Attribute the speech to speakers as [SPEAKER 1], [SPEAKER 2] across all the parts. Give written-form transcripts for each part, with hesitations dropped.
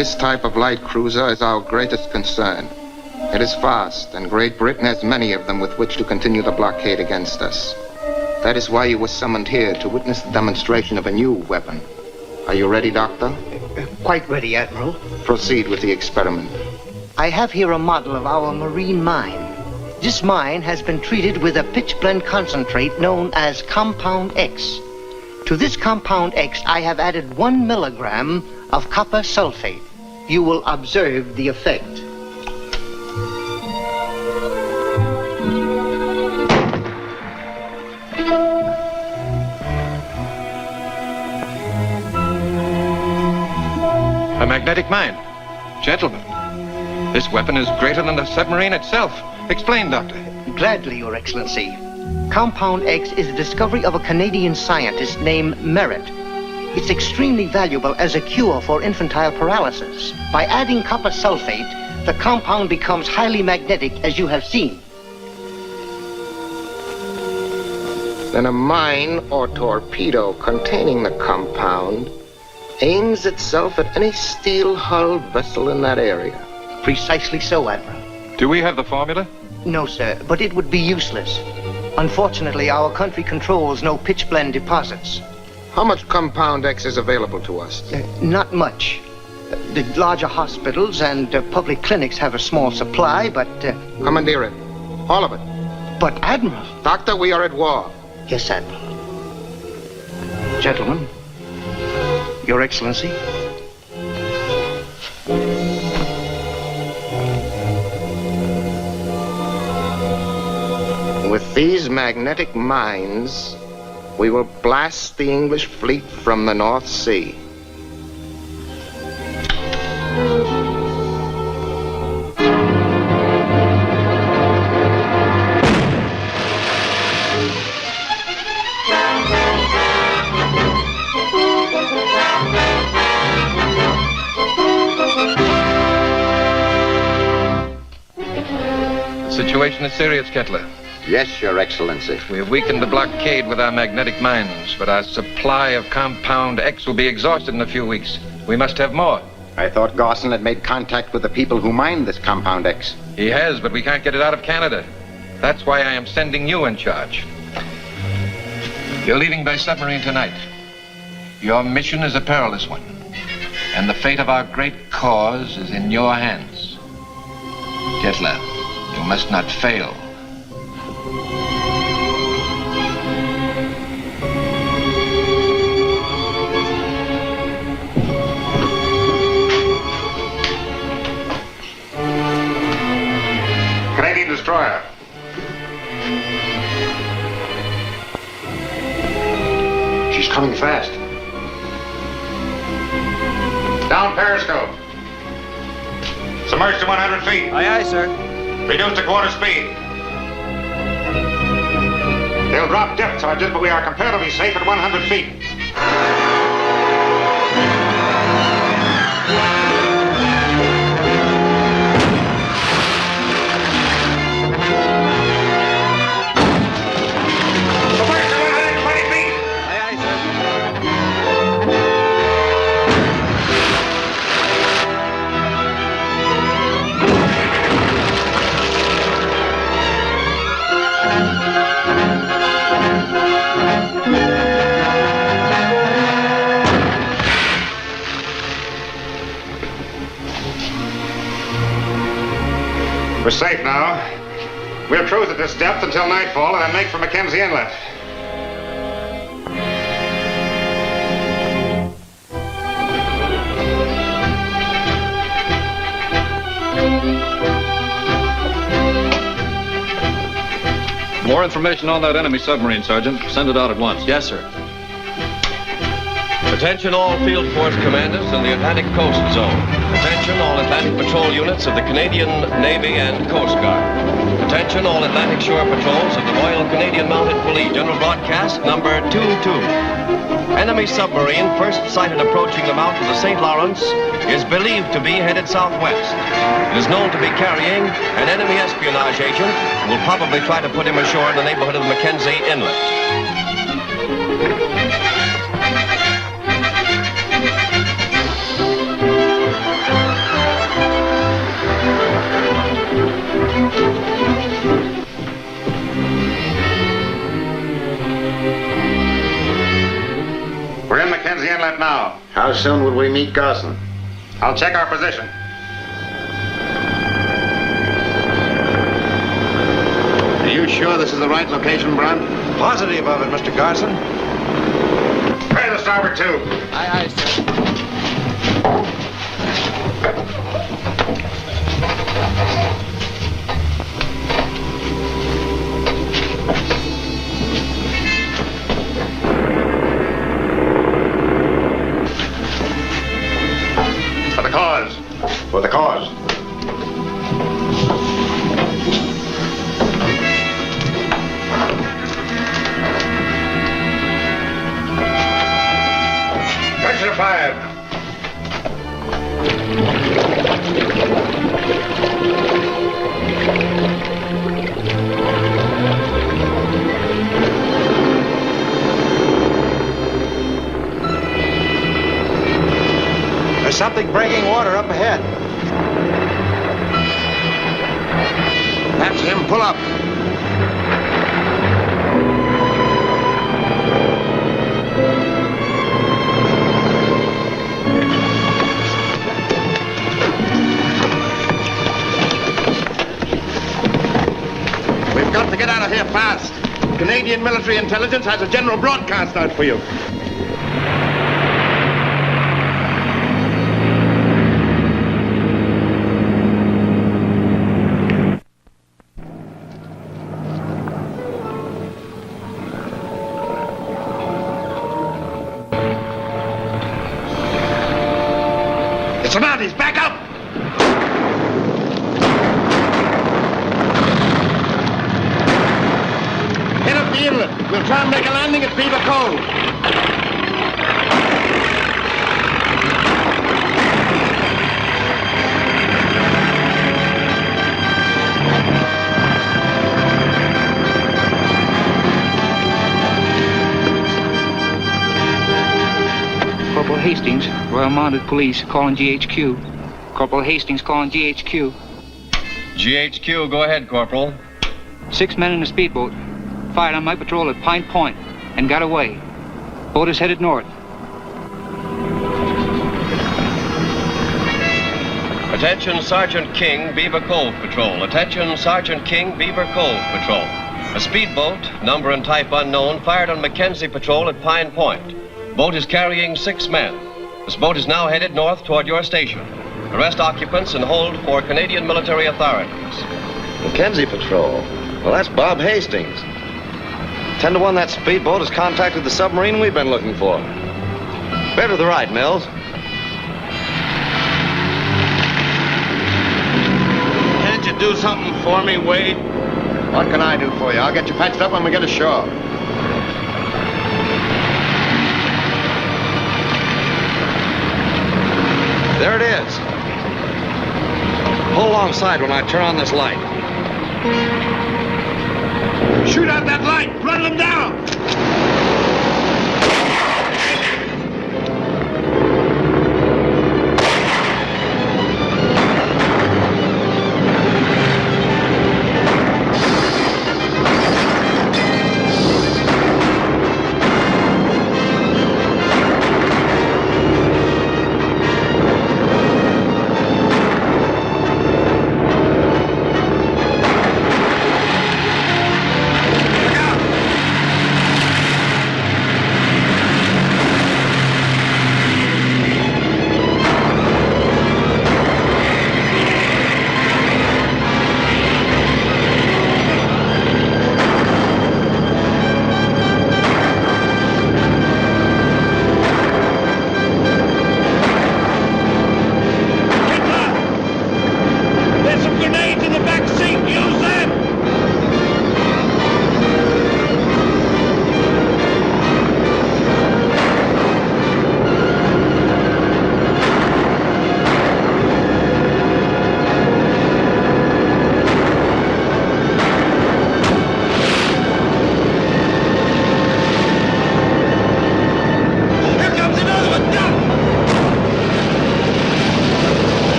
[SPEAKER 1] This type of light cruiser is our greatest concern. It is fast, and Great Britain has many of them with which to continue the blockade against us. That is why you were summoned here, to witness the demonstration of a new weapon. Are you ready, Doctor?
[SPEAKER 2] Quite ready, Admiral.
[SPEAKER 1] Proceed with the experiment.
[SPEAKER 2] I have here a model of our marine mine. This mine has been treated with a pitchblende concentrate known as Compound X. To this Compound X, I have added 1 milligram of copper sulfate. You will observe the effect.
[SPEAKER 3] A magnetic mine. Gentlemen, this weapon is greater than the submarine itself. Explain, Doctor.
[SPEAKER 2] Gladly, Your Excellency. Compound X is the discovery of a Canadian scientist named Merritt. It's extremely valuable as a cure for infantile paralysis. By adding copper sulfate, the compound becomes highly magnetic, as you have seen.
[SPEAKER 1] Then a mine or torpedo containing the compound aims itself at any steel-hulled vessel in that area.
[SPEAKER 2] Precisely so, Admiral.
[SPEAKER 3] Do we have the formula?
[SPEAKER 2] No, sir, but it would be useless. Unfortunately, our country controls no pitchblende deposits.
[SPEAKER 1] How much Compound X is available to us?
[SPEAKER 2] Not much. The larger hospitals and public clinics have a small supply, but...
[SPEAKER 1] Commandeer it. All of it.
[SPEAKER 2] But, Admiral...
[SPEAKER 1] Doctor, we are at war.
[SPEAKER 2] Yes, Admiral. Gentlemen, Your Excellency.
[SPEAKER 1] With these magnetic mines, we will blast the English fleet from the North Sea.
[SPEAKER 3] The situation is serious, Kettler.
[SPEAKER 4] Yes, Your Excellency.
[SPEAKER 3] We have weakened the blockade with our magnetic mines, but our supply of Compound X will be exhausted in a few weeks. We must have more.
[SPEAKER 4] I thought Gawson had made contact with the people who mined this Compound X.
[SPEAKER 3] He has, but we can't get it out of Canada. That's why I am sending you in charge. You're leaving by submarine tonight. Your mission is a perilous one, and the fate of our great cause is in your hands. Kettler, you must not fail.
[SPEAKER 5] Canadian destroyer. She's coming fast. Down periscope. Submerged to 100 feet.
[SPEAKER 6] Aye, aye, sir.
[SPEAKER 5] Reduced to quarter speed. They'll drop depth, Sergeant, but we are comparatively safe at 100 feet. We're safe now. We'll cruise at this depth until nightfall and then make for Mackenzie Inlet.
[SPEAKER 6] More information on that enemy submarine, Sergeant. Send it out at once. Yes, sir.
[SPEAKER 7] Attention all field force commanders in the Atlantic Coast Zone. Attention all Atlantic Patrol units of the Canadian Navy and Coast Guard. Attention all Atlantic Shore Patrols of the Royal Canadian Mounted Police. General broadcast number 22. Enemy submarine first sighted approaching the mouth of the St. Lawrence is believed to be headed southwest. It is known to be carrying an enemy espionage agent who will probably try to put him ashore in the neighborhood of Mackenzie Inlet.
[SPEAKER 4] How soon would we meet Garson?
[SPEAKER 5] I'll check our position.
[SPEAKER 4] Are you sure this is the right location, Brunt?
[SPEAKER 3] Positive of it, Mr. Garson.
[SPEAKER 5] Prepare the starboard tube.
[SPEAKER 2] Aye, sir.
[SPEAKER 5] For the cause.
[SPEAKER 4] For the cause.
[SPEAKER 5] Pressure fired.
[SPEAKER 3] There's something breaking water up ahead.
[SPEAKER 4] That's him. Pull up.
[SPEAKER 5] We've got to get out of here fast. Canadian military intelligence has a general broadcast out for you. It's the Mounties. Back up! Head up the inlet. We'll try and make a landing at Beaver Cove.
[SPEAKER 8] Corporal Hastings, Royal Mounted Police, calling GHQ. Corporal Hastings calling GHQ.
[SPEAKER 7] GHQ, go ahead, Corporal.
[SPEAKER 8] 6 men in a speedboat fired on my patrol at Pine Point and got away. Boat is headed north.
[SPEAKER 7] Attention Sergeant King, Beaver Cove Patrol. Attention Sergeant King, Beaver Cove Patrol. A speedboat, number and type unknown, fired on Mackenzie Patrol at Pine Point. Boat is carrying 6 men. This boat is now headed north toward your station. Arrest occupants and hold for Canadian military authorities.
[SPEAKER 3] Mackenzie Patrol. Well, that's Bob Hastings. 10 to 1, that speedboat has contacted the submarine we've been looking for. Bear to the right, Mills.
[SPEAKER 4] Can't you do something for me, Wade? What can I do for you? I'll get you patched up when we get ashore.
[SPEAKER 3] There it is. Pull alongside when I turn on this light.
[SPEAKER 5] Shoot out that light! Run them down!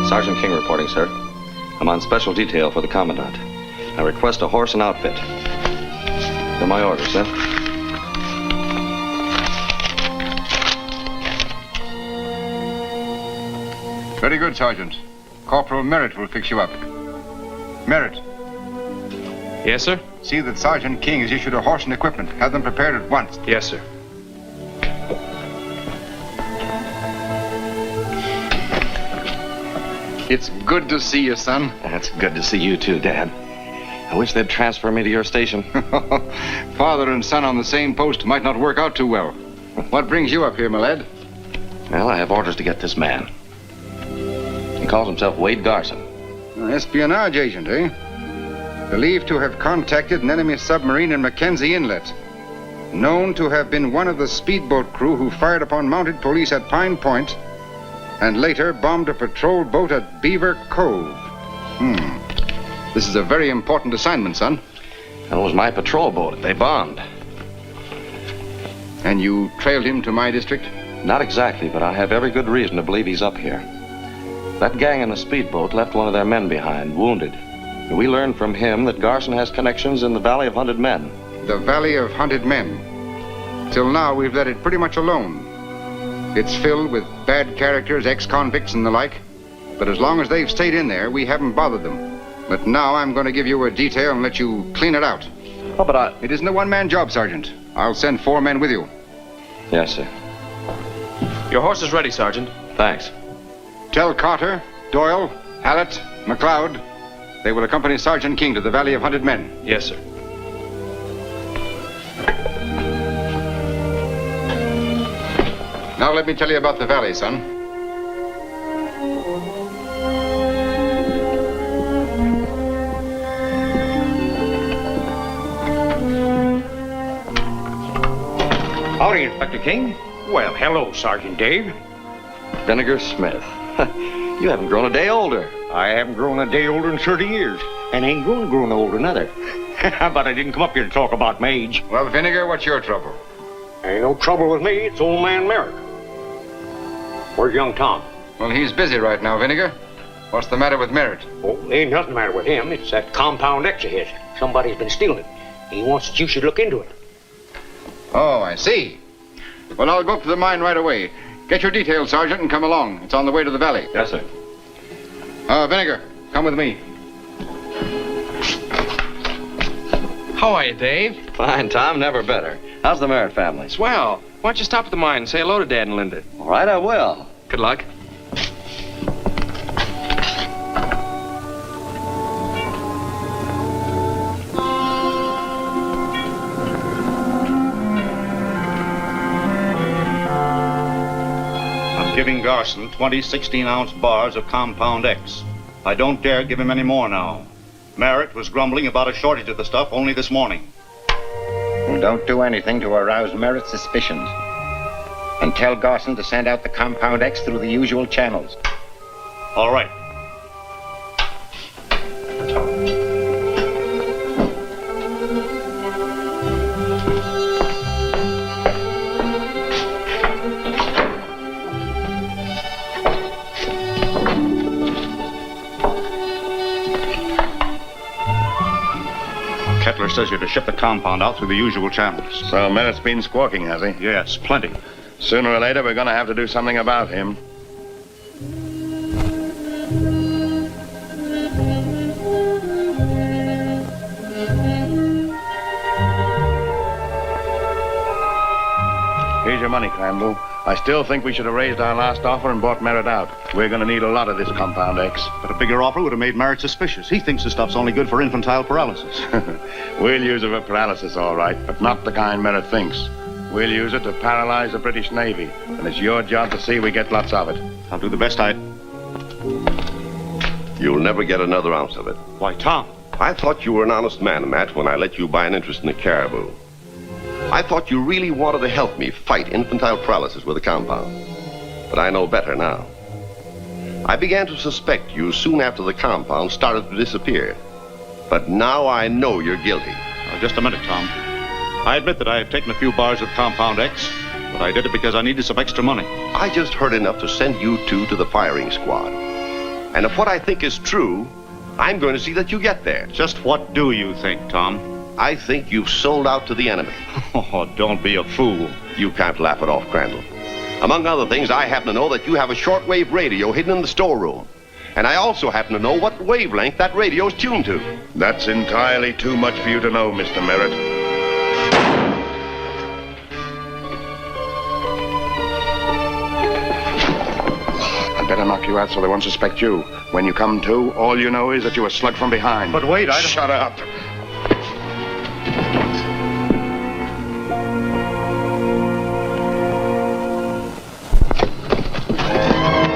[SPEAKER 7] Sergeant King reporting, sir. I'm on special detail for the Commandant. I request a horse and outfit. They're my orders, sir.
[SPEAKER 5] Very good, Sergeant. Corporal Merritt will fix you up. Merritt,
[SPEAKER 6] Yes, sir?
[SPEAKER 5] see that Sergeant King has issued a horse and equipment. Have them prepared at once.
[SPEAKER 6] Yes, sir.
[SPEAKER 5] It's good to see you, son.
[SPEAKER 7] It's good to see you too, Dad. I wish they'd transfer me to your station.
[SPEAKER 5] Father and son on the same post might not work out too well. What brings you up here, my lad?
[SPEAKER 7] Well, I have orders to get this man. He calls himself Wade Garson.
[SPEAKER 5] An espionage agent, eh? Believed to have contacted an enemy submarine in Mackenzie Inlet. Known to have been one of the speedboat crew who fired upon mounted police at Pine Point and later bombed a patrol boat at Beaver Cove. This is a very important assignment, son.
[SPEAKER 7] That was my patrol boat. They bombed.
[SPEAKER 5] And you trailed him to my district?
[SPEAKER 7] Not exactly, but I have every good reason to believe he's up here. That gang in the speedboat left one of their men behind, wounded. And we learned from him that Garson has connections in the Valley of Hunted Men.
[SPEAKER 5] The Valley of Hunted Men. Till now, we've let it pretty much alone. It's filled with bad characters, ex-convicts and the like. But as long as they've stayed in there, we haven't bothered them. But now I'm going to give you a detail and let you clean it out.
[SPEAKER 7] Oh, but
[SPEAKER 5] It isn't a one-man job, Sergeant. I'll send 4 men with you.
[SPEAKER 7] Yes, sir.
[SPEAKER 6] Your horse is ready, Sergeant.
[SPEAKER 7] Thanks.
[SPEAKER 5] Tell Carter, Doyle, Hallett, McLeod. They will accompany Sergeant King to the Valley of Hunted Men.
[SPEAKER 6] Yes, sir.
[SPEAKER 5] Now let me tell you about the valley, son.
[SPEAKER 9] Howdy, Inspector King. Well, hello, Sergeant Dave.
[SPEAKER 7] Vinegar Smith. You haven't grown a day older.
[SPEAKER 9] I haven't grown a day older in 30 years, and ain't grown older neither. But I didn't come up here to talk about my age.
[SPEAKER 5] Well, Vinegar, what's your trouble?
[SPEAKER 9] Ain't no trouble with me. It's old man Merritt. Where's young Tom?
[SPEAKER 5] Well, he's busy right now, Vinegar. What's the matter with Merritt?
[SPEAKER 9] Oh, ain't nothing the matter with him. It's that compound X of his. Somebody's been stealing it. He wants that you should look into it.
[SPEAKER 5] Oh, I see. Well, I'll go up to the mine right away. Get your details, Sergeant, and come along. It's on the way to the valley.
[SPEAKER 7] Yes, sir.
[SPEAKER 5] Vinegar, come with me.
[SPEAKER 6] How are you, Dave?
[SPEAKER 7] Fine, Tom. Never better. How's the Merritt family?
[SPEAKER 6] Swell. Why don't you stop at the mine and say hello to Dad and Linda?
[SPEAKER 7] All right, I will.
[SPEAKER 6] Good luck.
[SPEAKER 10] I'm giving Garson 20 16-ounce bars of Compound X. I don't dare give him any more now. Merritt was grumbling about a shortage of the stuff only this morning.
[SPEAKER 1] Don't do anything to arouse Merritt's suspicions. And tell Garson to send out the Compound X through the usual channels.
[SPEAKER 10] All right. Kettler says you're to ship the compound out through the usual channels.
[SPEAKER 5] So Merritt's been squawking, has he?
[SPEAKER 10] Yes, plenty.
[SPEAKER 5] Sooner or later, we're going to have to do something about him. Here's your money, Crandall. I still think we should have raised our last offer and bought Merritt out. We're going to need a lot of this Compound X.
[SPEAKER 10] But a bigger offer would have made Merritt suspicious. He thinks the stuff's only good for infantile paralysis.
[SPEAKER 5] We'll use it for paralysis, all right, but not the kind Merritt thinks. We'll use it to paralyze the British Navy, and it's your job to see we get lots of it.
[SPEAKER 10] I'll do the best I...
[SPEAKER 11] You'll never get another ounce of it.
[SPEAKER 10] Why, Tom.
[SPEAKER 11] I thought you were an honest man, Matt, when I let you buy an interest in the Caribou. I thought you really wanted to help me fight infantile paralysis with a compound. But I know better now. I began to suspect you soon after the compound started to disappear. But now I know you're guilty.
[SPEAKER 10] Just a minute, Tom. I admit that I have taken a few bars with Compound X, but I did it because I needed some extra money.
[SPEAKER 11] I just heard enough to send you two to the firing squad. And if what I think is true, I'm going to see that you get there.
[SPEAKER 10] Just what do you think, Tom?
[SPEAKER 11] I think you've sold out to the enemy.
[SPEAKER 10] Oh, don't be a fool.
[SPEAKER 11] You can't laugh it off, Crandall. Among other things, I happen to know that you have a shortwave radio hidden in the storeroom. And I also happen to know what wavelength that radio's tuned to.
[SPEAKER 12] That's entirely too much for you to know, Mr. Merritt. I'd better knock you out so they won't suspect you. When you come to, all you know is that you were slugged from behind.
[SPEAKER 10] But wait,
[SPEAKER 12] Shut up.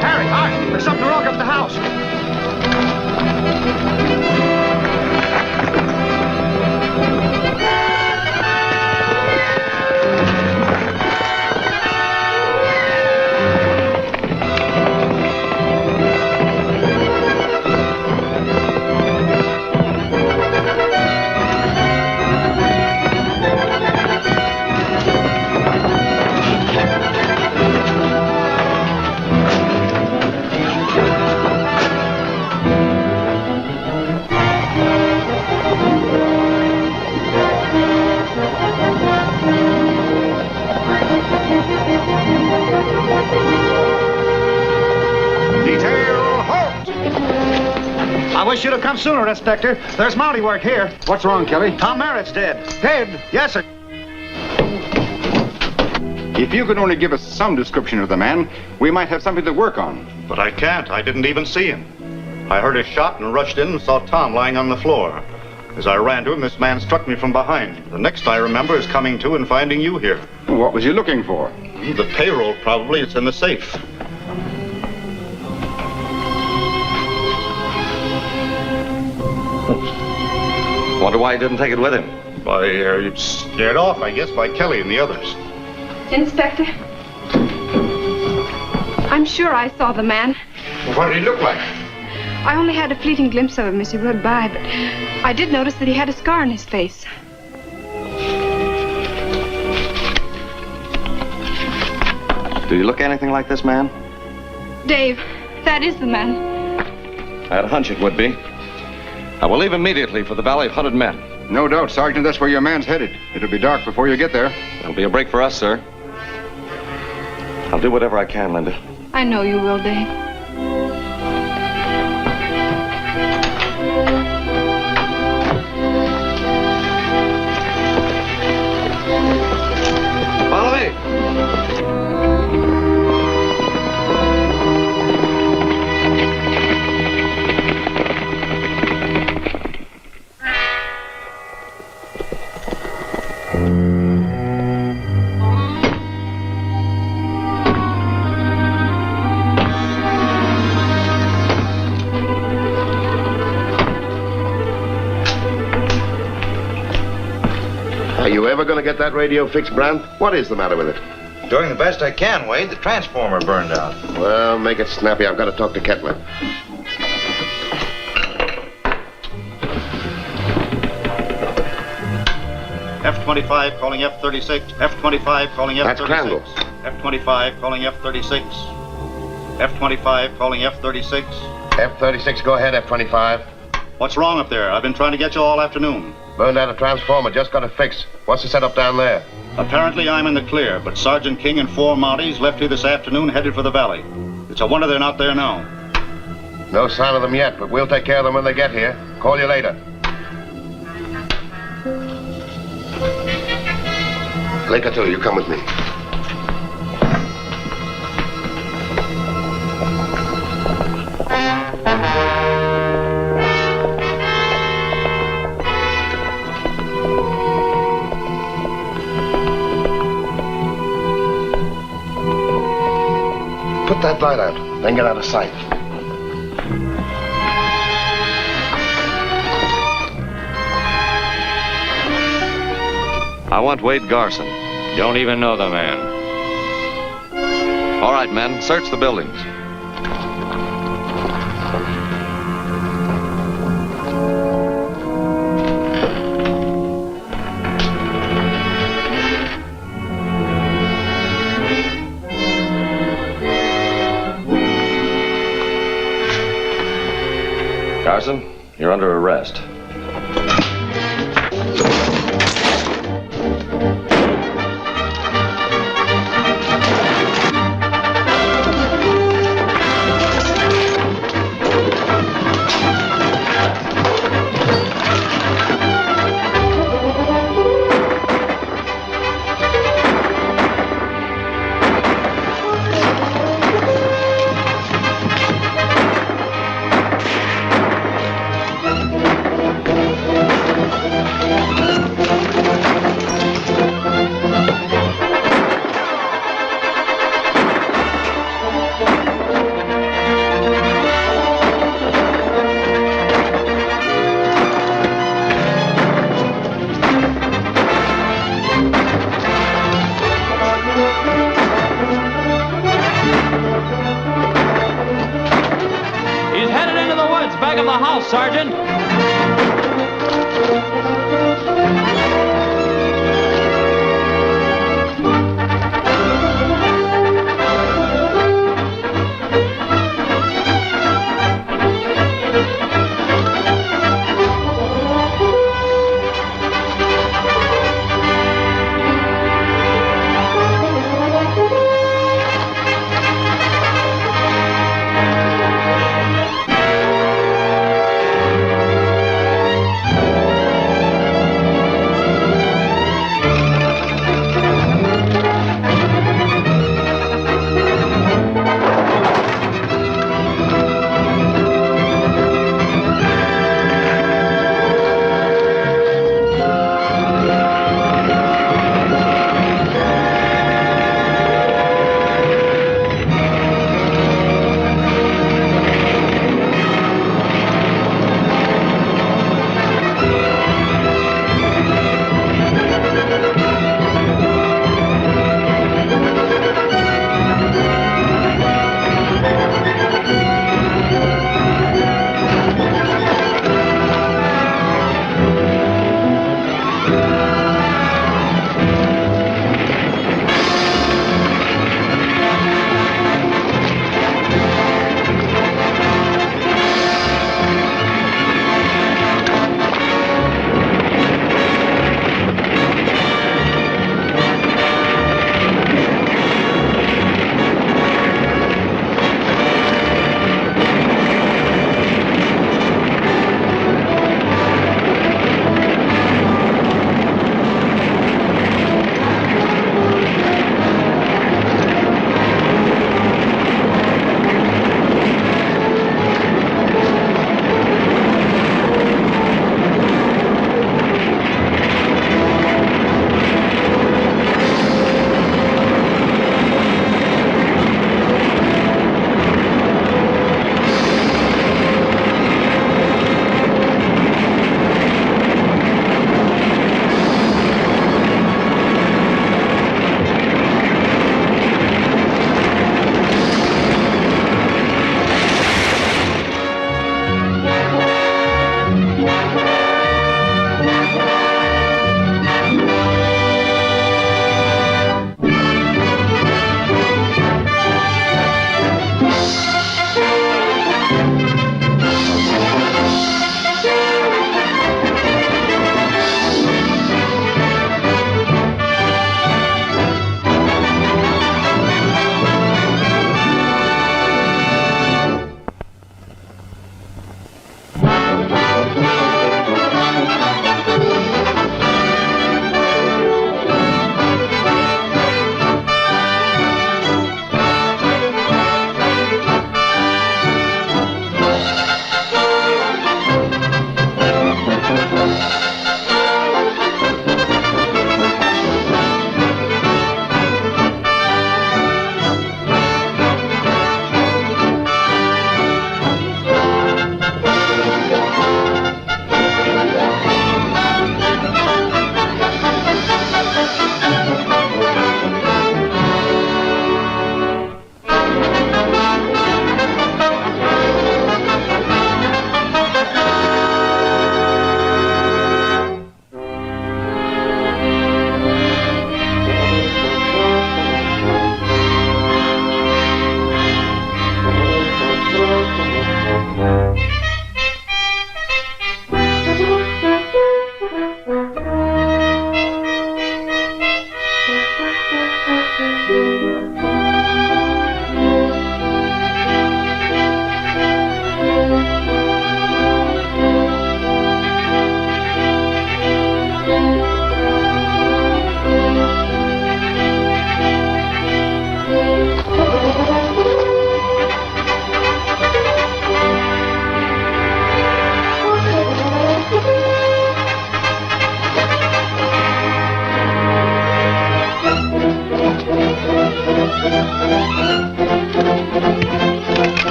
[SPEAKER 9] Harry, hi! There's something wrong up at the house. I wish you'd have come sooner, Inspector. There's Mountie work here.
[SPEAKER 5] What's wrong, Kelly?
[SPEAKER 9] Tom Merritt's dead. Dead? Yes, sir.
[SPEAKER 5] If you could only give us some description of the man, we might have something to work on.
[SPEAKER 10] But I can't. I didn't even see him. I heard a shot and rushed in and saw Tom lying on the floor. As I ran to him, this man struck me from behind. The next I remember is coming to and finding you here.
[SPEAKER 5] What was he looking for?
[SPEAKER 10] The payroll, probably. It's in the safe.
[SPEAKER 3] Wonder why he didn't take it with him.
[SPEAKER 10] By scared off, I guess, by Kelly and the others.
[SPEAKER 13] Inspector, I'm sure I saw the man.
[SPEAKER 5] What did he look like?
[SPEAKER 13] I only had a fleeting glimpse of him as he rode by, but I did notice that he had a scar on his face.
[SPEAKER 3] Do you look anything like this man?
[SPEAKER 13] Dave, that is the man.
[SPEAKER 3] I had a hunch it would be. I will leave immediately for the Valley of Hunted Men.
[SPEAKER 5] No doubt, Sergeant, that's where your man's headed. It'll be dark before you get there.
[SPEAKER 3] There'll be a break for us, sir. I'll do whatever I can, Linda.
[SPEAKER 13] I know you will, Dave.
[SPEAKER 3] Follow me.
[SPEAKER 11] Are you ever going to get that radio fixed, Brandt? What is the matter with it?
[SPEAKER 14] Doing the best I can, Wade. The transformer burned out.
[SPEAKER 11] Well, make it snappy. I've got to talk to Kettler.
[SPEAKER 10] F-25 calling F-36. F-25 calling F-36.
[SPEAKER 11] That's Crandall.
[SPEAKER 10] F-25 calling F-36. F-25 calling F-36.
[SPEAKER 11] F-36, go ahead, F-25.
[SPEAKER 10] What's wrong up there? I've been trying to get you all afternoon.
[SPEAKER 11] Burned out a transformer. Just got it fixed. What's the setup down there?
[SPEAKER 10] Apparently I'm in the clear, but Sergeant King and 4 Mounties left here this afternoon headed for the valley. It's a wonder they're not there now.
[SPEAKER 11] No sign of them yet, but we'll take care of them when they get here. Call you later. Laker 2, you come with me. Put that light out, then get out of sight.
[SPEAKER 3] I want Wade Garson.
[SPEAKER 6] Don't even know the man.
[SPEAKER 3] All right, men, search the buildings.
[SPEAKER 7] You're under arrest.
[SPEAKER 15] He's headed into the woods back of the house, Sergeant.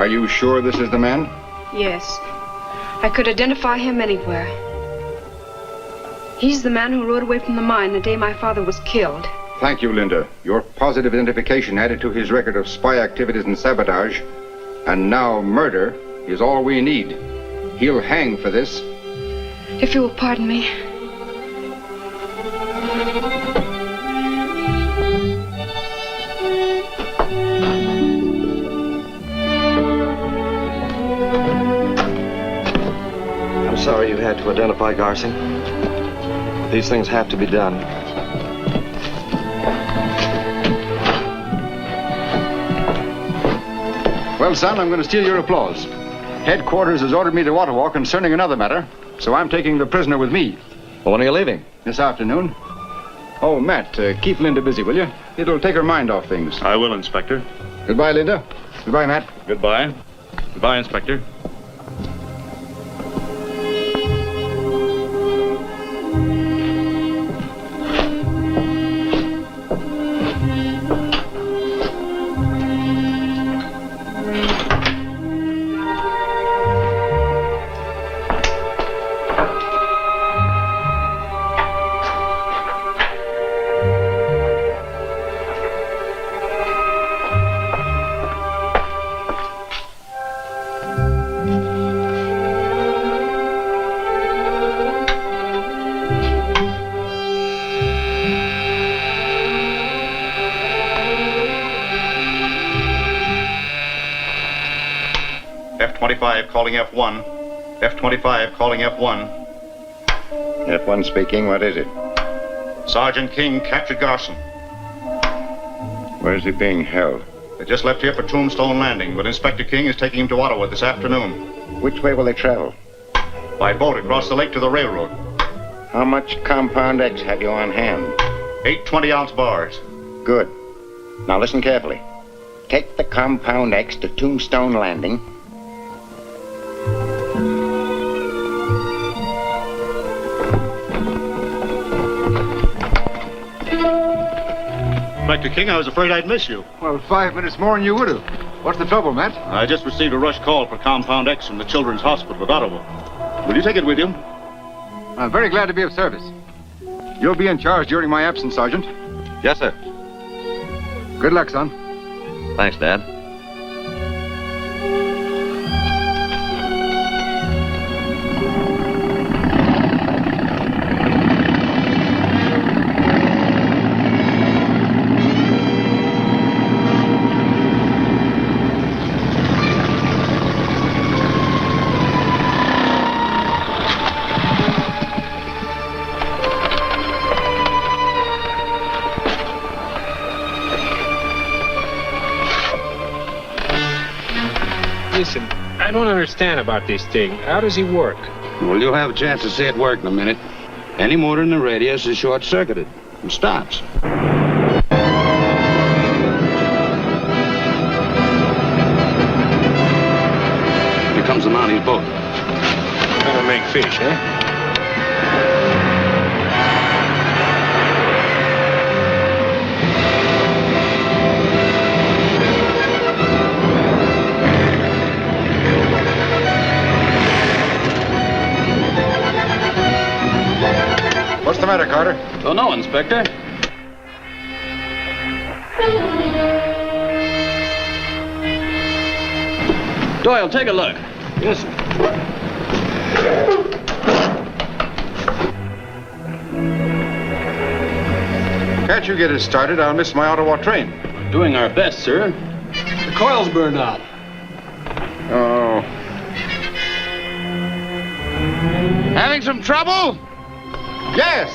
[SPEAKER 5] you sure this is the man?
[SPEAKER 13] Yes. I could identify him anywhere. He's the man who rode away from the mine the day my father was killed.
[SPEAKER 5] Thank you, Linda. Your positive identification added to his record of spy activities and sabotage, and now murder, is all we need. He'll hang for this.
[SPEAKER 13] If you will pardon me.
[SPEAKER 7] I'm sorry you had to identify Garson. These things have to be done.
[SPEAKER 5] Well, son, I'm going to steal your applause. Headquarters has ordered me to Ottawa concerning another matter, so I'm taking the prisoner with me.
[SPEAKER 7] Well, when are you leaving?
[SPEAKER 5] This afternoon. Oh, Matt, keep Linda busy, will you? It'll take her mind off things.
[SPEAKER 10] I will, Inspector.
[SPEAKER 5] Goodbye, Linda. Goodbye, Matt.
[SPEAKER 10] Goodbye. Goodbye, Inspector. F-25 calling F1. F-25 calling F1.
[SPEAKER 5] F1 speaking. What is it?
[SPEAKER 10] Sergeant King captured Garson.
[SPEAKER 5] Where's he being held?
[SPEAKER 10] They just left here for Tombstone Landing, but Inspector King is taking him to Ottawa this afternoon.
[SPEAKER 5] Which way will they travel?
[SPEAKER 10] By boat across the lake to the railroad.
[SPEAKER 5] How much Compound X have you on hand?
[SPEAKER 10] 8 20-ounce bars.
[SPEAKER 5] Good. Now listen carefully. Take the Compound X to Tombstone Landing.
[SPEAKER 10] Inspector King, I was afraid I'd miss you.
[SPEAKER 5] Well, 5 minutes more and you would have. What's the trouble, Matt?
[SPEAKER 10] I just received a rush call for Compound X from the Children's Hospital at Ottawa. Will you take it with you?
[SPEAKER 5] I'm very glad to be of service. You'll be in charge during my absence, Sergeant.
[SPEAKER 7] Yes, sir.
[SPEAKER 5] Good luck, son.
[SPEAKER 7] Thanks, Dad.
[SPEAKER 16] Listen, I don't understand about this thing. How does he work?
[SPEAKER 17] Well, you'll have a chance to see it work in a minute. Any motor in the radius is short-circuited and stops. Here comes the Mounties boat.
[SPEAKER 16] Gonna make fish, eh?
[SPEAKER 5] What's the matter, Carter?
[SPEAKER 17] Don't know, Inspector. Doyle, take a look.
[SPEAKER 16] Yes, sir.
[SPEAKER 5] Can't you get it started? I'll miss my Ottawa train.
[SPEAKER 17] We're doing our best, sir.
[SPEAKER 16] The coil's burned out.
[SPEAKER 5] Oh.
[SPEAKER 9] Having some trouble?
[SPEAKER 5] Yes.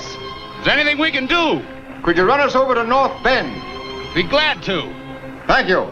[SPEAKER 9] Is there anything we can do?
[SPEAKER 5] Could you run us over to North Bend?
[SPEAKER 9] Be glad to.
[SPEAKER 5] Thank you.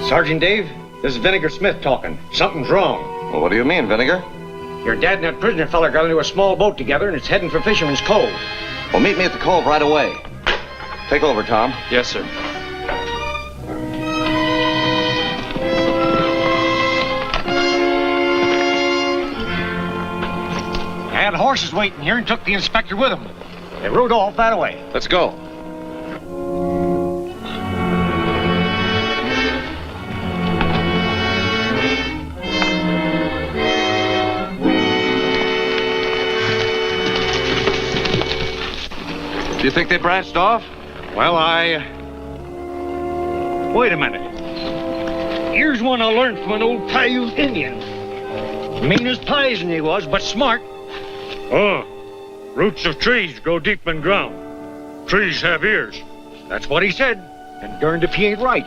[SPEAKER 9] Sergeant Dave, this is Vinegar Smith talking. Something's wrong.
[SPEAKER 3] Well, what do you mean, Vinegar?
[SPEAKER 9] Your dad and that prisoner fella got into a small boat together and it's heading for Fisherman's Cove.
[SPEAKER 3] Well, meet me at the cove right away. Take over, Tom.
[SPEAKER 16] Yes, sir.
[SPEAKER 9] Had horses waiting here and took the inspector with him. They rode off that way.
[SPEAKER 3] Let's go. Do you think they branched off?
[SPEAKER 9] Well, Wait a minute. Here's one I learned from an old Paiute Indian. Mean as poison he was, but smart.
[SPEAKER 18] Oh, roots of trees go deep in ground. Trees have ears.
[SPEAKER 9] That's what he said. And darned if he ain't right.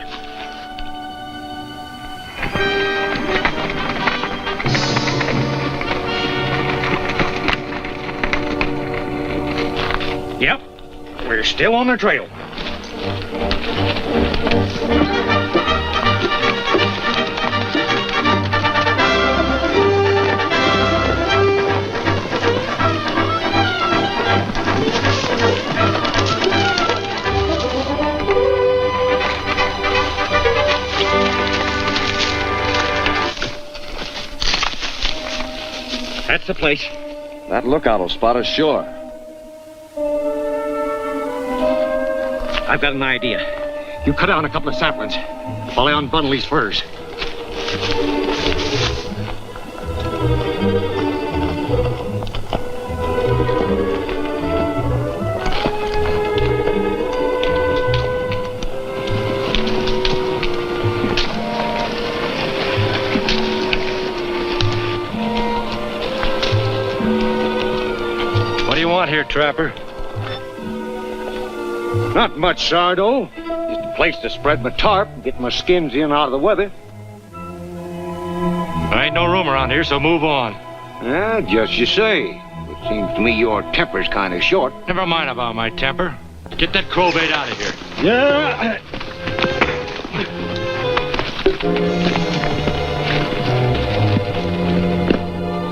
[SPEAKER 9] Yep, we're still on the trail. That's the place.
[SPEAKER 3] That lookout will spot us sure.
[SPEAKER 9] I've got an idea. You cut down a couple of saplings while I unbundle these furs.
[SPEAKER 18] What do you want here, Trapper?
[SPEAKER 9] Not much, Sardo. Just a place to spread my tarp and get my skins in out of the weather.
[SPEAKER 18] There ain't no room around here, so move on.
[SPEAKER 9] Just you say. It seems to me your temper's kind of short.
[SPEAKER 18] Never mind about my temper. Get that crowbait out of here.
[SPEAKER 9] Yeah.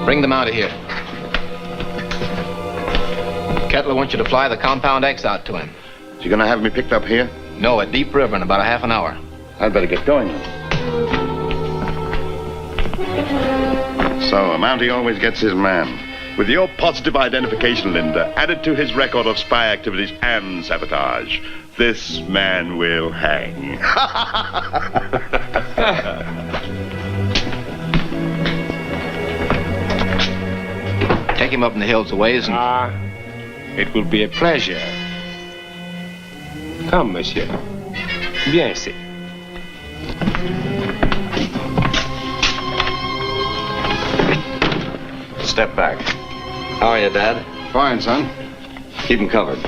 [SPEAKER 1] Bring them out of here. Kettler wants you to fly the Compound X out to him.
[SPEAKER 12] Is he going to have me picked up here?
[SPEAKER 1] No, at Deep River in about a half an hour.
[SPEAKER 12] I'd better get going then. So, a Mountie always gets his man.
[SPEAKER 11] With your positive identification, Linda, added to his record of spy activities and sabotage, this man will hang.
[SPEAKER 1] Take him up in the hills a ways and...
[SPEAKER 16] It will be a pleasure. Come, monsieur. Bien ici.
[SPEAKER 3] Step back. How are you, Dad?
[SPEAKER 5] Fine, son.
[SPEAKER 3] Keep him covered.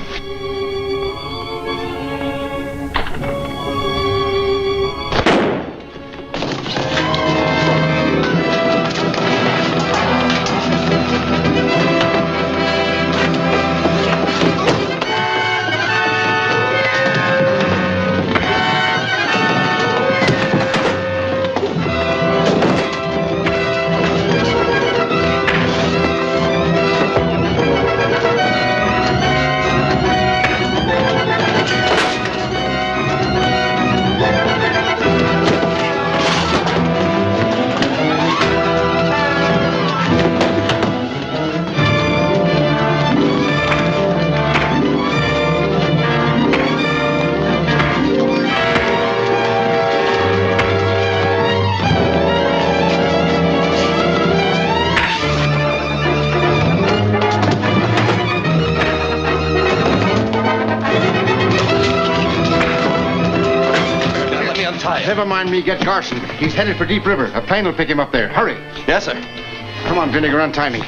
[SPEAKER 5] Never mind me, get Garson. He's headed for Deep River. A plane will pick him up there. Hurry.
[SPEAKER 3] Yes, sir.
[SPEAKER 5] Come on, Vinegar, untie me.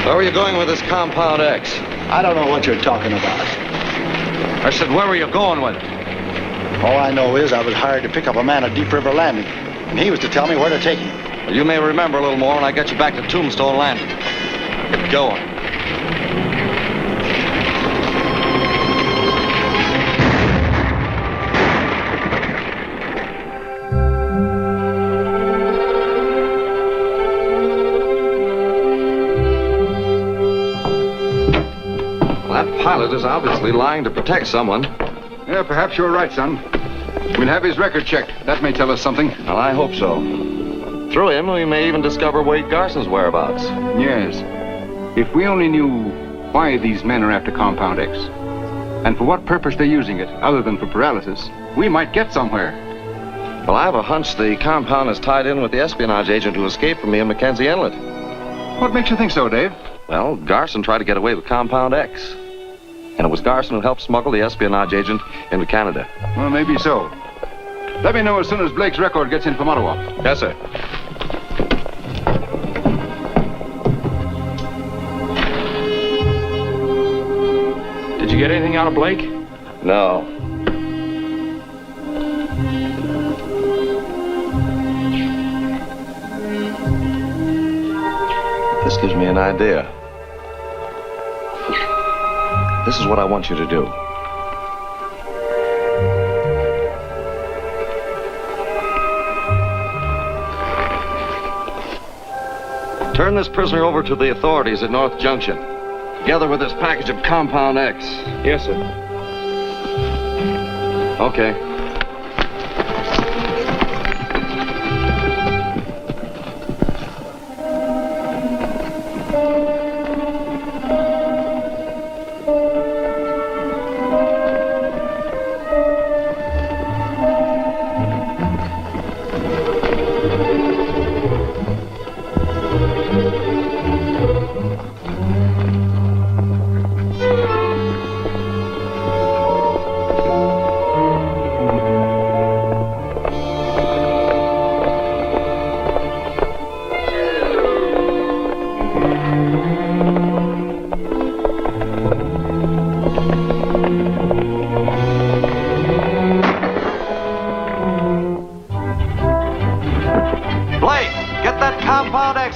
[SPEAKER 3] Where were you going with this Compound X?
[SPEAKER 19] I don't know what you're talking about.
[SPEAKER 3] I said, where were you going with it?
[SPEAKER 19] All I know is I was hired to pick up a man at Deep River Landing, and he was to tell me where to take him.
[SPEAKER 3] Well, you may remember a little more when I get you back to Tombstone Landing. Get going. That pilot is obviously lying to protect someone.
[SPEAKER 5] Yeah, perhaps you're right, son. We'll have his record checked. That may tell us something.
[SPEAKER 3] Well, I hope so. Through him, we may even discover Wade Garson's whereabouts.
[SPEAKER 5] Yes. If we only knew why these men are after Compound X, and for what purpose they're using it, other than for paralysis, we might get somewhere.
[SPEAKER 3] Well, I have a hunch the compound is tied in with the espionage agent who escaped from me in Mackenzie Inlet.
[SPEAKER 5] What makes you think so, Dave?
[SPEAKER 3] Well, Garson tried to get away with Compound X. And it was Garson who helped smuggle the espionage agent into Canada.
[SPEAKER 5] Well, maybe so. Let me know as soon as Blake's record gets in from Ottawa.
[SPEAKER 3] Yes, sir.
[SPEAKER 16] Did you get anything out of Blake?
[SPEAKER 3] No. This gives me an idea. This is what I want you to do. Turn this prisoner over to the authorities at North Junction, together with this package of Compound X.
[SPEAKER 16] Yes, sir.
[SPEAKER 3] Okay.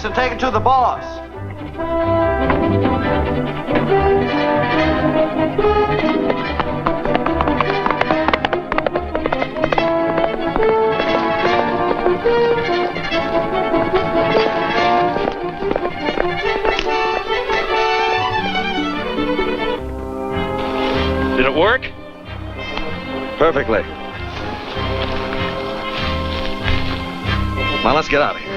[SPEAKER 14] X and take it to the boss.
[SPEAKER 6] Did it work?
[SPEAKER 7] Perfectly. Now let's get out of here.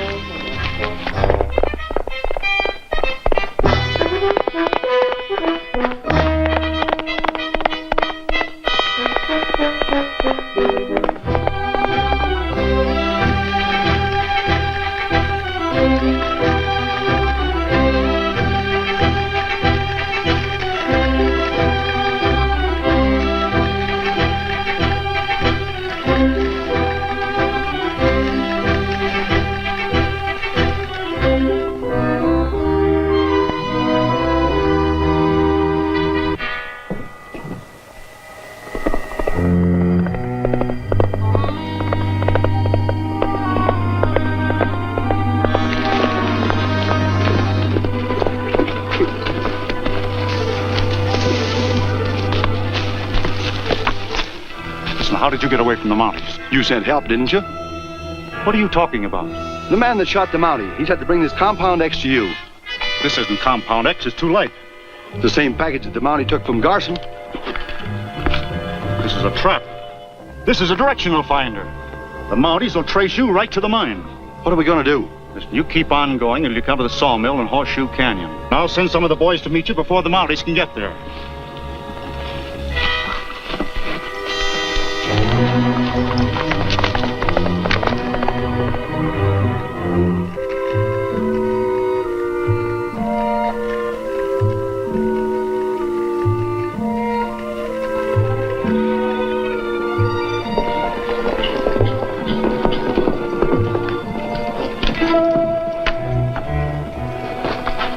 [SPEAKER 17] How did you get away from the Mounties?
[SPEAKER 12] You sent help, didn't you?
[SPEAKER 17] What are you talking about?
[SPEAKER 12] The man that shot the Mountie. He said to bring this Compound X to you.
[SPEAKER 17] This isn't Compound X. It's too late.
[SPEAKER 12] The same package that the Mountie took from Garson.
[SPEAKER 17] This is a trap. This is a directional finder. The Mounties will trace you right to the mine.
[SPEAKER 12] What are we going to do?
[SPEAKER 17] Listen, you keep on going until you come to the sawmill in Horseshoe Canyon. I'll send some of the boys to meet you before the Mounties can get there.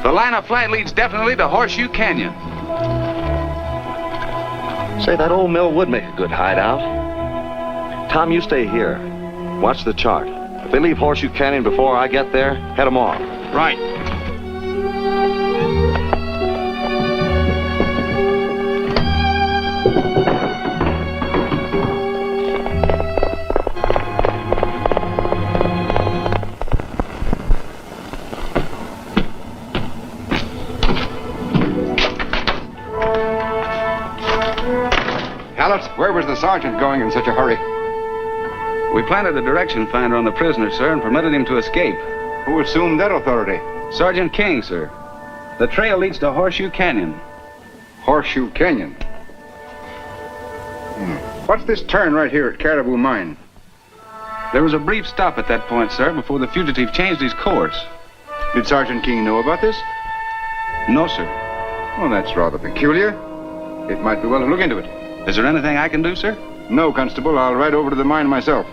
[SPEAKER 6] The line of flight leads definitely to Horseshoe Canyon.
[SPEAKER 7] Say, that old mill would make a good hideout. Tom, you stay here. Watch the chart. If they leave Horseshoe Canyon before I get there, head them off.
[SPEAKER 17] Right.
[SPEAKER 5] Where was the sergeant going in such a hurry?
[SPEAKER 6] We planted the direction finder on the prisoner, sir, and permitted him to escape.
[SPEAKER 5] Who assumed that authority?
[SPEAKER 6] Sergeant King, sir. The trail leads to Horseshoe Canyon.
[SPEAKER 5] Horseshoe Canyon? What's this turn right here at Caribou Mine?
[SPEAKER 6] There was a brief stop at that point, sir, before the fugitive changed his course.
[SPEAKER 5] Did Sergeant King know about this?
[SPEAKER 6] No, sir.
[SPEAKER 5] Well, that's rather peculiar. It might be well to look into it.
[SPEAKER 6] Is there anything I can do, sir?
[SPEAKER 5] No, Constable. I'll ride over to the mine myself.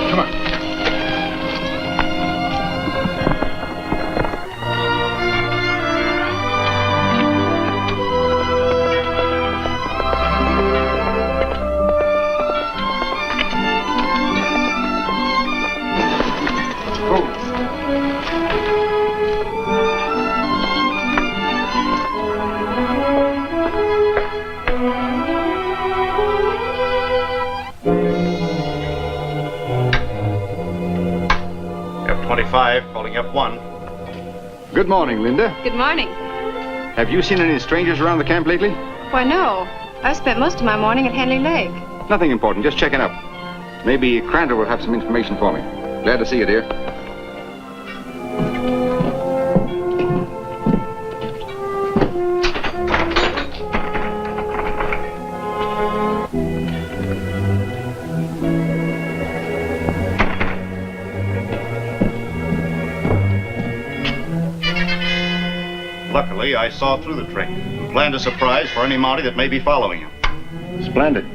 [SPEAKER 5] Come on.
[SPEAKER 10] F-25, calling F-1.
[SPEAKER 5] Good morning, Linda.
[SPEAKER 13] Good morning.
[SPEAKER 5] Have you seen any strangers around the camp lately?
[SPEAKER 13] Why, no. I spent most of my morning at Henley Lake.
[SPEAKER 5] Nothing important, just checking up. Maybe Crandall will have some information for me. Glad to see you, dear.
[SPEAKER 10] Luckily, I saw through the trick and planned a surprise for any Mountie that may be following him.
[SPEAKER 12] Splendid.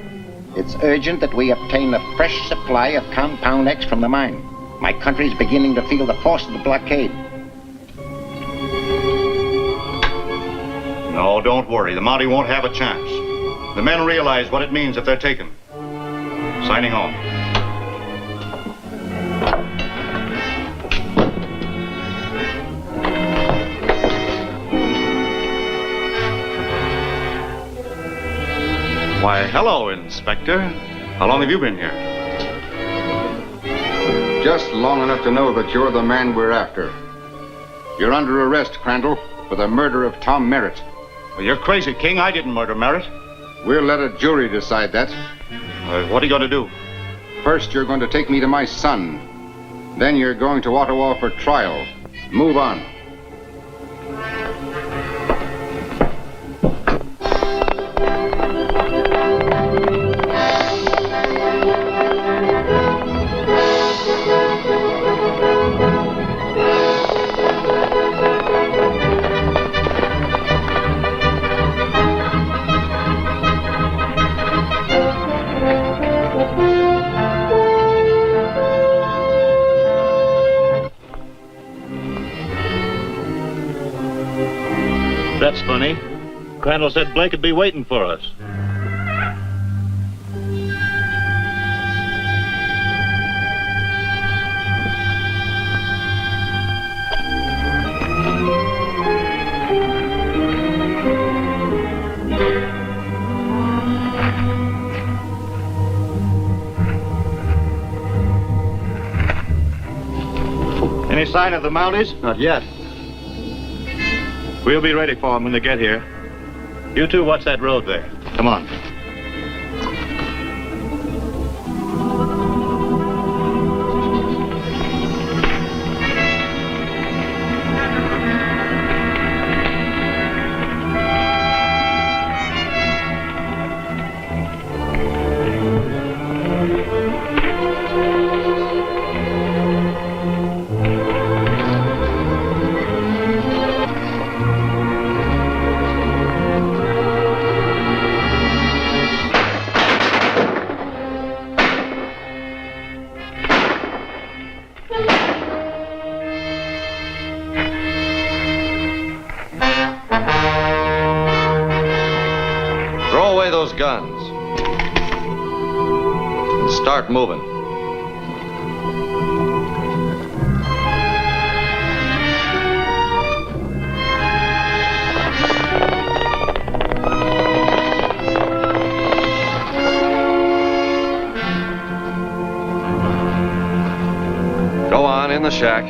[SPEAKER 2] It's urgent that we obtain a fresh supply of Compound X from the mine. My country's beginning to feel the force of the blockade.
[SPEAKER 10] No, don't worry. The Mountie won't have a chance. The men realize what it means if they're taken. Signing off. Why, hello, Inspector. How long have you been here?
[SPEAKER 5] Just long enough to know that you're the man we're after. You're under arrest, Crandall, for the murder of Tom Merritt.
[SPEAKER 10] Well, you're crazy, King. I didn't murder Merritt.
[SPEAKER 5] We'll let a jury decide that.
[SPEAKER 10] What are you going to do?
[SPEAKER 5] First, you're going to take me to my son. Then you're going to Ottawa for trial. Move on.
[SPEAKER 10] That's funny. Crandall said Blake would be waiting for us. Any sign of the Mounties?
[SPEAKER 14] Not yet.
[SPEAKER 10] We'll be ready for them when they get here. You two watch that road there. Come on.
[SPEAKER 7] Guns. And start moving. Go on in the shack.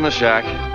[SPEAKER 3] the shack.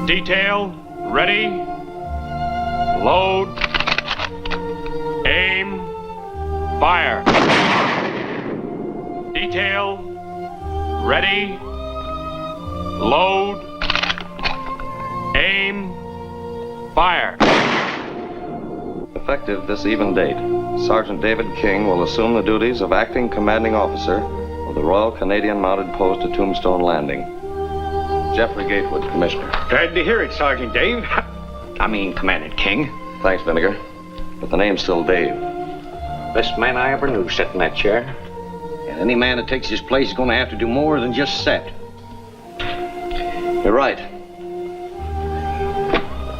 [SPEAKER 18] Detail, ready, load, aim, fire. Detail, ready, load, aim, fire.
[SPEAKER 3] Effective this even date, Sergeant David King will assume the duties of acting commanding officer of the Royal Canadian Mounted Post at Tombstone Landing. Jeffrey Gatewood, Commissioner.
[SPEAKER 9] Glad to hear it, Sergeant Dave. Commander King.
[SPEAKER 3] Thanks, Vinegar. But the name's still Dave.
[SPEAKER 9] Best man I ever knew sat in that chair.
[SPEAKER 17] And any man that takes his place is going to have to do more than just sit.
[SPEAKER 3] You're right.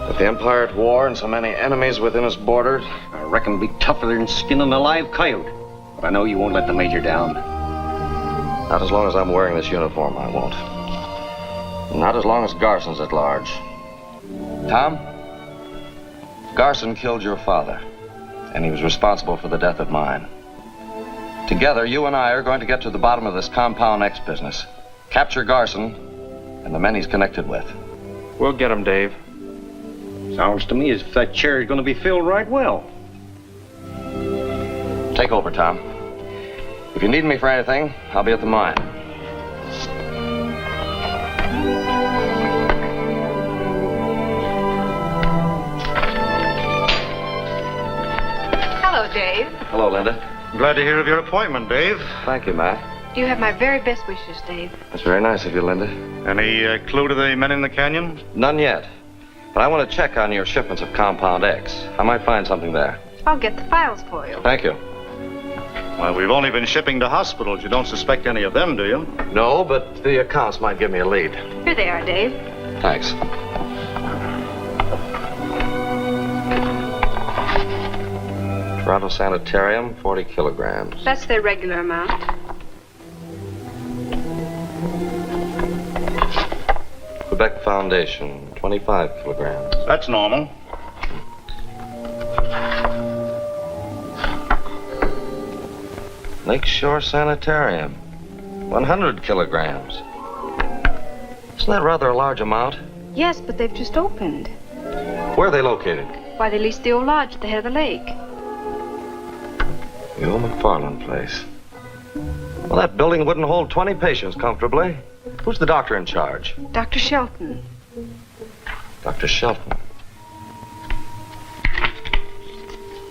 [SPEAKER 3] With the Empire at war and so many enemies within its borders,
[SPEAKER 17] I reckon it'll be tougher than skinning a live coyote. But I know you won't let the Major down.
[SPEAKER 3] not as long as I'm wearing this uniform, I won't. Not as long as Garson's at large. Tom, Garson killed your father, and he was responsible for the death of mine. Together, you and I are going to get to the bottom of this Compound X business, capture Garson and the men he's connected with.
[SPEAKER 9] We'll get him, Dave. Sounds to me as if that chair is going to be filled right well.
[SPEAKER 3] Take over, Tom. If you need me for anything, I'll be at the mine.
[SPEAKER 13] Hello, Dave.
[SPEAKER 3] Hello, Linda.
[SPEAKER 10] Glad to hear of your appointment, Dave.
[SPEAKER 3] Thank you, Matt.
[SPEAKER 13] You have my very best wishes, Dave.
[SPEAKER 3] That's very nice of you, Linda.
[SPEAKER 10] Any clue to the men in the canyon?
[SPEAKER 3] None yet. But I want to check on your shipments of Compound X. I might find something there.
[SPEAKER 13] I'll get the files for you.
[SPEAKER 3] Thank you.
[SPEAKER 10] Well, we've only been shipping to hospitals. You don't suspect any of them, do you?
[SPEAKER 3] No, but the accounts might give me a lead.
[SPEAKER 13] Here they are, Dave.
[SPEAKER 3] Thanks. Toronto Sanitarium, 40 kilograms.
[SPEAKER 13] That's their regular amount.
[SPEAKER 3] Quebec Foundation, 25 kilograms.
[SPEAKER 10] That's normal.
[SPEAKER 7] Lakeshore Sanitarium. 100 kilograms. Isn't that rather a large amount?
[SPEAKER 13] Yes, but they've just opened.
[SPEAKER 7] Where are they located?
[SPEAKER 13] Why, they leased the old lodge at the head of the lake.
[SPEAKER 7] The old McFarland place. Well, that building wouldn't hold 20 patients comfortably. Who's the doctor in charge?
[SPEAKER 13] Dr. Shelton.
[SPEAKER 7] Dr. Shelton.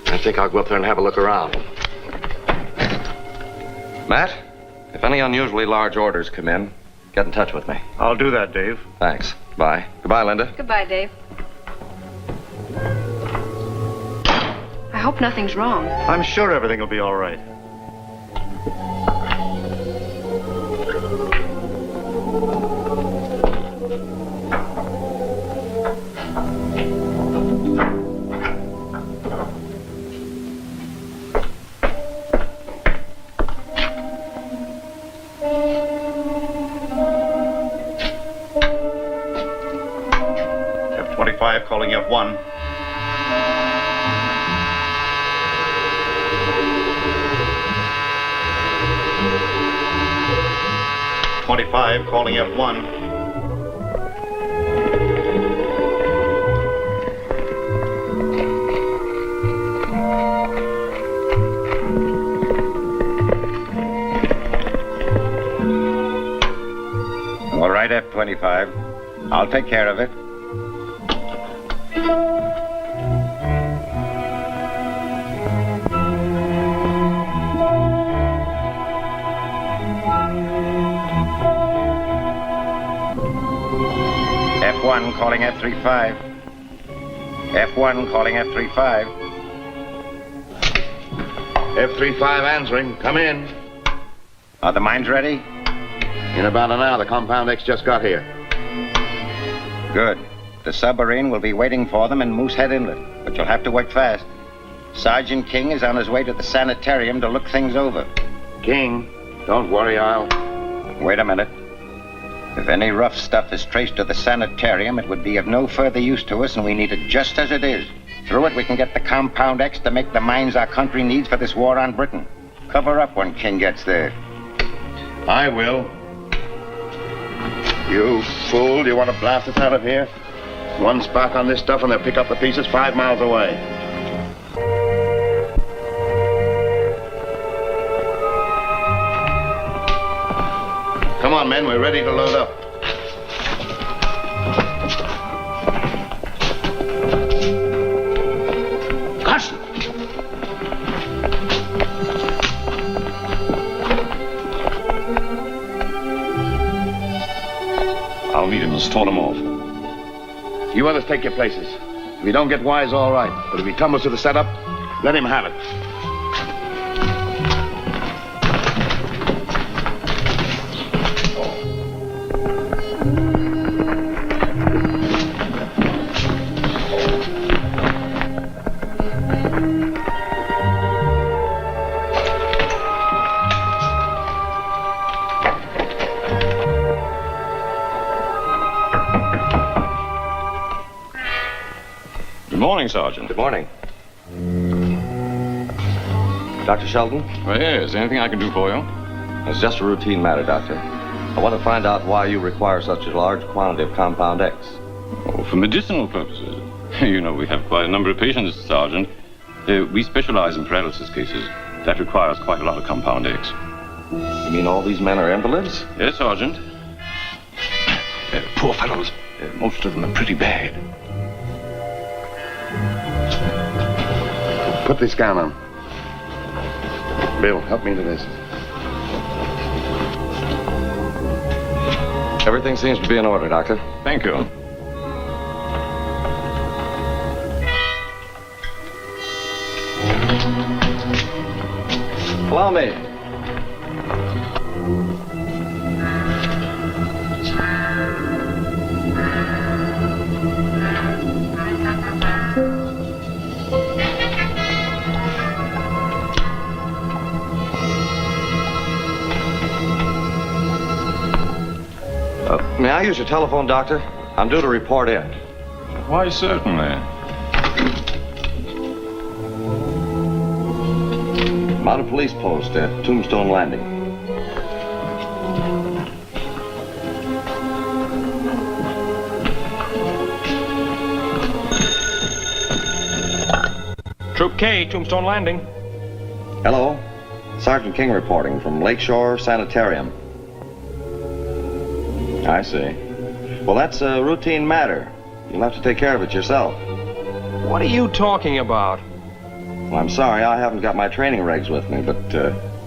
[SPEAKER 7] I think I'll go up there and have a look around. Matt, if any unusually large orders come in, get in touch with me.
[SPEAKER 10] I'll do that, Dave.
[SPEAKER 7] Thanks. Bye. Goodbye, Linda.
[SPEAKER 13] Goodbye, Dave. I hope nothing's wrong.
[SPEAKER 10] I'm sure everything will be all right. F-25 calling F1. F-25 calling F1.
[SPEAKER 12] All right, F-25. I'll take care of it. F1 calling F-35. F1 calling F-35. F-35 answering. Come in. Are the mines ready? In about an hour. The Compound X just got here. Good. The submarine will be waiting for them in Moosehead Inlet, but you'll have to work fast. Sergeant King is on his way to the sanitarium to look things over. King, don't worry, I'll... Wait a minute. If any rough stuff is traced to the sanitarium, it would be of no further use to us, and we need it just as it is. Through it, we can get the Compound X to make the mines our country needs for this war on Britain. Cover up when King gets there. I will. You fool, do you want to blast us out of here? One spark on this stuff and they'll pick up the pieces 5 miles away. Come on, men, we're ready to load up. Carson!
[SPEAKER 6] I'll meet him and stall him off.
[SPEAKER 12] You others take your places. If you don't get wise, all right. But if he tumbles to the setup, let him have it.
[SPEAKER 6] Good morning, Sergeant.
[SPEAKER 7] Good morning. Dr. Sheldon?
[SPEAKER 6] Well, yes. Anything I can do for you?
[SPEAKER 7] It's just a routine matter, Doctor. I want to find out why you require such a large quantity of Compound X.
[SPEAKER 6] Oh, for medicinal purposes. You know, we have quite a number of patients, Sergeant. We specialize in paralysis cases. That requires quite a lot of Compound X.
[SPEAKER 7] You mean all these men are invalids?
[SPEAKER 6] Yes, Sergeant. Poor fellows. Most of them are pretty bad.
[SPEAKER 12] Put this gown on. Bill, help me to this.
[SPEAKER 7] Everything seems to be in order, Doctor.
[SPEAKER 6] Thank you.
[SPEAKER 7] Allow me. May I use your telephone, Doctor? I'm due to report in.
[SPEAKER 6] Why, certainly.
[SPEAKER 12] Mounted police post at Tombstone Landing.
[SPEAKER 20] Troop K, Tombstone Landing.
[SPEAKER 12] Hello. Sergeant King reporting from Lakeshore Sanitarium. I see. Well, that's a routine matter. You'll have to take care of it yourself.
[SPEAKER 20] What are you talking about?
[SPEAKER 12] Well, I'm sorry, I haven't got my training regs with me, but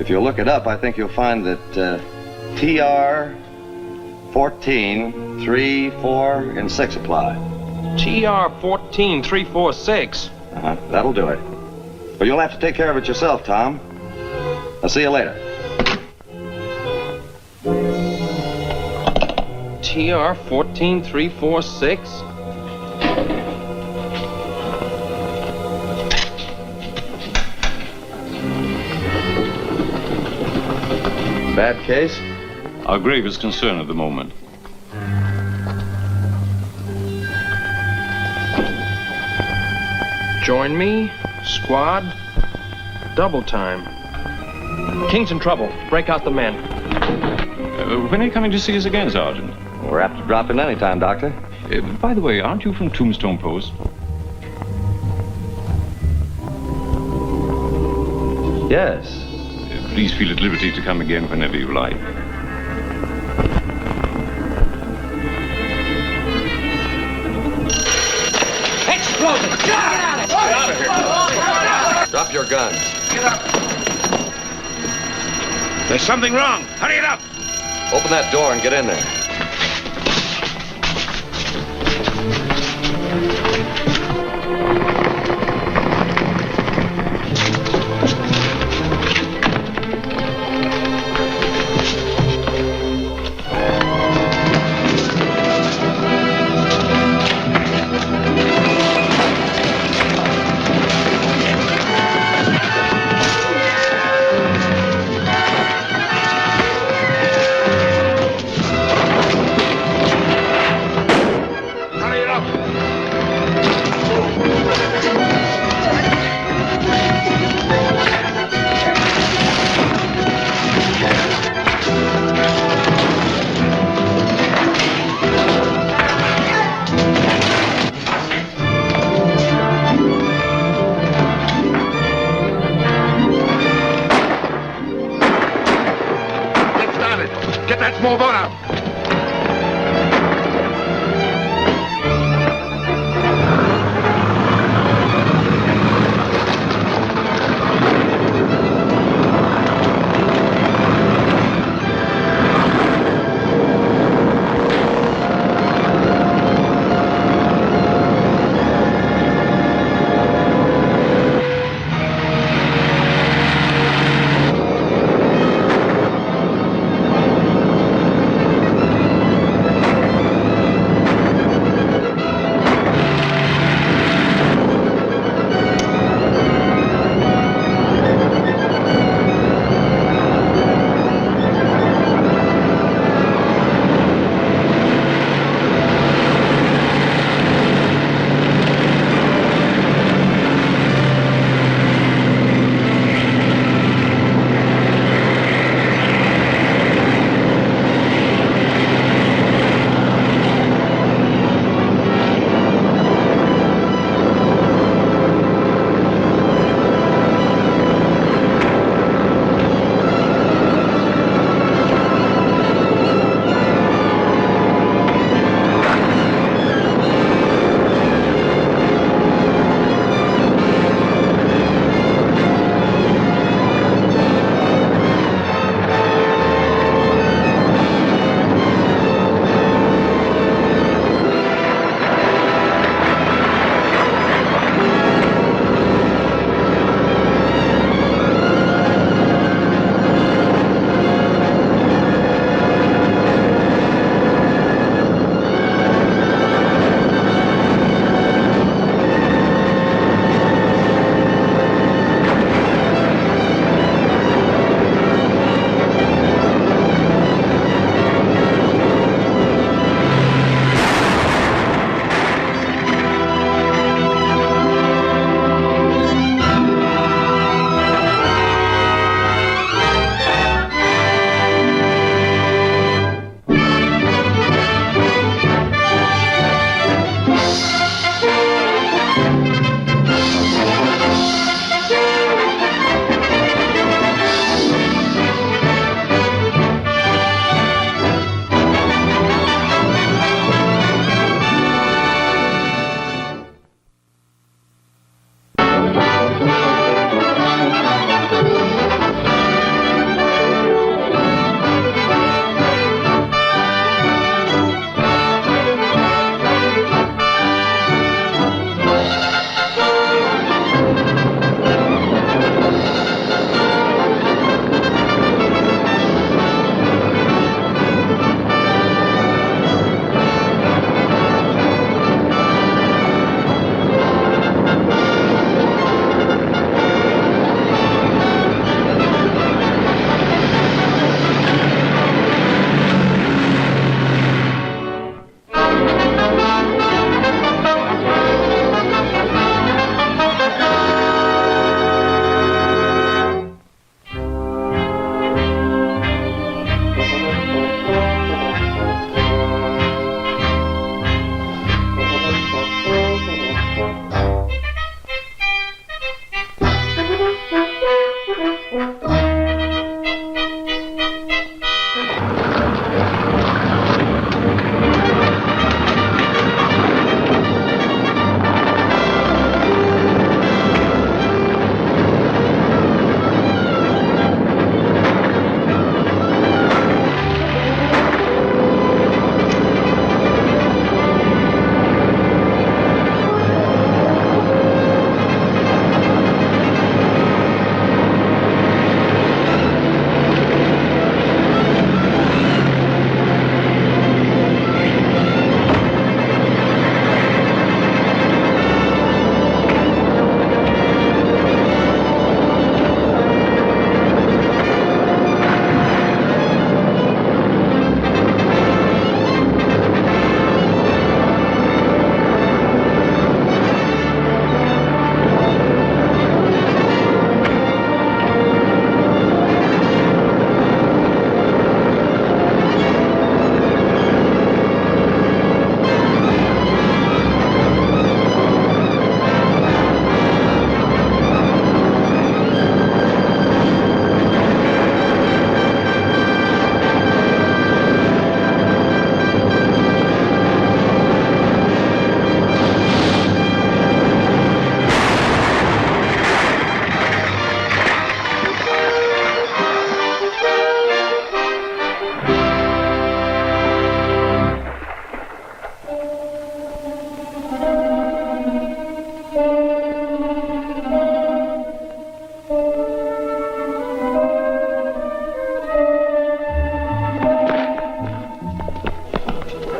[SPEAKER 12] if you look it up, I think you'll find that TR 14, 3, 4, and 6 apply.
[SPEAKER 20] TR 14, 3, 4, 6.
[SPEAKER 12] That'll do it. But you'll have to take care of it yourself, Tom. I'll see you later.
[SPEAKER 20] TR 14, 3, 4, 6?
[SPEAKER 12] Bad case?
[SPEAKER 6] Our gravest concern at the moment.
[SPEAKER 20] Join me, squad, double time. King's in trouble. Break out the men.
[SPEAKER 6] When are you coming to see us again, Sergeant?
[SPEAKER 12] We're apt to drop in any time, Doctor.
[SPEAKER 6] By the way, aren't you from Tombstone Post?
[SPEAKER 12] Yes.
[SPEAKER 6] Please feel at liberty to come again whenever you like.
[SPEAKER 15] Explosion! Get out of here!
[SPEAKER 3] Drop your guns.
[SPEAKER 15] Get up!
[SPEAKER 17] There's something wrong. Hurry it up!
[SPEAKER 3] Open that door and get in there.
[SPEAKER 17] Get that small boat out.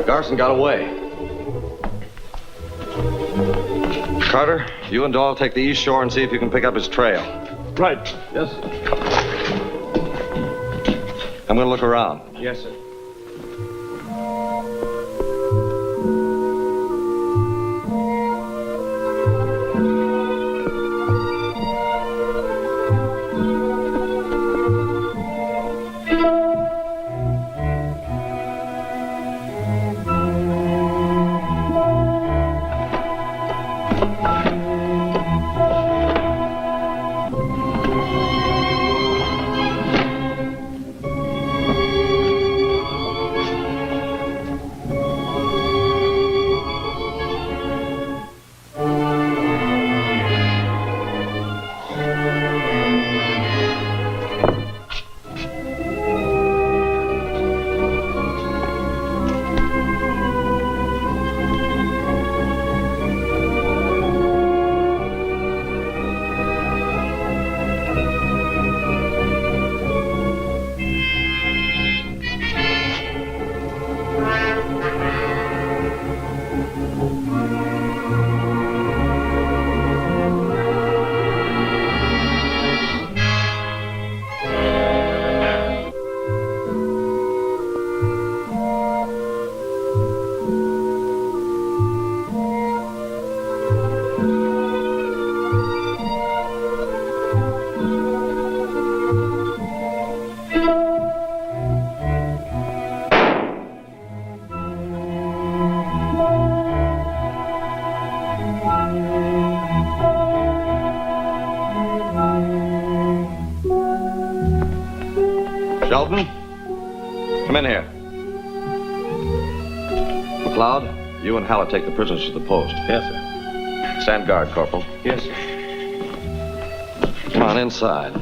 [SPEAKER 7] Garson got away. Carter, you and Dahl take the east shore and see if you can pick up his trail.
[SPEAKER 20] Right.
[SPEAKER 7] Yes, sir. I'm going to look around.
[SPEAKER 20] Yes, sir.
[SPEAKER 7] Shelton, come in here. McLeod, you and Hallett take the prisoners to the post.
[SPEAKER 20] Yes, sir.
[SPEAKER 7] Stand guard, Corporal.
[SPEAKER 20] Yes, sir.
[SPEAKER 7] Come on inside.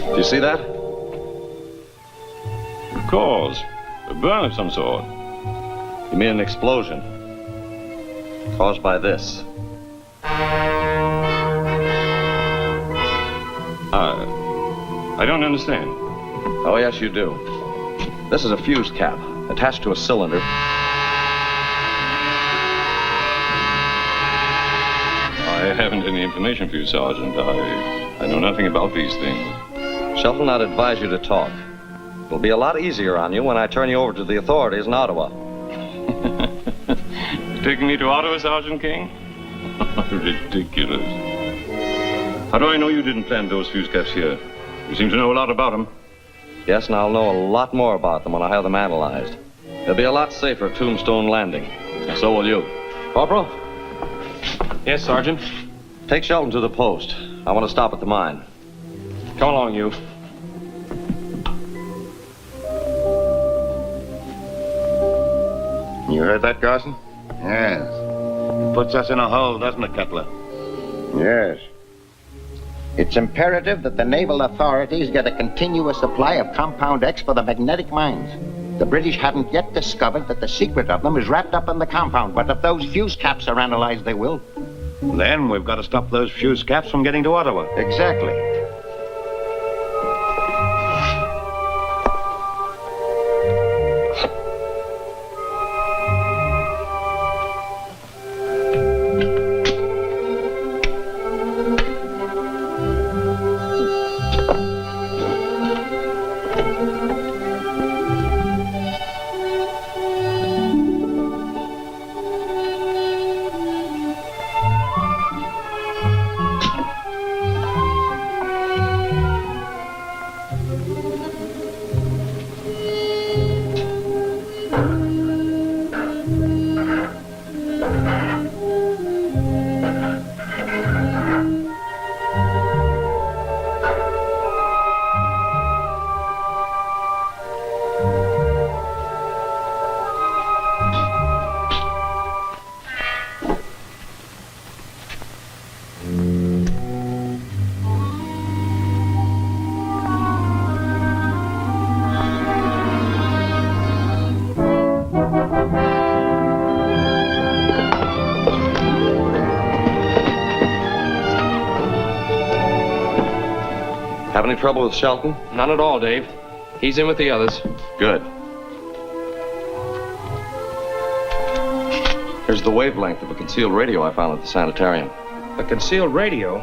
[SPEAKER 7] Do you see that?
[SPEAKER 6] Of course. A burn of some sort.
[SPEAKER 7] You mean an explosion? Caused by this.
[SPEAKER 6] I don't understand.
[SPEAKER 7] Oh, yes, you do. This is a fuse cap attached to a cylinder.
[SPEAKER 6] I haven't any information for you, Sergeant. I know nothing about these things.
[SPEAKER 7] Shelton, I'd advise you to talk. It'll be a lot easier on you when I turn you over to the authorities in Ottawa.
[SPEAKER 6] Taking me to Ottawa, Sergeant King? Ridiculous. How do I know you didn't plant those fuse caps here? You seem to know a lot about them.
[SPEAKER 7] Yes, and I'll know a lot more about them when I have them analyzed. They'll be a lot safer at Tombstone Landing. And so will you. Corporal?
[SPEAKER 20] Yes, Sergeant.
[SPEAKER 7] Take Shelton to the post. I want to stop at the mine.
[SPEAKER 20] Come along, you.
[SPEAKER 12] You heard that, Carson?
[SPEAKER 19] Yes.
[SPEAKER 12] Puts us in a hole, doesn't it, Cutler?
[SPEAKER 19] Yes.
[SPEAKER 12] It's imperative that the naval authorities get a continuous supply of Compound X for the magnetic mines. The British haven't yet discovered that the secret of them is wrapped up in the compound, but if those fuse caps are analyzed, they will.
[SPEAKER 10] Then we've got to stop those fuse caps from getting to Ottawa.
[SPEAKER 12] Exactly.
[SPEAKER 7] Have any trouble with Shelton?
[SPEAKER 20] None at all, Dave. He's in with the others.
[SPEAKER 7] Good. Here's the wavelength of a concealed radio I found at the sanitarium.
[SPEAKER 20] A concealed radio?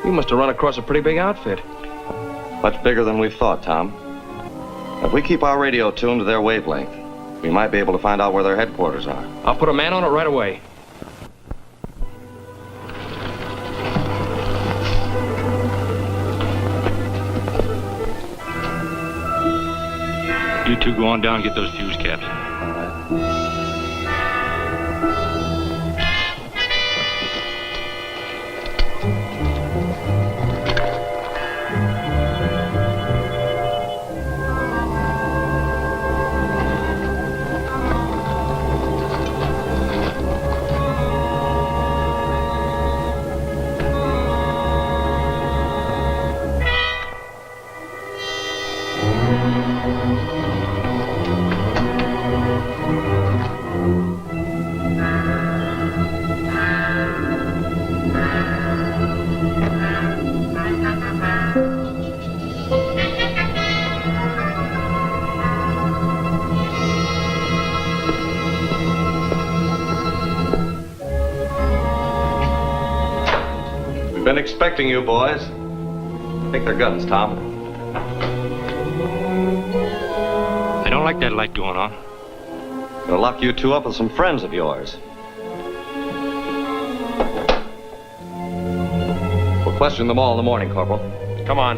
[SPEAKER 20] You must have run across a pretty big outfit.
[SPEAKER 7] Much bigger than we thought, Tom. If we keep our radio tuned to their wavelength, we might be able to find out where their headquarters are.
[SPEAKER 20] I'll put a man on it right away.
[SPEAKER 18] You two go on down and get those fuse caps.
[SPEAKER 7] Been expecting you, boys. Take their guns, Tom.
[SPEAKER 18] I don't like that light going on.
[SPEAKER 7] Gonna lock you two up with some friends of yours. We'll question them all in the morning, Corporal.
[SPEAKER 20] Come on.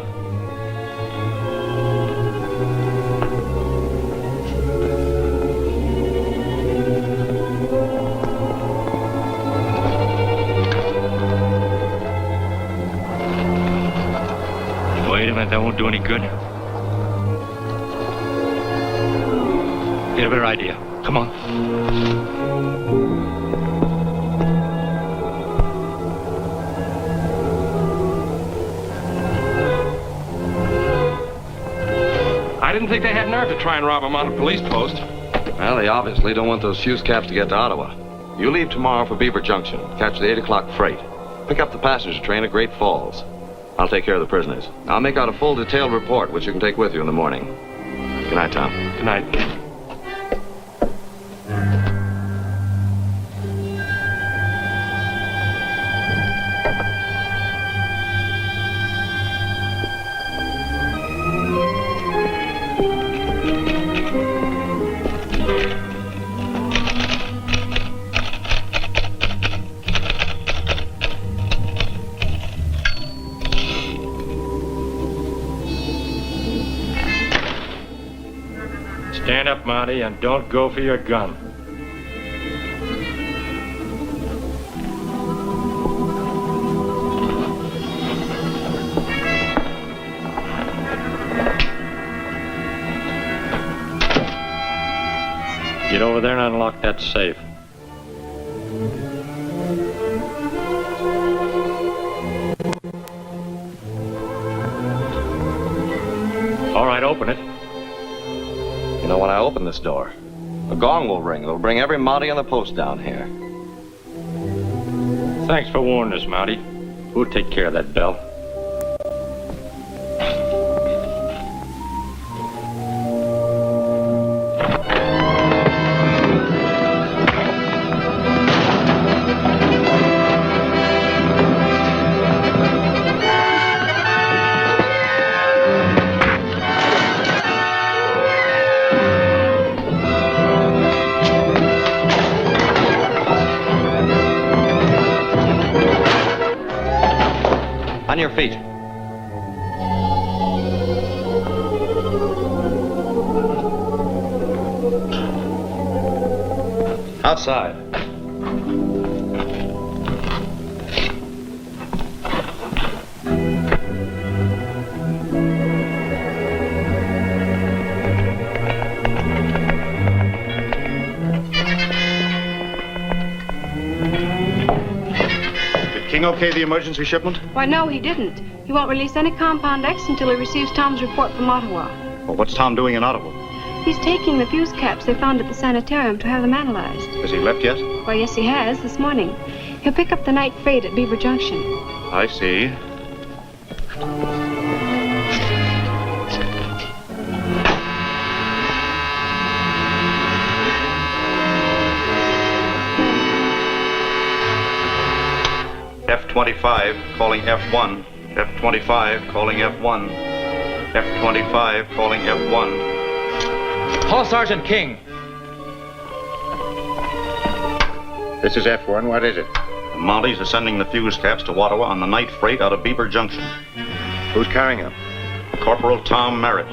[SPEAKER 18] Wait a minute, that won't do any good. Get a better idea. Come on.
[SPEAKER 20] I didn't think they had nerve to try and rob a mounted police post.
[SPEAKER 7] Well, they obviously don't want those fuse caps to get to Ottawa. You leave tomorrow for Beaver Junction. Catch the 8 o'clock freight. Pick up the passenger train at Great Falls. I'll take care of the prisoners. I'll make out a full detailed report, which you can take with you in the morning. Good night, Tom.
[SPEAKER 20] Good night.
[SPEAKER 18] Stand up, Monty, and don't go for your gun. over there and unlock that safe. All right, open it.
[SPEAKER 7] You know, when I open this door, a gong will ring. It'll bring every Mountie on the post down here.
[SPEAKER 18] Thanks for warning us, Mountie. We'll take care of that bell.
[SPEAKER 7] On your feet. Outside.
[SPEAKER 10] King okay the emergency shipment?
[SPEAKER 13] Why, no, he didn't. He won't release any Compound X until he receives Tom's report from Ottawa.
[SPEAKER 10] Well, what's Tom doing in Ottawa?
[SPEAKER 13] He's taking the fuse caps they found at the sanitarium to have them analyzed.
[SPEAKER 10] Has he left yet?
[SPEAKER 13] Why, yes, he has, this morning. He'll pick up the night freight at Beaver Junction.
[SPEAKER 10] I see. F-25 calling F1. F-25 calling F1. F-25 calling F1.
[SPEAKER 20] Call Sergeant King.
[SPEAKER 12] This is F1. What is it?
[SPEAKER 10] The Mounties are sending the fuse caps to Ottawa on the night freight out of Beaver Junction.
[SPEAKER 12] Who's carrying them?
[SPEAKER 10] Corporal Tom Merritt.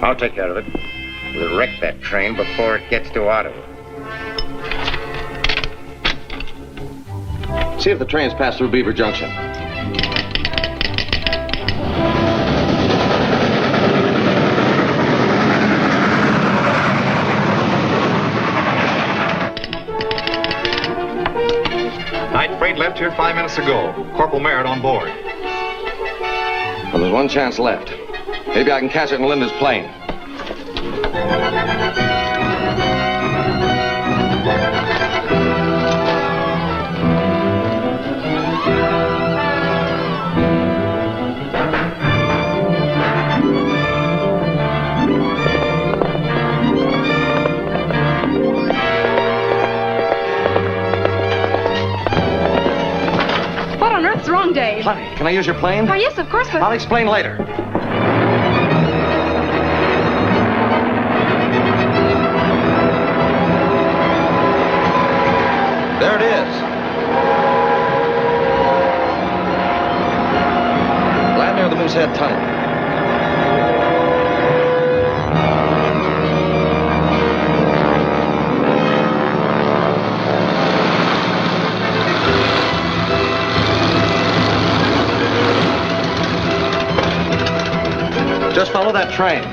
[SPEAKER 12] I'll take care of it. We'll wreck that train before it gets to Ottawa.
[SPEAKER 7] See if the train's passed through Beaver Junction.
[SPEAKER 10] Night freight left here 5 minutes ago. Corporal Merritt on board.
[SPEAKER 7] Well, there's one chance left. Maybe I can catch it in Linda's plane.
[SPEAKER 13] What on earth's wrong, Dave?
[SPEAKER 7] Honey, can I use your plane?
[SPEAKER 13] Why, yes, of course, but...
[SPEAKER 7] I'll explain later. There it is. Land near the Moosehead Tunnel. Just follow that train.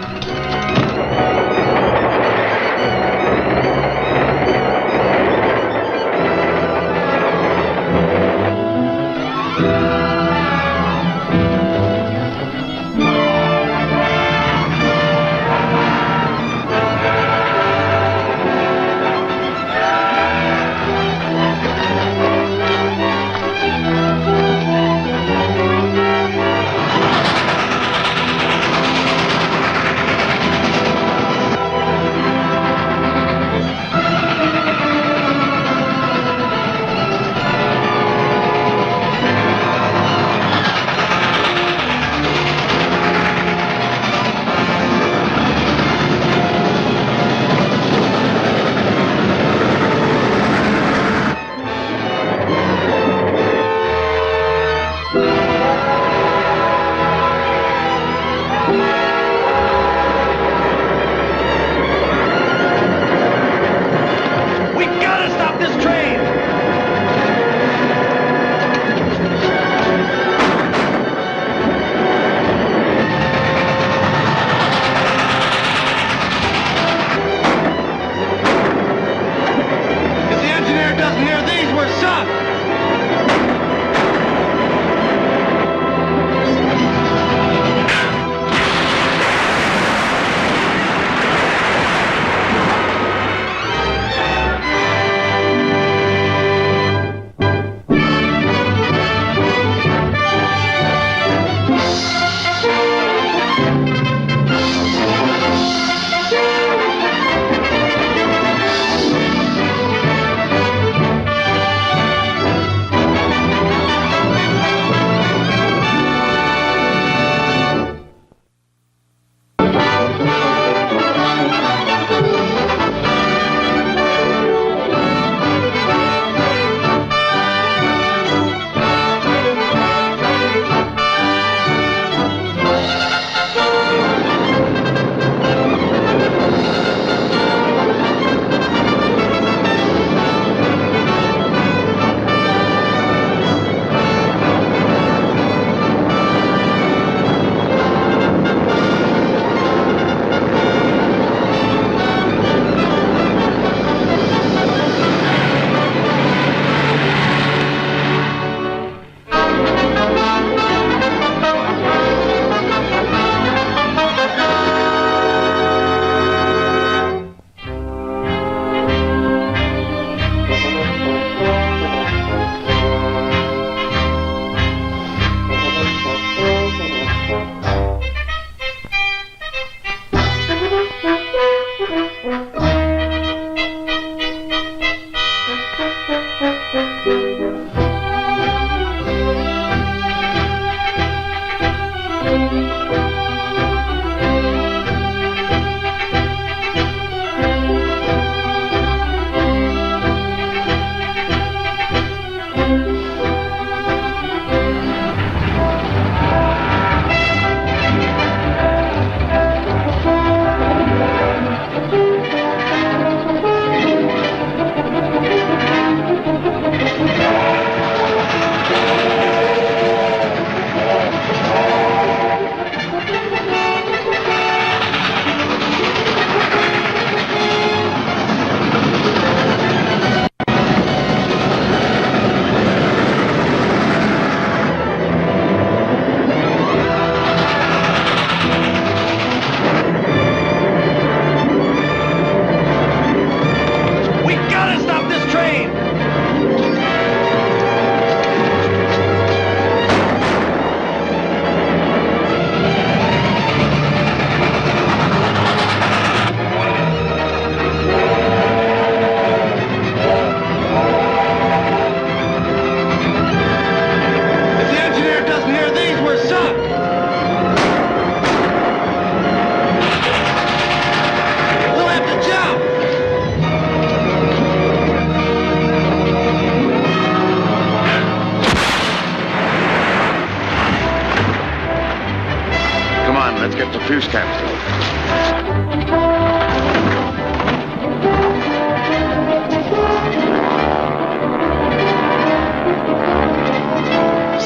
[SPEAKER 12] Fuse caps.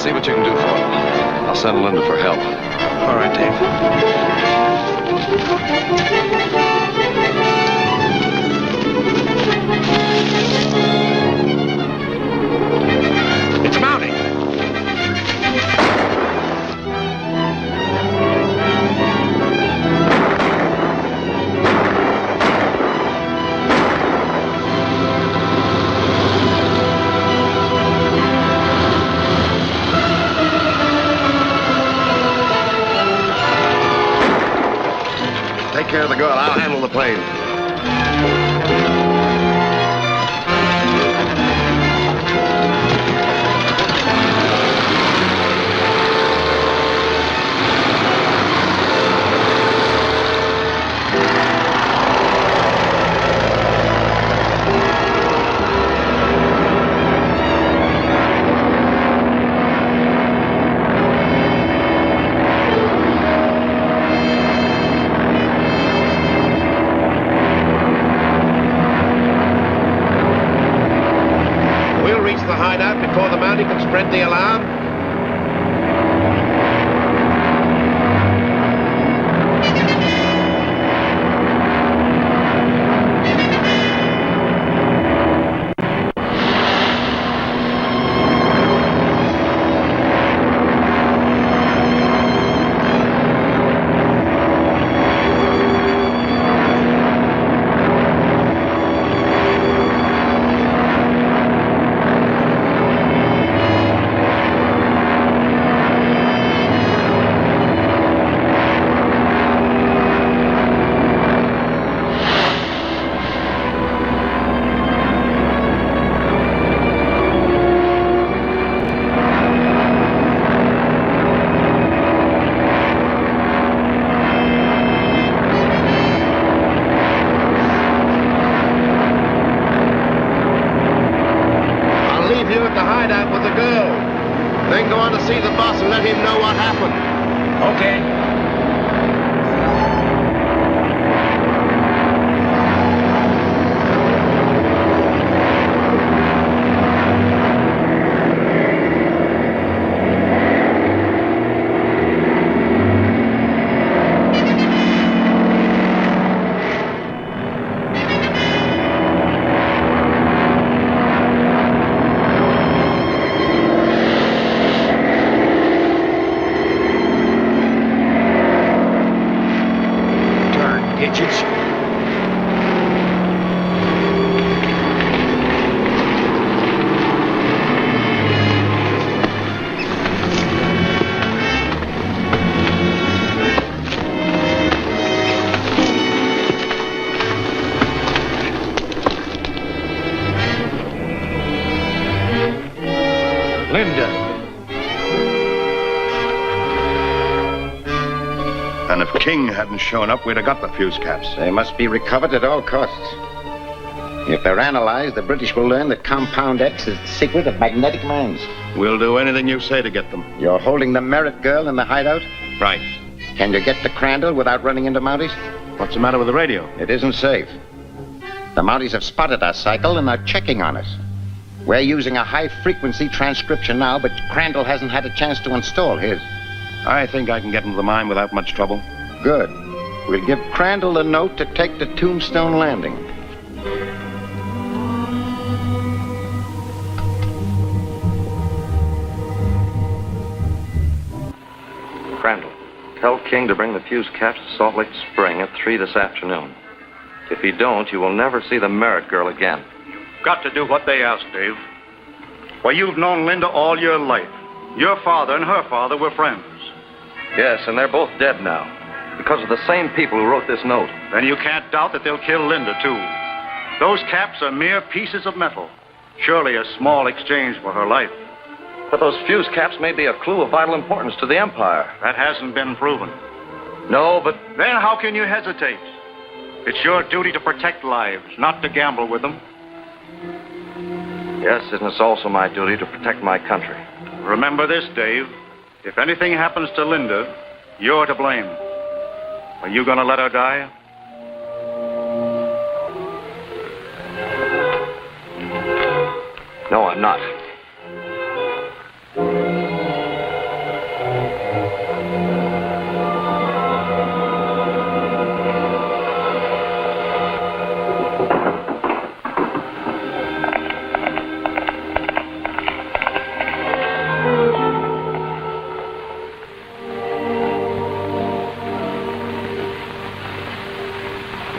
[SPEAKER 7] See what you can do for him. I'll send Linda for help.
[SPEAKER 20] All right, Dave.
[SPEAKER 3] It's mounting.
[SPEAKER 11] Take care of the girl. I'll handle the plane.
[SPEAKER 3] Before the mountie can spread the alarm? Then go on to see the boss and let him know what happened.
[SPEAKER 15] Okay.
[SPEAKER 3] Linda.
[SPEAKER 12] And if King hadn't shown up, we'd have got the fuse caps.
[SPEAKER 19] They must be recovered at all costs. If they're analyzed, the British will learn that Compound X is the secret of magnetic mines.
[SPEAKER 12] We'll do anything you say to get them.
[SPEAKER 19] You're holding the Merritt girl in the hideout?
[SPEAKER 12] Right.
[SPEAKER 19] Can you get to Crandall without running into Mounties?
[SPEAKER 12] What's the matter with the radio?
[SPEAKER 19] It isn't safe. The Mounties have spotted our cycle and are checking on us. We're using a high-frequency transcription now, but Crandall hasn't had a chance to install his.
[SPEAKER 12] I think I can get into the mine without much trouble.
[SPEAKER 19] Good. We'll give Crandall a note to take to Tombstone Landing.
[SPEAKER 7] Crandall, tell King to bring the fuse caps to Salt Lake Spring at 3 this afternoon. If you don't, you will never see the Merritt girl again.
[SPEAKER 10] Got to do what they ask, Dave. Why, you've known Linda all your life. Your father and her father were friends.
[SPEAKER 7] Yes, and they're both dead now. Because of the same people who wrote this note.
[SPEAKER 10] Then you can't doubt that they'll kill Linda, too. Those caps are mere pieces of metal. Surely a small exchange for her life.
[SPEAKER 7] But those fuse caps may be a clue of vital importance to the Empire.
[SPEAKER 10] That hasn't been proven.
[SPEAKER 7] No, but...
[SPEAKER 10] Then how can you hesitate? It's your duty to protect lives, not to gamble with them.
[SPEAKER 7] Yes, and it's also my duty to protect my country.
[SPEAKER 10] Remember this, Dave. If anything happens to Linda, you're to blame. Are you going to let her die?
[SPEAKER 7] No, I'm not.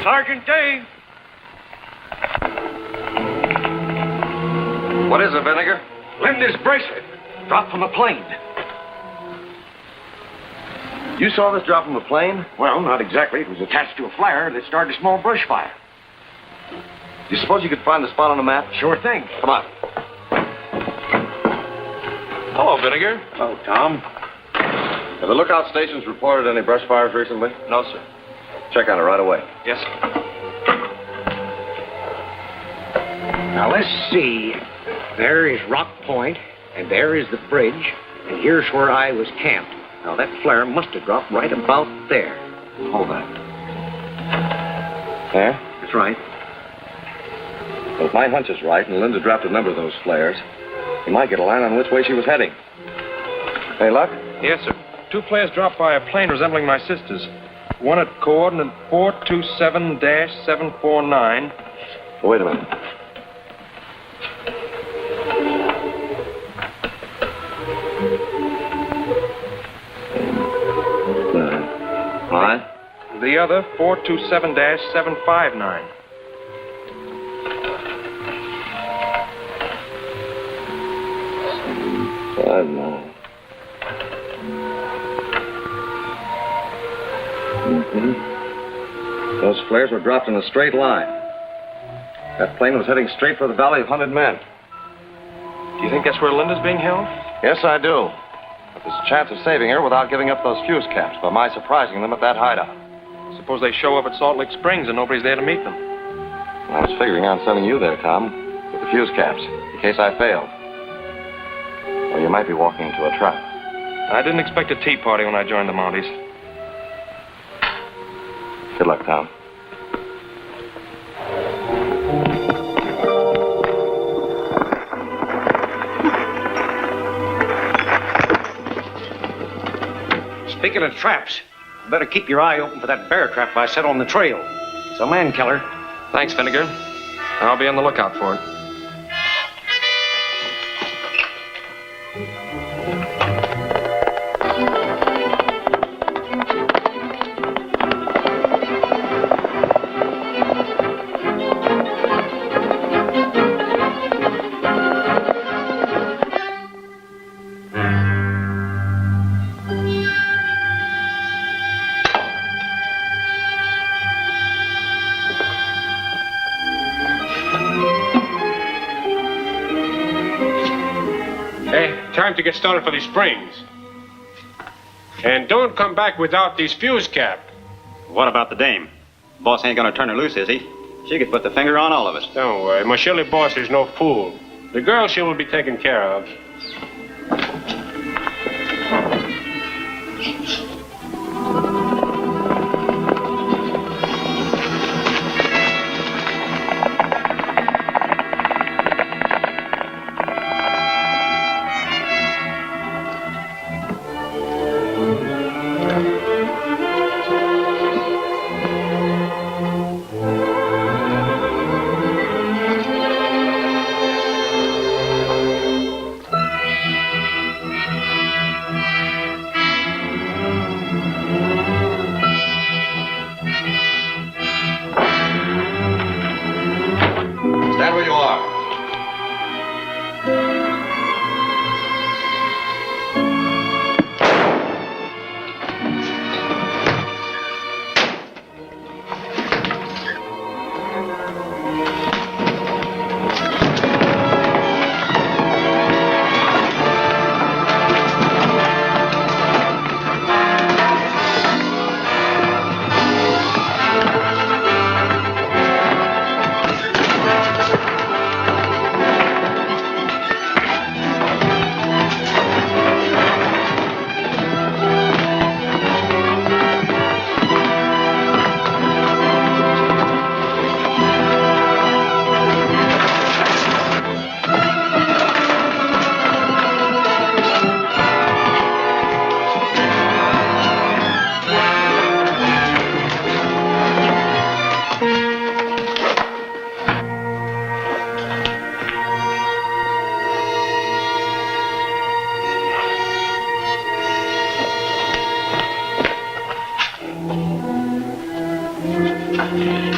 [SPEAKER 18] Sergeant Dave!
[SPEAKER 7] What is it, Vinegar?
[SPEAKER 9] Linda's bracelet. Dropped from a plane.
[SPEAKER 7] You saw this drop from a plane?
[SPEAKER 9] Well, not exactly. It was attached to a flare that started a small brush fire.
[SPEAKER 7] Do you suppose you could find the spot on the map?
[SPEAKER 9] Sure thing.
[SPEAKER 7] Come on. Hello, Vinegar.
[SPEAKER 9] Oh, Tom.
[SPEAKER 7] Have the lookout stations reported any brush fires recently?
[SPEAKER 20] No, sir.
[SPEAKER 7] Check on it right away.
[SPEAKER 20] Yes, sir.
[SPEAKER 9] Now, let's see. There is Rock Point, and there is the bridge, and here's where I was camped. Now, that flare must have dropped right about there.
[SPEAKER 7] Hold that. There?
[SPEAKER 9] That's right.
[SPEAKER 7] Well, if my hunch is right, and Linda dropped a number of those flares, you might get a line on which way she was heading. Any luck?
[SPEAKER 20] Yes, sir. 2 flares dropped by a plane resembling my sister's. One at coordinate 427-749.
[SPEAKER 7] Wait a minute. All right.
[SPEAKER 20] The other 427-759.
[SPEAKER 7] Those flares were dropped in a straight line. That plane was heading straight for the Valley of Hunted Men.
[SPEAKER 20] Do you think that's where Linda's being held?
[SPEAKER 7] Yes, I do. But there's a chance of saving her without giving up those fuse caps by my surprising them at that hideout.
[SPEAKER 20] Suppose they show up at Salt Lake Springs and nobody's there to meet them.
[SPEAKER 7] I was figuring on sending you there, Tom, with the fuse caps, in case I failed. Or you might be walking into a trap.
[SPEAKER 20] I didn't expect a tea party when I joined the Mounties.
[SPEAKER 7] Good luck, Tom.
[SPEAKER 9] Speaking of traps, you better keep your eye open for that bear trap I set on the trail. It's a man killer.
[SPEAKER 20] Thanks, Vinegar. I'll be on the lookout for it.
[SPEAKER 16] Time to get started for these springs. And don't come back without these fuse cap.
[SPEAKER 12] What about the dame? Boss ain't gonna turn her loose, is he? She could put the finger on all of us.
[SPEAKER 16] Don't worry, my Shirley boss is no fool. The girl she will be taken care of.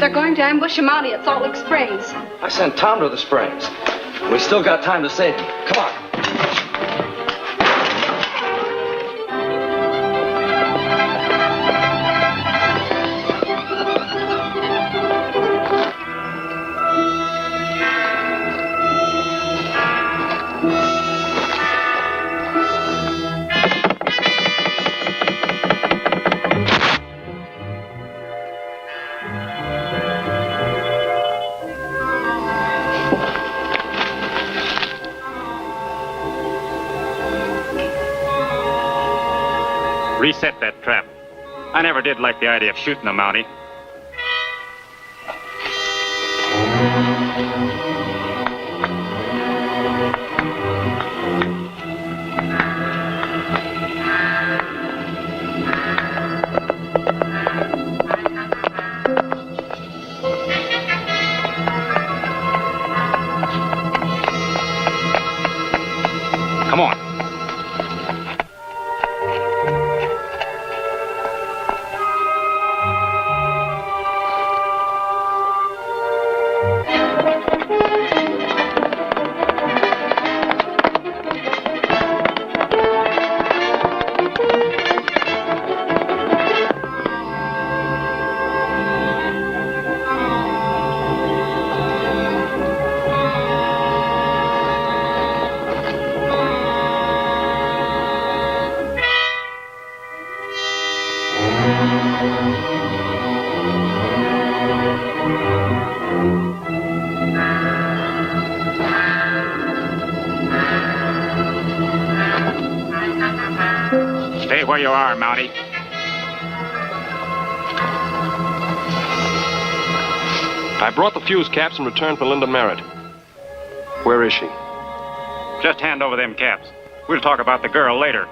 [SPEAKER 13] They're going to ambush a Mountie at Salt Lake Springs.
[SPEAKER 20] I sent Tom to the Springs. We still got time to save him. Come on.
[SPEAKER 21] Reset that trap. I never did like the idea of shooting a Mountie. Come on. Stay where you are, Mountie.
[SPEAKER 20] I brought the fuse caps in return for Linda Merritt. Where is she?
[SPEAKER 21] Just hand over them caps. We'll talk about the girl later.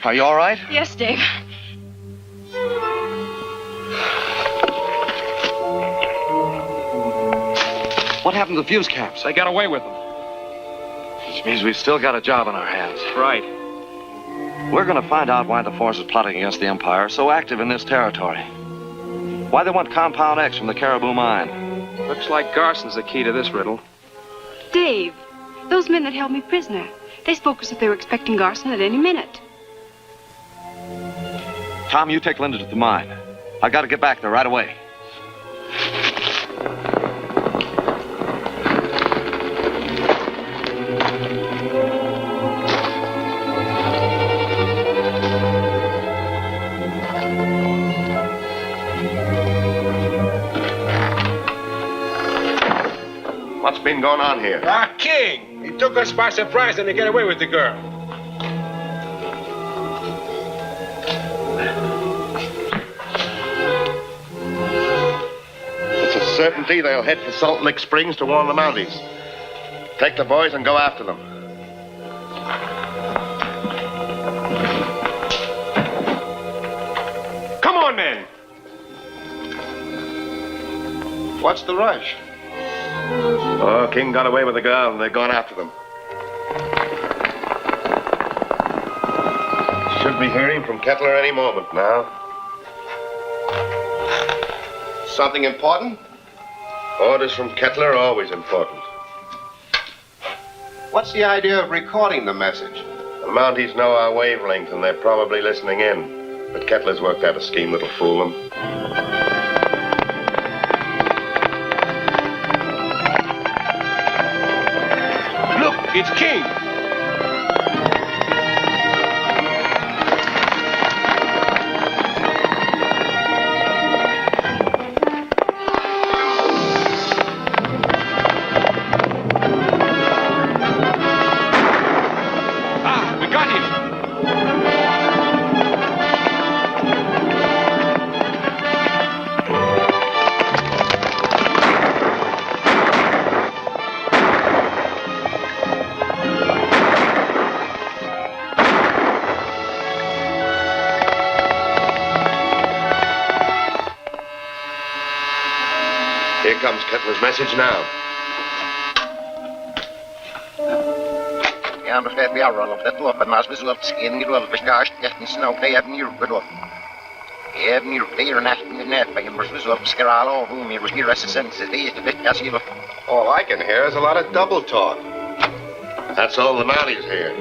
[SPEAKER 3] Are you all right?
[SPEAKER 13] Yes, Dave.
[SPEAKER 3] What happened to the fuse caps?
[SPEAKER 20] They got away with them.
[SPEAKER 3] Which means we've still got a job on our hands.
[SPEAKER 20] Right.
[SPEAKER 3] We're going to find out why the forces plotting against the Empire are so active in this territory. Why they want Compound X from the Caribou Mine.
[SPEAKER 20] Looks like Garson's the key to this riddle.
[SPEAKER 13] Dave, those men that held me prisoner, they spoke as if they were expecting Garson at any minute.
[SPEAKER 3] Tom, you take Linda to the mine. I've got to get back there right away.
[SPEAKER 11] What's been going on here?
[SPEAKER 16] King! He took us by surprise and they get away with the girl.
[SPEAKER 11] It's a certainty they'll head for Salt Lick Springs to warn the Mounties. Take the boys and go after them.
[SPEAKER 16] Come on, men!
[SPEAKER 11] What's the rush? Oh, King got away with the girl and they're going after them. Should be hearing from Kettler any moment now. Something important? Orders from Kettler are always important. What's the idea of recording the message? The Mounties know our wavelength and they're probably listening in. But Kettler's worked out a scheme that'll fool them.
[SPEAKER 16] It's King!
[SPEAKER 20] Ah, we got him!
[SPEAKER 11] Here comes Kettler's message now.
[SPEAKER 19] Ja, begrijp je wel of dat lopen, maar als we op skin geduld beschaast, echt niet snel, hij heeft niet geduld. Hij heeft niet weer nacht in de net, maar je moest zo op skeralo, whom he was near us since the day to bit as you.
[SPEAKER 11] All I can hear is a lot of double talk. That's all the Mounties hear.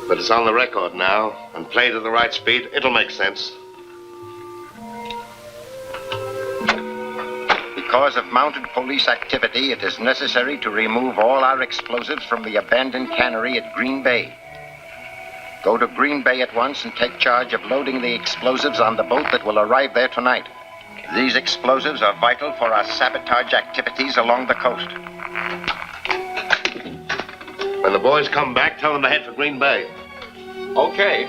[SPEAKER 11] But it's on the record now, and played at the right speed, it'll make sense.
[SPEAKER 19] Because of mounted police activity, it is necessary to remove all our explosives from the abandoned cannery at Green Bay. Go to Green Bay at once and take charge of loading the explosives on the boat that will arrive there tonight. These explosives are vital for our sabotage activities along the coast.
[SPEAKER 11] When the boys come back, tell them to head for Green Bay.
[SPEAKER 20] Okay.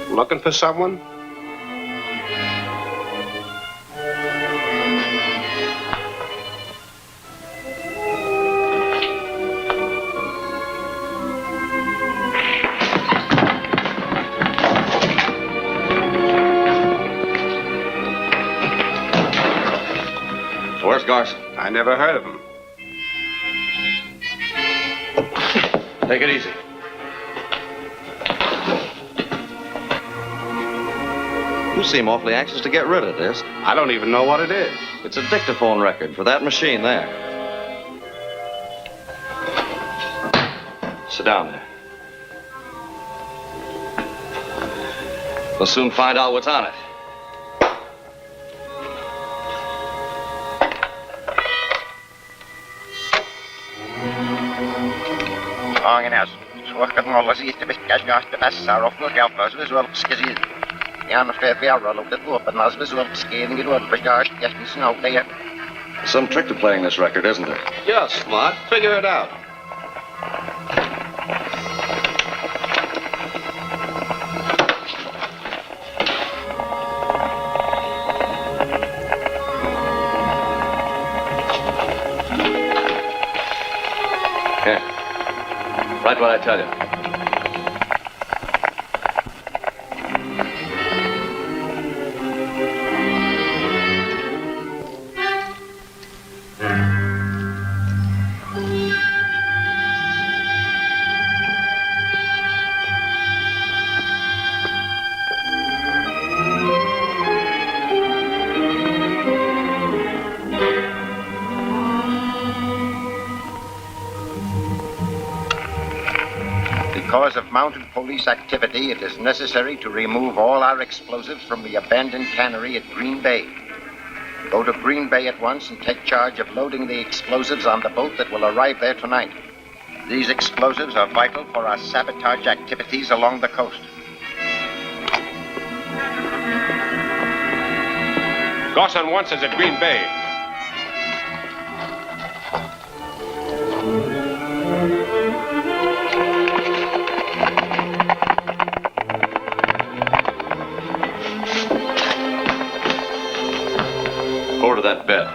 [SPEAKER 16] Looking for someone?
[SPEAKER 3] Where's Garson?
[SPEAKER 16] I never heard of him.
[SPEAKER 3] Take it easy.
[SPEAKER 7] You seem awfully anxious to get rid of this.
[SPEAKER 21] I don't even know what it is.
[SPEAKER 7] It's a dictaphone record for that machine there. Sit down there. We'll soon find out what's on it.
[SPEAKER 19] Angenaas. Zorg er alles iets te beschrijven de beste of nog geld was we zullen gezien. Ja, nog 5 jaar al op het open als we zullen scheren gewoon beschrijven eerst niet snel tegen.
[SPEAKER 7] Some trick to playing this record, isn't there?
[SPEAKER 21] Yeah, smart. Figure it out.
[SPEAKER 7] Here. Write what I tell you.
[SPEAKER 19] Because of mounted police activity, it is necessary to remove all our explosives from the abandoned cannery at Green Bay. Go to Green Bay at once and take charge of loading the explosives on the boat that will arrive there tonight. These explosives are vital for our sabotage activities along the coast.
[SPEAKER 16] Gosson wants us at Green Bay.
[SPEAKER 7] Over to that bed.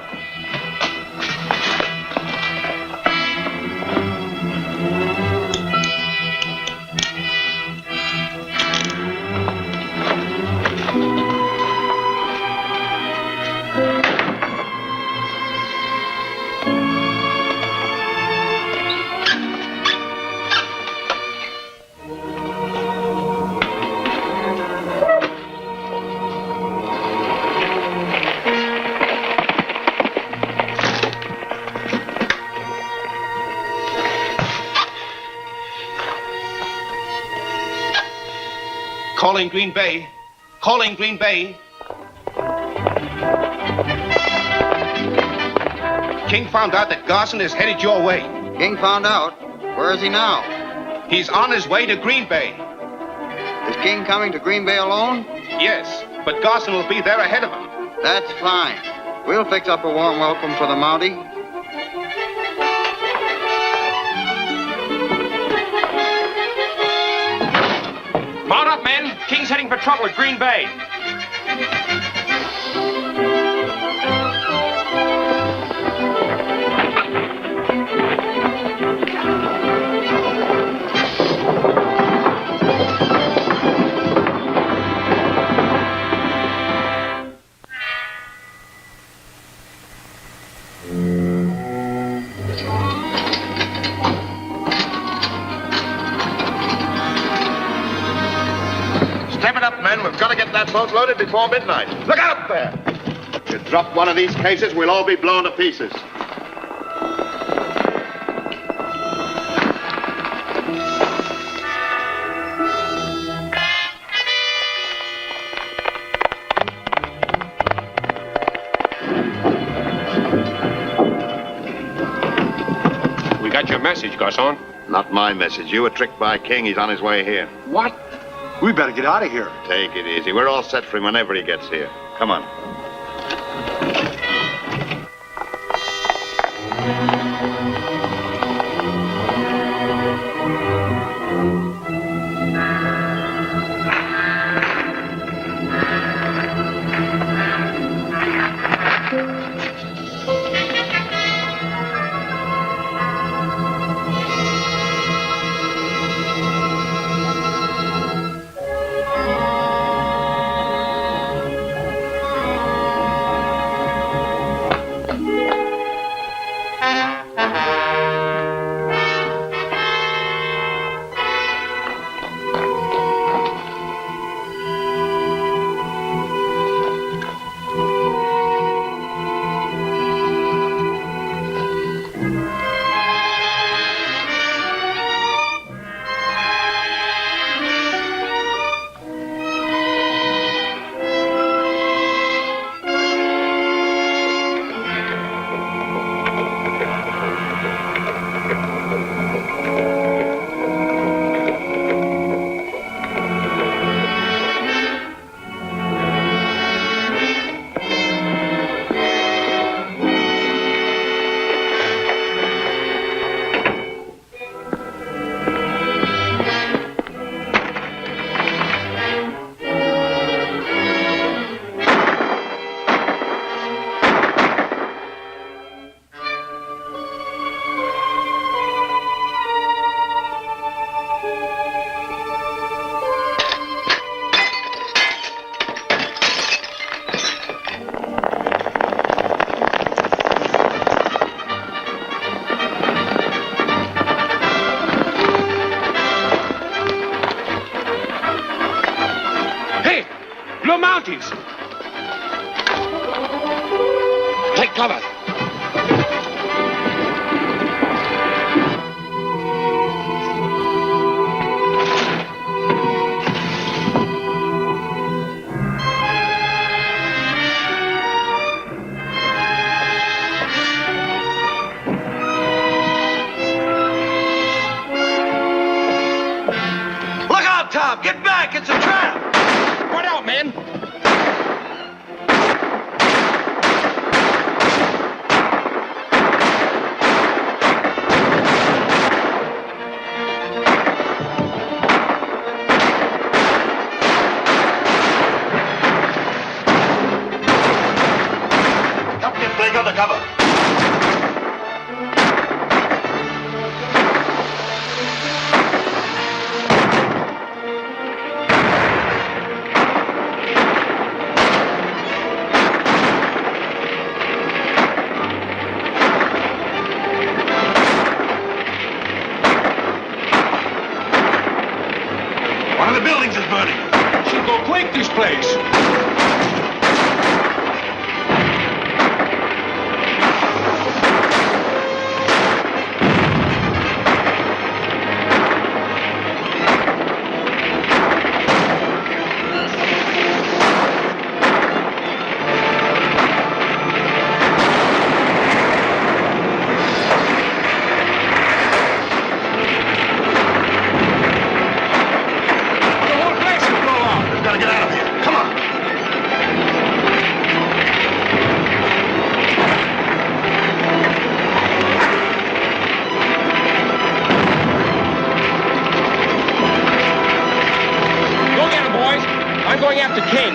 [SPEAKER 21] Calling Green Bay. Calling Green Bay. King found out that Garson is headed your way.
[SPEAKER 5] King found out? Where is he now?
[SPEAKER 21] He's on his way to Green Bay.
[SPEAKER 5] Is King coming to Green Bay alone?
[SPEAKER 21] Yes, but Garson will be there ahead of him.
[SPEAKER 5] That's fine. We'll fix up a warm welcome for the Mountie.
[SPEAKER 16] Mount up, men. King's heading for trouble at Green Bay.
[SPEAKER 4] Step it up, men. We've got to get that boat loaded before midnight. Look out there! You drop one of these cases, we'll all be blown to pieces.
[SPEAKER 16] We got your message, Garçon.
[SPEAKER 4] Not my message. You were tricked by King. He's on his way here.
[SPEAKER 16] What?
[SPEAKER 4] We better get out of here. Take it easy. We're all set for him whenever he gets here. Come on.
[SPEAKER 15] Top! Get back! It's a trap!
[SPEAKER 20] Spread out, men!
[SPEAKER 4] Captain, break under cover. One of the buildings is burning.
[SPEAKER 20] Should go quick, this place. I'm going after King.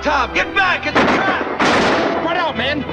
[SPEAKER 15] Top! Get back! It's a trap!
[SPEAKER 20] Spread out, men!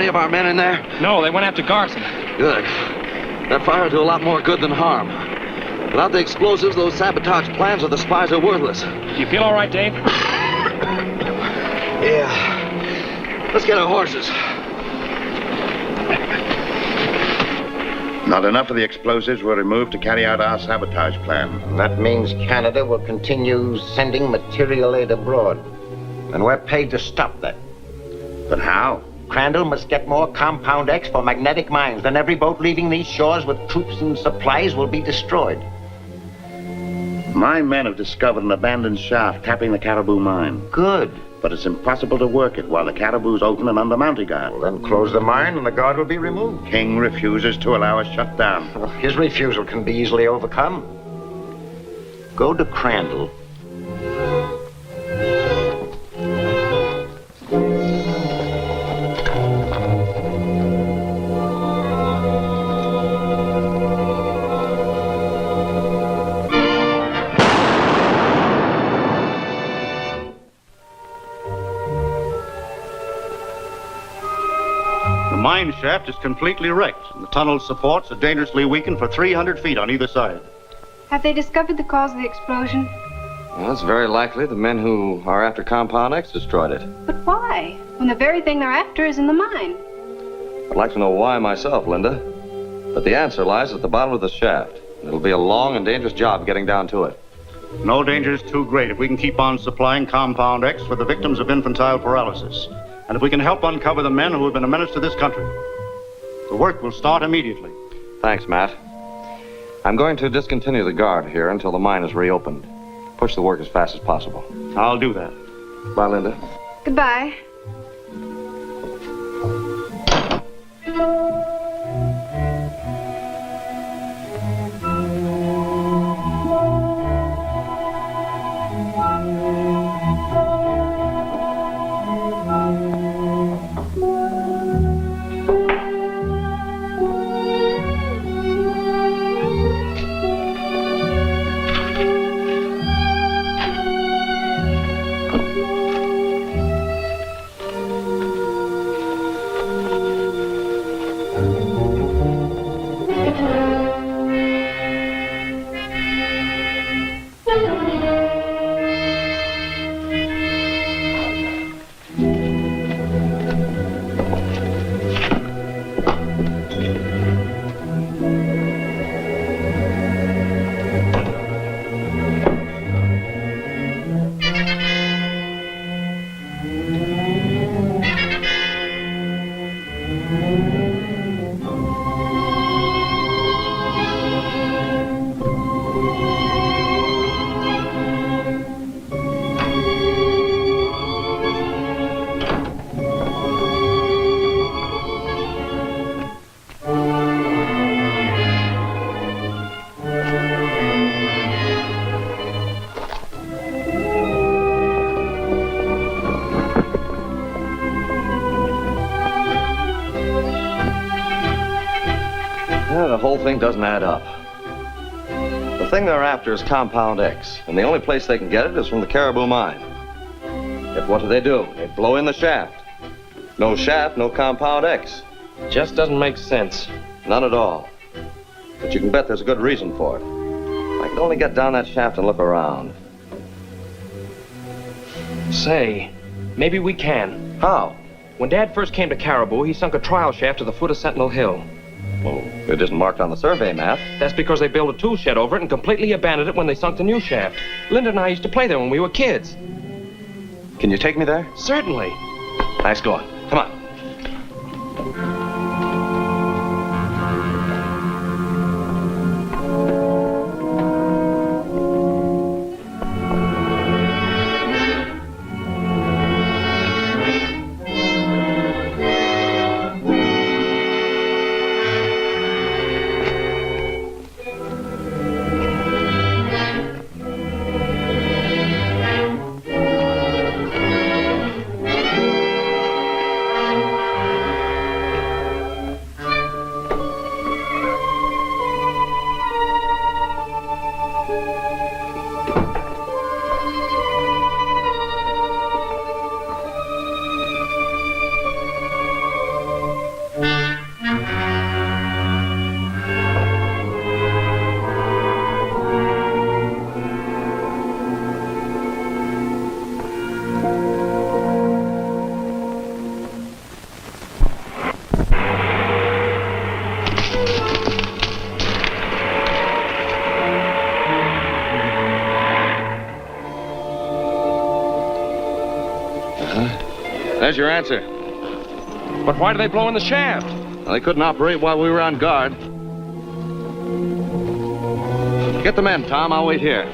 [SPEAKER 8] any of our men in there?
[SPEAKER 20] No, they went after Garson.
[SPEAKER 8] Good. That fire will do a lot more good than harm. Without the explosives, those sabotage plans of the spies are worthless.
[SPEAKER 20] You feel all right, Dave?
[SPEAKER 8] Yeah. Let's get our horses.
[SPEAKER 4] Not enough of the explosives were removed to carry out our sabotage plan.
[SPEAKER 19] That means Canada will continue sending material aid abroad. And we're paid to stop that.
[SPEAKER 4] But how?
[SPEAKER 19] Crandall must get more Compound X for magnetic mines. Then every boat leaving these shores with troops and supplies will be destroyed.
[SPEAKER 4] My men have discovered an abandoned shaft tapping the Caribou mine.
[SPEAKER 19] Good.
[SPEAKER 4] But it's impossible to work it while the Caribou's open and under mounting guard.
[SPEAKER 19] Well, then close the mine and the guard will be removed.
[SPEAKER 4] King refuses to allow us shut down.
[SPEAKER 19] His refusal can be easily overcome. Go to Crandall.
[SPEAKER 10] The mine shaft is completely wrecked, and the tunnel's supports are dangerously weakened for 300 feet on either side.
[SPEAKER 13] Have they discovered the cause of the explosion?
[SPEAKER 7] Well, it's very likely the men who are after Compound X destroyed it.
[SPEAKER 13] But why? When the very thing they're after is in the mine.
[SPEAKER 7] I'd like to know why myself, Linda. But the answer lies at the bottom of the shaft. It'll be a long and dangerous job getting down to it.
[SPEAKER 10] No danger is too great if we can keep on supplying Compound X for the victims of infantile paralysis. And if we can help uncover the men who have been a menace to this country. The work will start immediately.
[SPEAKER 7] Thanks, Matt. I'm going to discontinue the guard here until the mine is reopened. Push the work as fast as possible.
[SPEAKER 10] I'll do that.
[SPEAKER 7] Bye, Linda.
[SPEAKER 13] Goodbye.
[SPEAKER 7] The whole thing doesn't add up. The thing they're after is Compound X, and the only place they can get it is from the Caribou mine. Yet what do? They blow in the shaft. No shaft, no Compound X.
[SPEAKER 20] Just doesn't make sense.
[SPEAKER 7] None at all. But you can bet there's a good reason for it. I could only get down that shaft and look around.
[SPEAKER 20] Say, maybe we can.
[SPEAKER 7] How?
[SPEAKER 20] When Dad first came to Caribou, he sunk a trial shaft to the foot of Sentinel Hill.
[SPEAKER 7] Well, it isn't marked on the survey map.
[SPEAKER 20] That's because they built a tool shed over it and completely abandoned it when they sunk the new shaft. Linda and I used to play there when we were kids.
[SPEAKER 7] Can you take me there?
[SPEAKER 20] Certainly.
[SPEAKER 7] Nice going. Come on.
[SPEAKER 8] There's your answer.
[SPEAKER 20] But why do they blow in the shaft?
[SPEAKER 8] Well, they couldn't operate while we were on guard. Get the men, Tom. I'll wait here.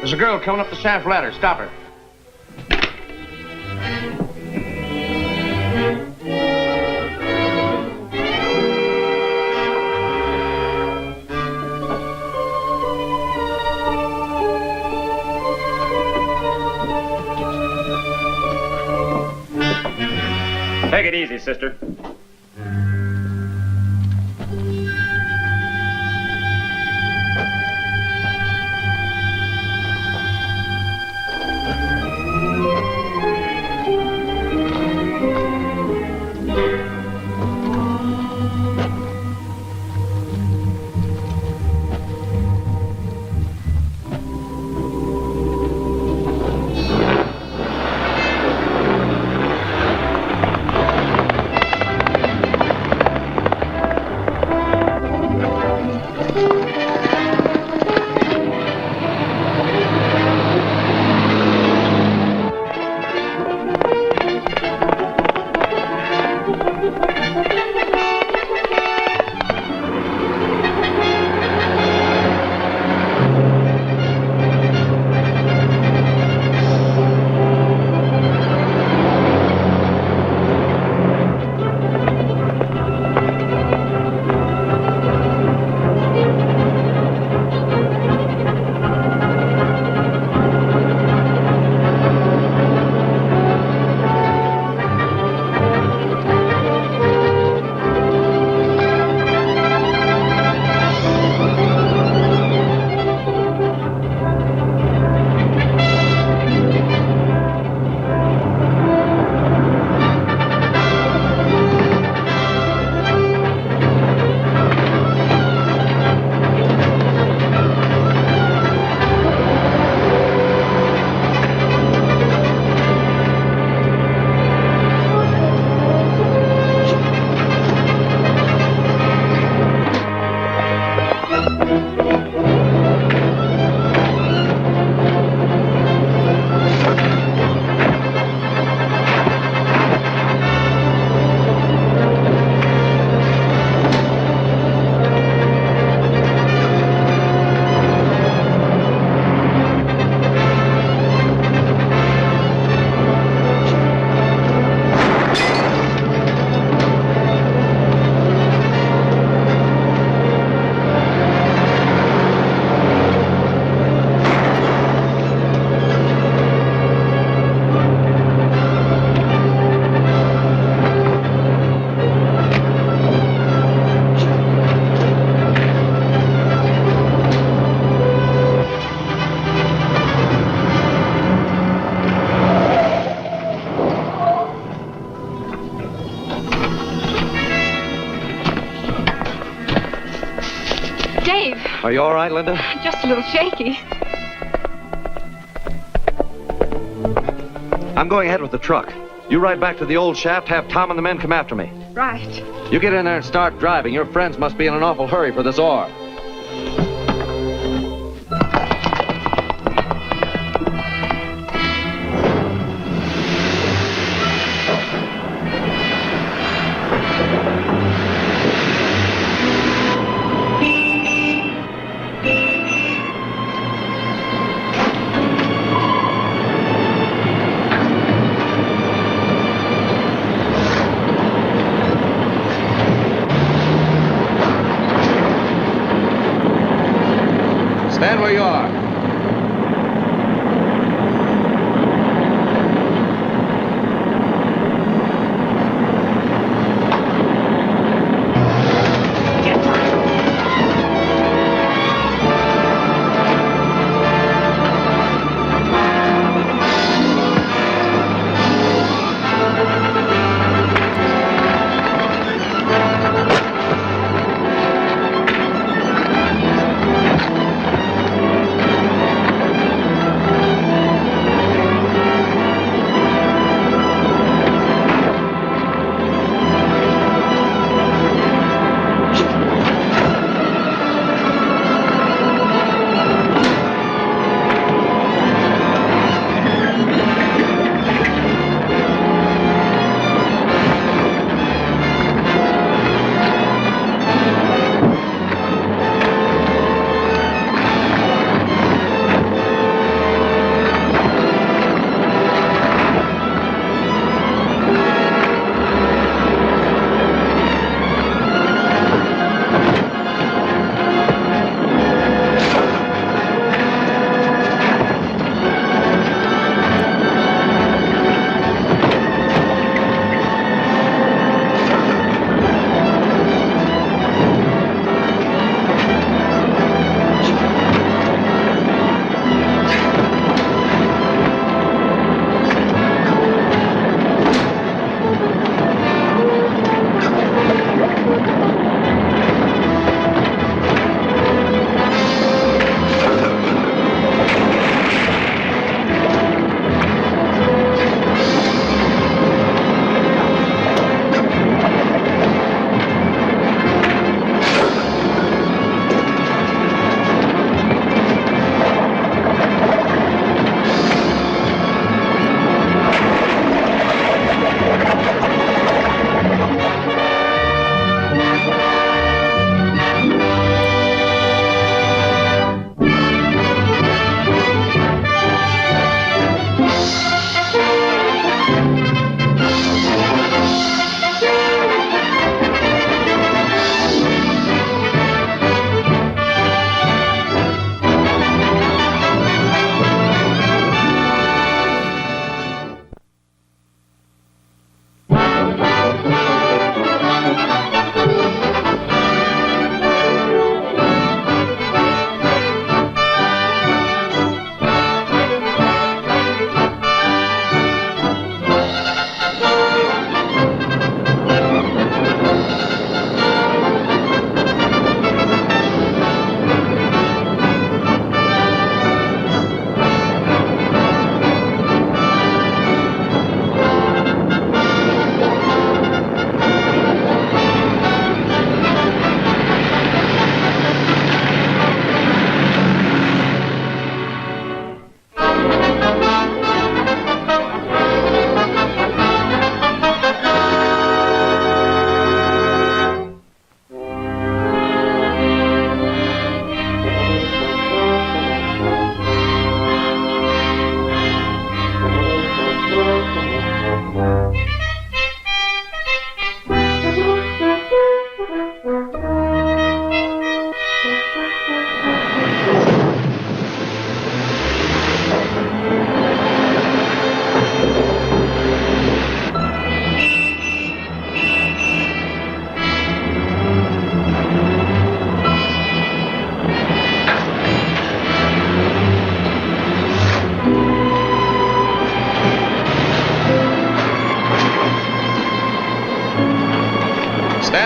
[SPEAKER 9] There's a girl coming up the shaft ladder. Stop her.
[SPEAKER 21] Take it easy, sister.
[SPEAKER 13] Dave.
[SPEAKER 8] Are you all right, Linda?
[SPEAKER 13] Just a little shaky.
[SPEAKER 8] I'm going ahead with the truck. You ride back to the old shaft, have Tom and the men come after me.
[SPEAKER 13] Right.
[SPEAKER 8] You get in there and start driving. Your friends must be in an awful hurry for this ore.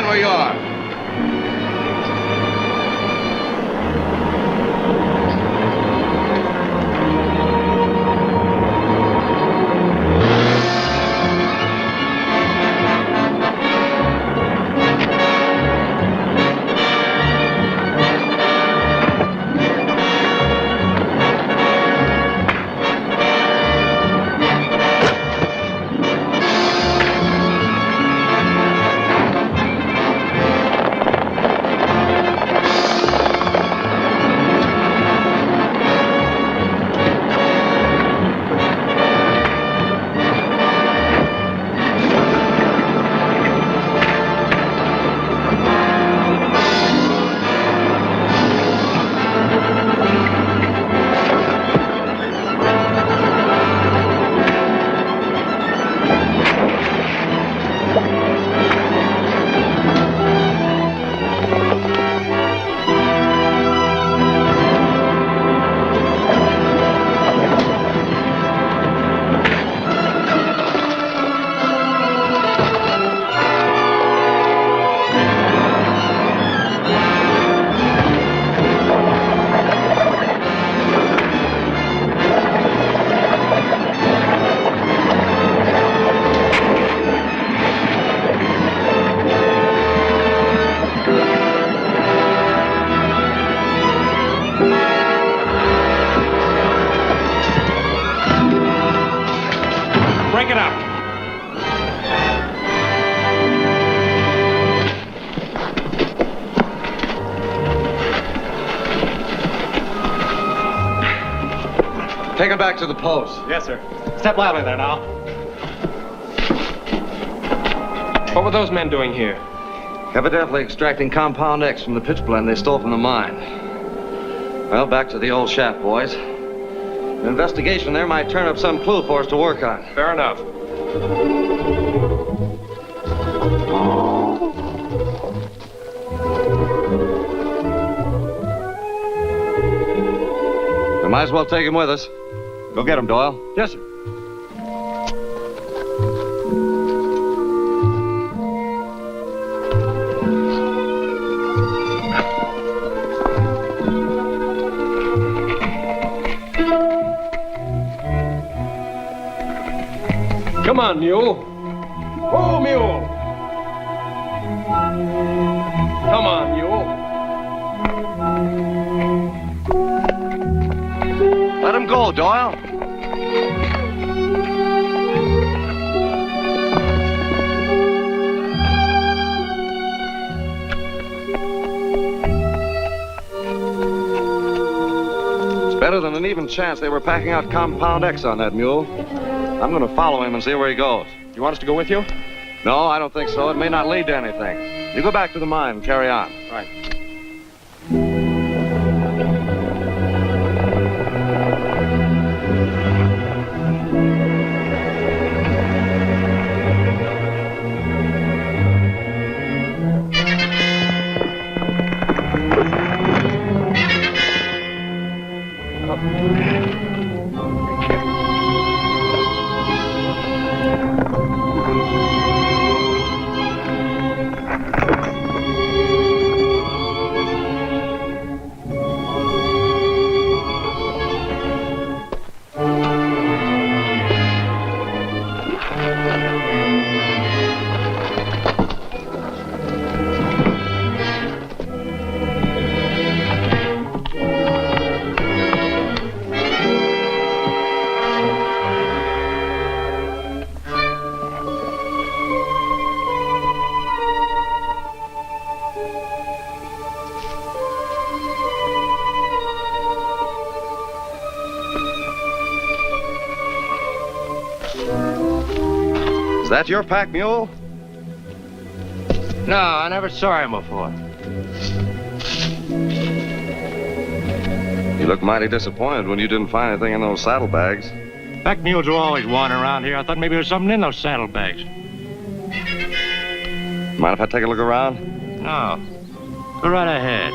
[SPEAKER 8] where you are.
[SPEAKER 16] Break it up.
[SPEAKER 8] Take it back to the post.
[SPEAKER 16] Yes, sir. Step lively there now. What were those men doing here?
[SPEAKER 8] Evidently extracting Compound X from the pitch blende they stole from the mine. Well, back to the old shaft, boys. An investigation there might turn up some clue for us to work on.
[SPEAKER 16] Fair enough.
[SPEAKER 8] We might as well take him with us. Go get him, Doyle.
[SPEAKER 16] Yes, sir. Come on, mule. Oh, mule. Come on, mule.
[SPEAKER 8] Let him go, Doyle. It's better than an even chance they were packing out Compound X on that mule. I'm going to follow him and see where he goes.
[SPEAKER 16] You want us to go with you?
[SPEAKER 8] No, I don't think so. It may not lead to anything. You go back to the mine and carry on.
[SPEAKER 16] Right.
[SPEAKER 8] Is that your pack mule?
[SPEAKER 9] No, I never saw him before.
[SPEAKER 8] You look mighty disappointed when you didn't find anything in those saddlebags.
[SPEAKER 21] Pack mules are always wandering around here. I thought maybe there was something in those saddlebags.
[SPEAKER 8] Mind if I take a look around?
[SPEAKER 21] No. Go right ahead.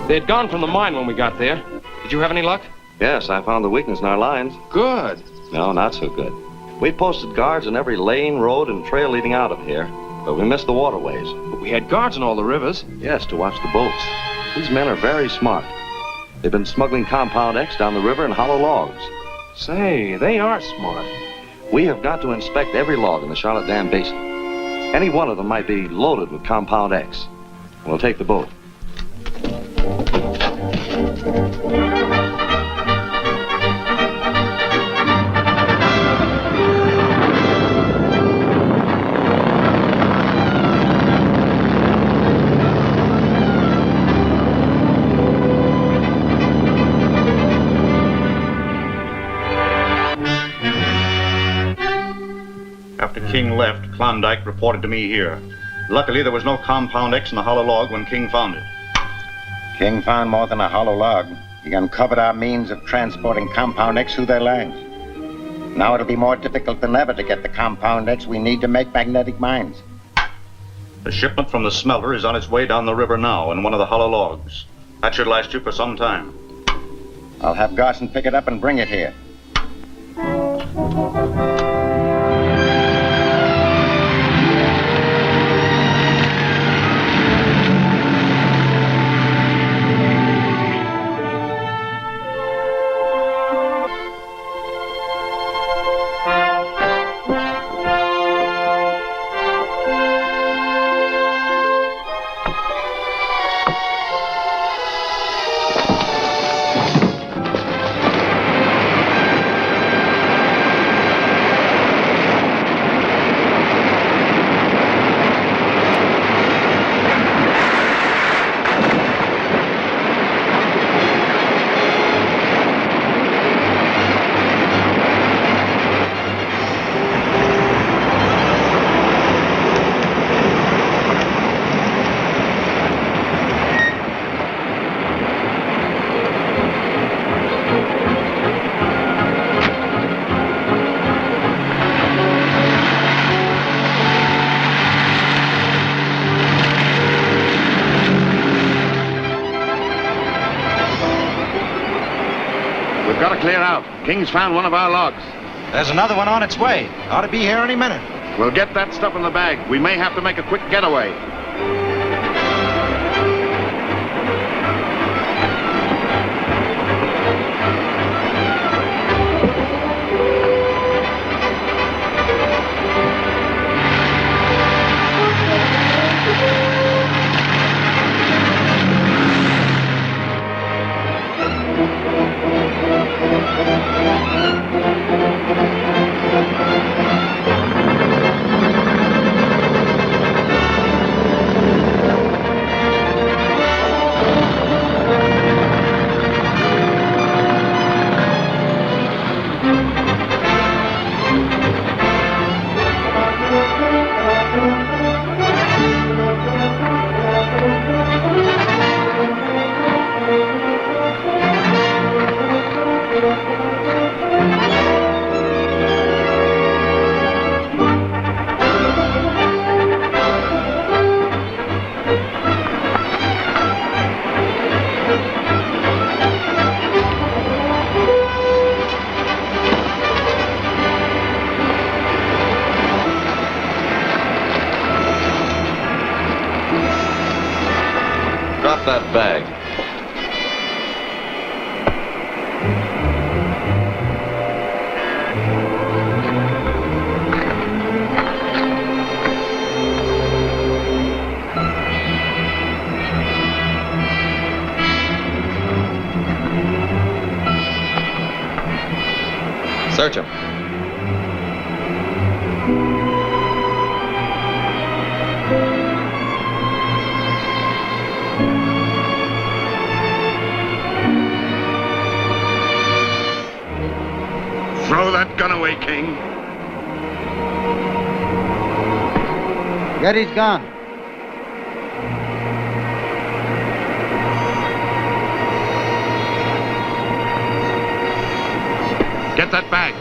[SPEAKER 20] They had gone from the mine when we got there. Did you have any luck?
[SPEAKER 8] Yes, I found the weakness in our lines.
[SPEAKER 20] Good.
[SPEAKER 8] No, not so good. We posted guards in every lane, road, and trail leading out of here, but we missed the waterways.
[SPEAKER 20] But we had guards in all the rivers.
[SPEAKER 8] Yes, to watch the boats. These men are very smart. They've been smuggling Compound X down the river in hollow logs.
[SPEAKER 20] Say, they are smart.
[SPEAKER 8] We have got to inspect every log in the Charlotte Dam Basin. Any one of them might be loaded with Compound X. We'll take the boat.
[SPEAKER 10] After King left, Klondike reported to me here. Luckily, there was no Compound X in the hollow log when King found it.
[SPEAKER 12] King found more than a hollow log. He uncovered our means of transporting Compound X through their lines. Now it'll be more difficult than ever to get the Compound X we need to make magnetic mines.
[SPEAKER 10] The shipment from the smelter is on its way down the river now in one of the hollow logs. That should last you for some time.
[SPEAKER 12] I'll have Garson pick it up and bring it here.
[SPEAKER 4] We've got to clear out. King's found one of our logs.
[SPEAKER 14] There's another one on its way. Ought to be here any minute.
[SPEAKER 4] We'll get that stuff in the bag. We may have to make a quick getaway.
[SPEAKER 7] that bag. Search him.
[SPEAKER 4] Throw that gun away, King.
[SPEAKER 1] Get his gun.
[SPEAKER 4] Get that bag.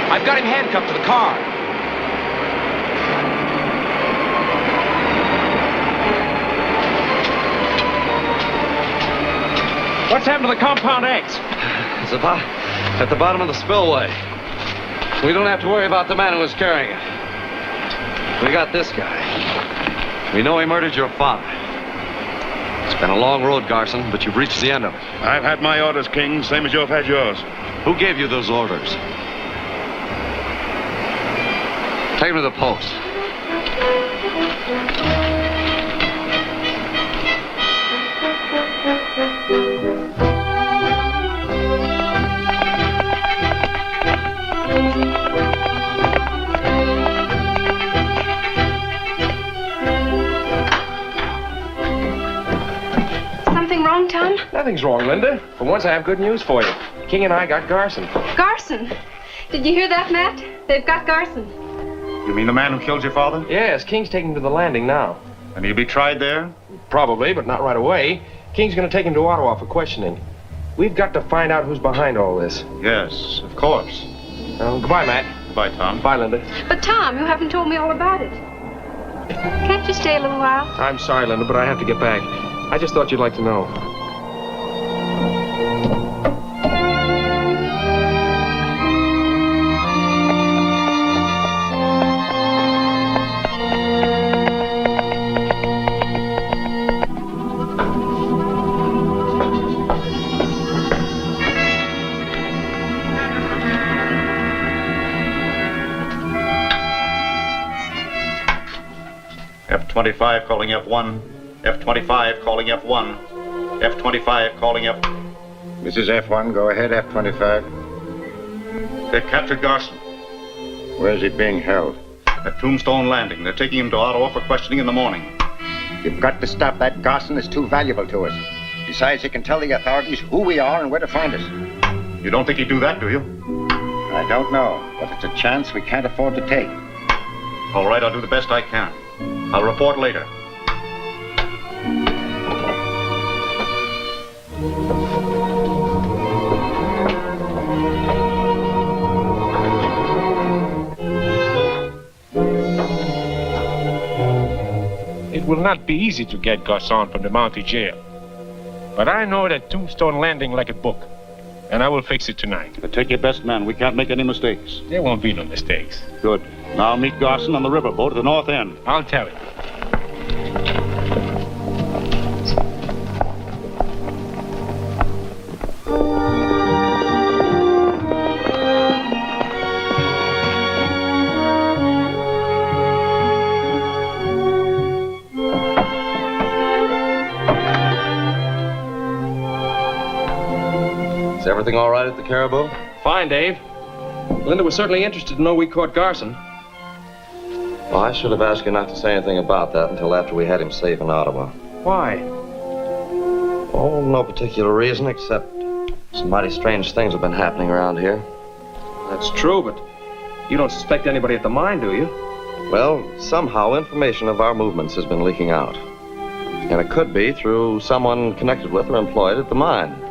[SPEAKER 20] I've got him handcuffed to the car. What's happened to the Compound X?
[SPEAKER 8] It's about at the bottom of the spillway. We don't have to worry about the man who was carrying it. We got this guy. We know he murdered your father. It's been a long road, Garson, but you've reached the end of it.
[SPEAKER 17] I've had my orders, King, same as you've had yours.
[SPEAKER 8] Who gave you those orders? Take him to the post.
[SPEAKER 13] Something wrong, Tom?
[SPEAKER 20] Nothing's wrong, Linda. For once, I have good news for you. King and I got Garson.
[SPEAKER 13] Garson? Did you hear that, Matt? They've got Garson.
[SPEAKER 10] You mean the man who killed your father?
[SPEAKER 20] Yes, King's taking him to the landing now.
[SPEAKER 10] And he'll be tried there?
[SPEAKER 20] Probably, but not right away. King's going to take him to Ottawa for questioning. We've got to find out who's behind all this.
[SPEAKER 10] Yes, of course.
[SPEAKER 20] Goodbye, Matt.
[SPEAKER 10] Goodbye, Tom.
[SPEAKER 20] Bye, Linda.
[SPEAKER 13] But, Tom, you haven't told me all about it. Can't you stay a little while?
[SPEAKER 20] I'm sorry, Linda, but I have to get back. I just thought you'd like to know.
[SPEAKER 10] F-25 calling F1. F-25 calling F1. F-25 calling F...
[SPEAKER 5] This is F1. Go ahead, F-25.
[SPEAKER 10] They've captured Garson.
[SPEAKER 5] Where's he being held?
[SPEAKER 10] At Tombstone Landing. They're taking him to Ottawa for questioning in the morning.
[SPEAKER 12] You've got to stop that. Garson is too valuable to us. Besides, he can tell the authorities who we are and where to find us.
[SPEAKER 10] You don't think he'd do that, do you?
[SPEAKER 12] I don't know, but it's a chance we can't afford to take.
[SPEAKER 10] All right, I'll do the best I can. I'll report later.
[SPEAKER 16] It will not be easy to get Garcon from the Mountie jail. But I know that Tombstone Landing like a book. And I will fix it tonight.
[SPEAKER 10] But take your best man. We can't make any mistakes.
[SPEAKER 16] There won't be no mistakes.
[SPEAKER 10] Good. Now I'll meet Garson on the riverboat at the north end.
[SPEAKER 16] I'll tell him.
[SPEAKER 8] Is everything all right at the Caribou?
[SPEAKER 20] Fine, Dave. Linda was certainly interested to know we caught Garson.
[SPEAKER 8] Well, I should have asked you not to say anything about that until after we had him safe in Ottawa.
[SPEAKER 20] Why?
[SPEAKER 8] Oh, no particular reason, except some mighty strange things have been happening around here.
[SPEAKER 20] That's true, but you don't suspect anybody at the mine, do you?
[SPEAKER 8] Well, somehow information of our movements has been leaking out. And it could be through someone connected with or employed at the mine.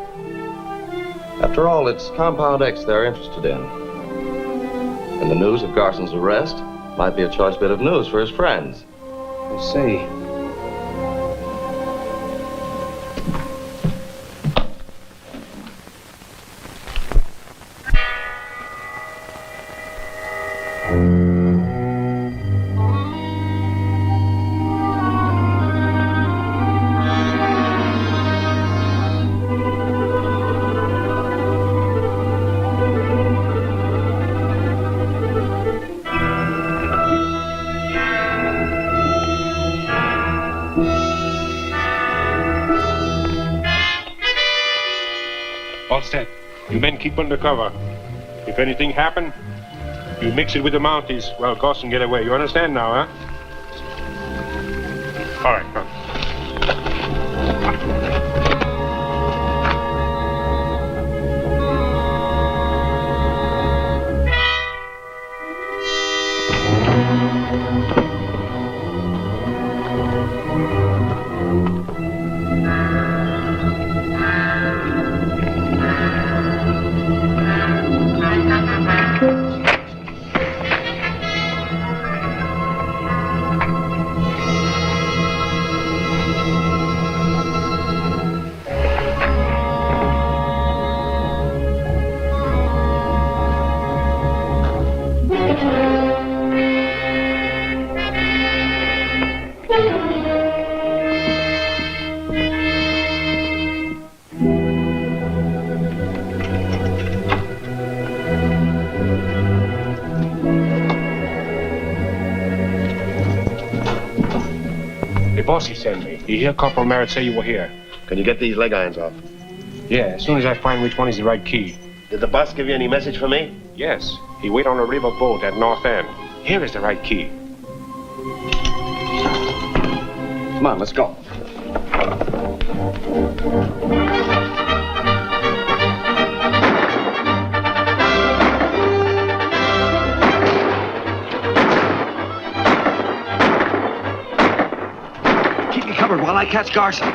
[SPEAKER 8] After all, it's Compound X they're interested in. And the news of Garson's arrest might be a choice bit of news for his friends.
[SPEAKER 20] I see.
[SPEAKER 16] All set. You men keep under cover. If anything happen, you mix it with the Mounties while Garson get away. You understand now, huh? All right, come. The boss, he sent me. He hear Corporal Merritt say you were here.
[SPEAKER 2] Can you get these leg irons off?
[SPEAKER 16] Yeah, as soon as I find which one is the right key.
[SPEAKER 2] Did the boss give you any message for me?
[SPEAKER 16] Yes. He wait on a river boat at North End. Here is the right key.
[SPEAKER 2] Come on, let's go.
[SPEAKER 8] Keep me covered while I catch Garson.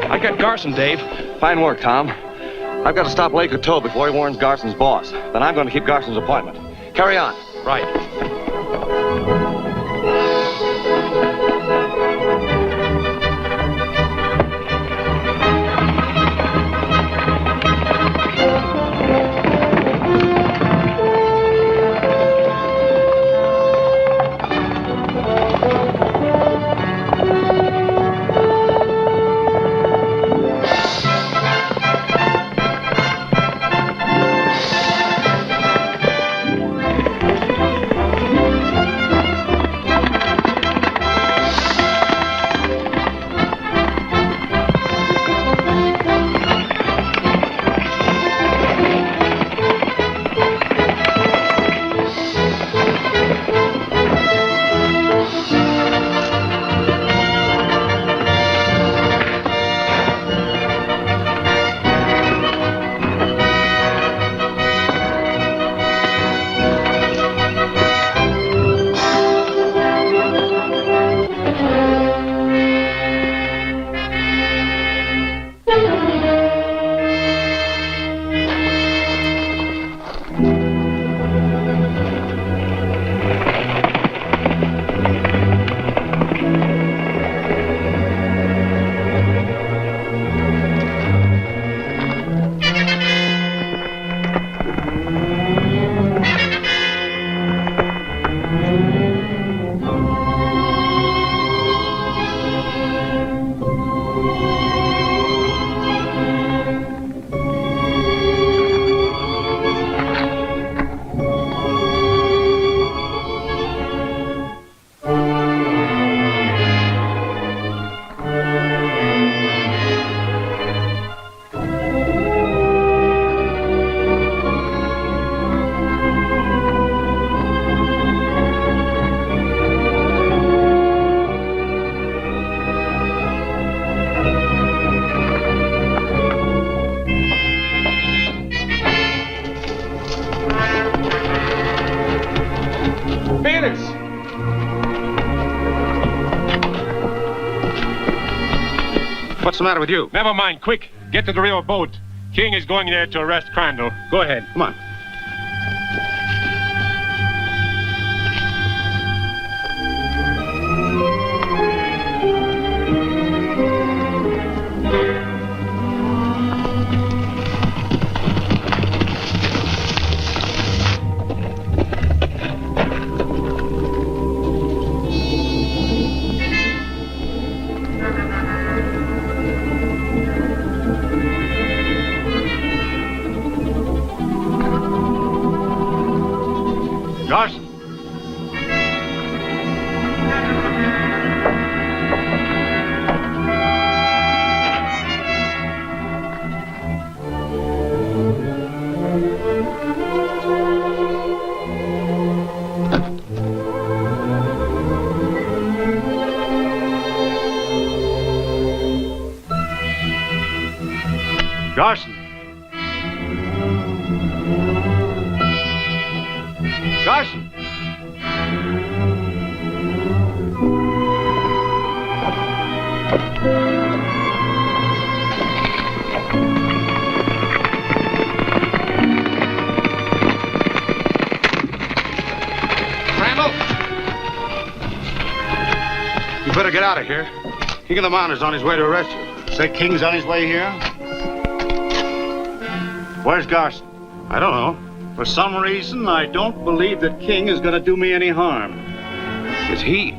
[SPEAKER 8] I got Garson, Dave. Fine work, Tom. I've got to stop Lake Coteau before he warns Garson's boss. Then I'm going to keep Garson's appointment. Carry on.
[SPEAKER 20] Right.
[SPEAKER 16] What's the matter with you? Never mind. Quick, get to the real boat. King is going there to arrest Crandall. Go ahead.
[SPEAKER 10] Come on.
[SPEAKER 16] Garson. Garson. Garson.
[SPEAKER 3] Crandall!
[SPEAKER 10] You better get out of here. King of the Mountain's on his way to arrest you.
[SPEAKER 4] Say King's on his way here? Where's Garson?
[SPEAKER 10] I don't know. For some reason, I don't believe that King is going to do me any harm.
[SPEAKER 17] Is he...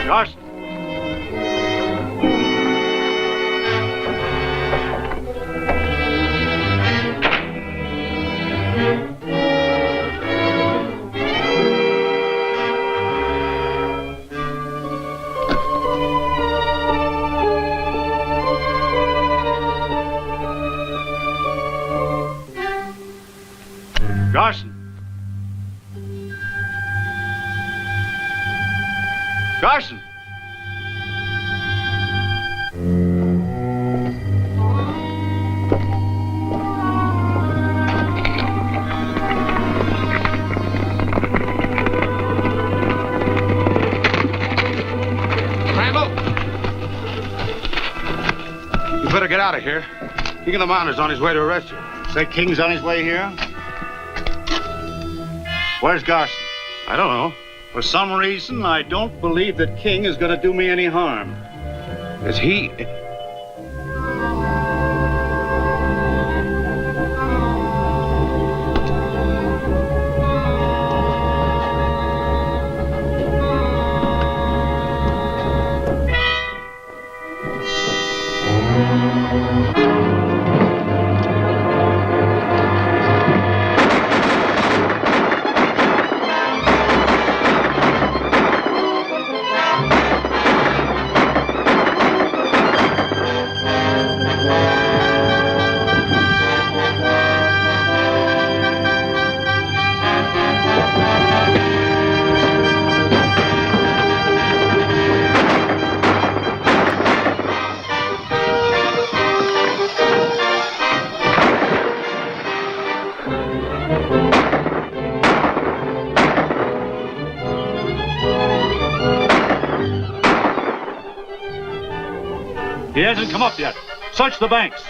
[SPEAKER 10] Garson. Garson. Garson.
[SPEAKER 3] Crandall!
[SPEAKER 10] You better get out of here. King of the Mountain's on his way to arrest you.
[SPEAKER 4] Say King's on his way here?
[SPEAKER 10] Where's Garson?
[SPEAKER 21] I don't know.
[SPEAKER 10] For some reason, I don't believe that King is going to do me any harm.
[SPEAKER 17] Is he...
[SPEAKER 10] He hasn't come up yet. Search the banks.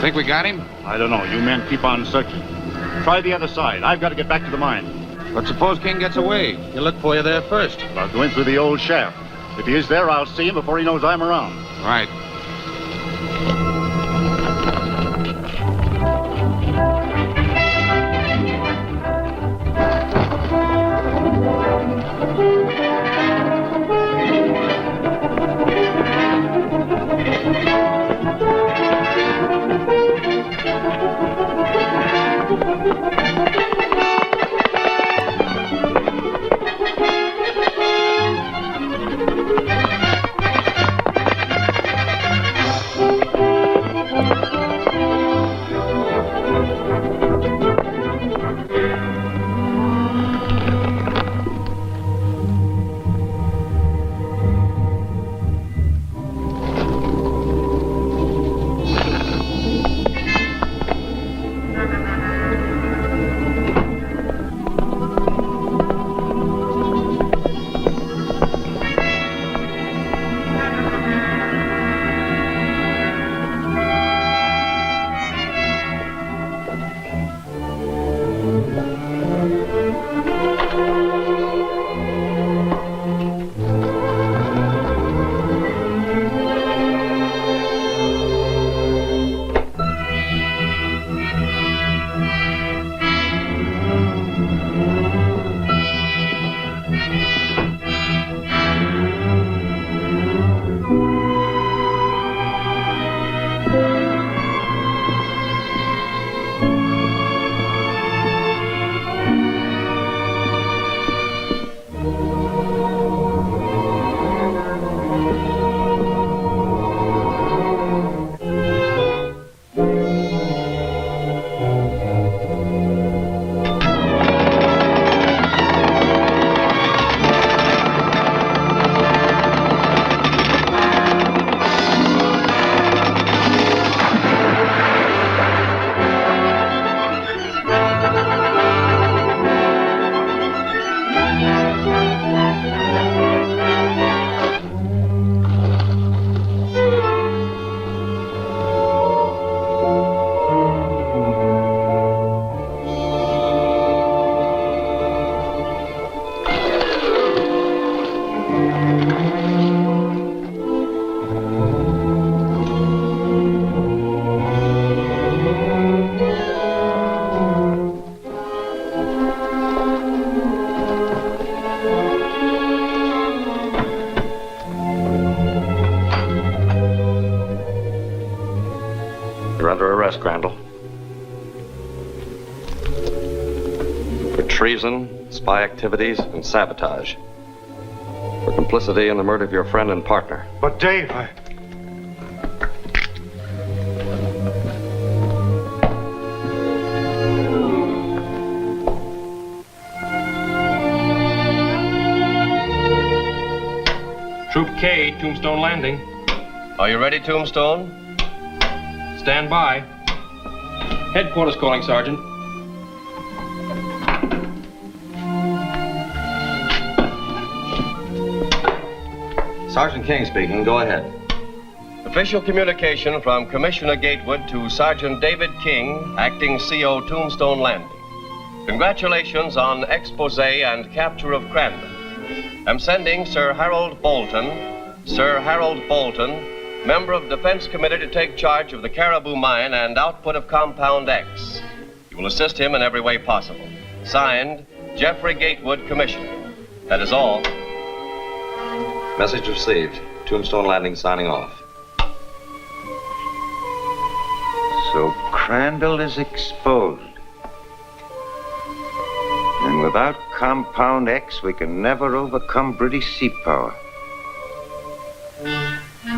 [SPEAKER 17] Think we got him?
[SPEAKER 10] I don't know. You men keep on searching. Try the other side. I've got to get back to the mine.
[SPEAKER 17] But suppose King gets away. He'll look for you there first.
[SPEAKER 10] I'll go in through the old shaft. If he is there, I'll see him before he knows I'm around.
[SPEAKER 17] Right.
[SPEAKER 8] treason, spy activities, and sabotage. For complicity in the murder of your friend and partner.
[SPEAKER 10] But Dave,
[SPEAKER 20] Troop K, Tombstone Landing.
[SPEAKER 7] Are you ready, Tombstone?
[SPEAKER 20] Stand by. Headquarters calling, Sergeant.
[SPEAKER 8] Sergeant King speaking. Go ahead.
[SPEAKER 7] Official communication from Commissioner Gatewood to Sergeant David King, acting CO, Tombstone Landing. Congratulations on expose and capture of Crandall. I'm sending Sir Harold Bolton, member of Defense Committee, to take charge of the Caribou Mine and output of Compound X. You will assist him in every way possible. Signed, Jeffrey Gatewood, Commissioner. That is all.
[SPEAKER 8] Message received. Tombstone Landing signing off.
[SPEAKER 12] So Crandall is exposed. And without Compound X, we can never overcome British sea power.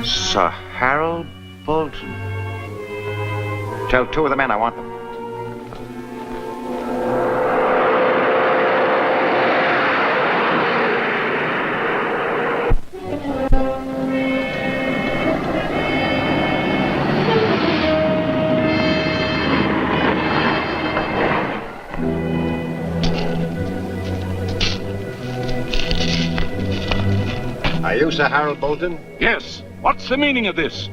[SPEAKER 12] Sir Harold Bolton. Tell two of the men I want them.
[SPEAKER 4] Are you Sir Harold Bolton?
[SPEAKER 18] Yes. What's the meaning of this?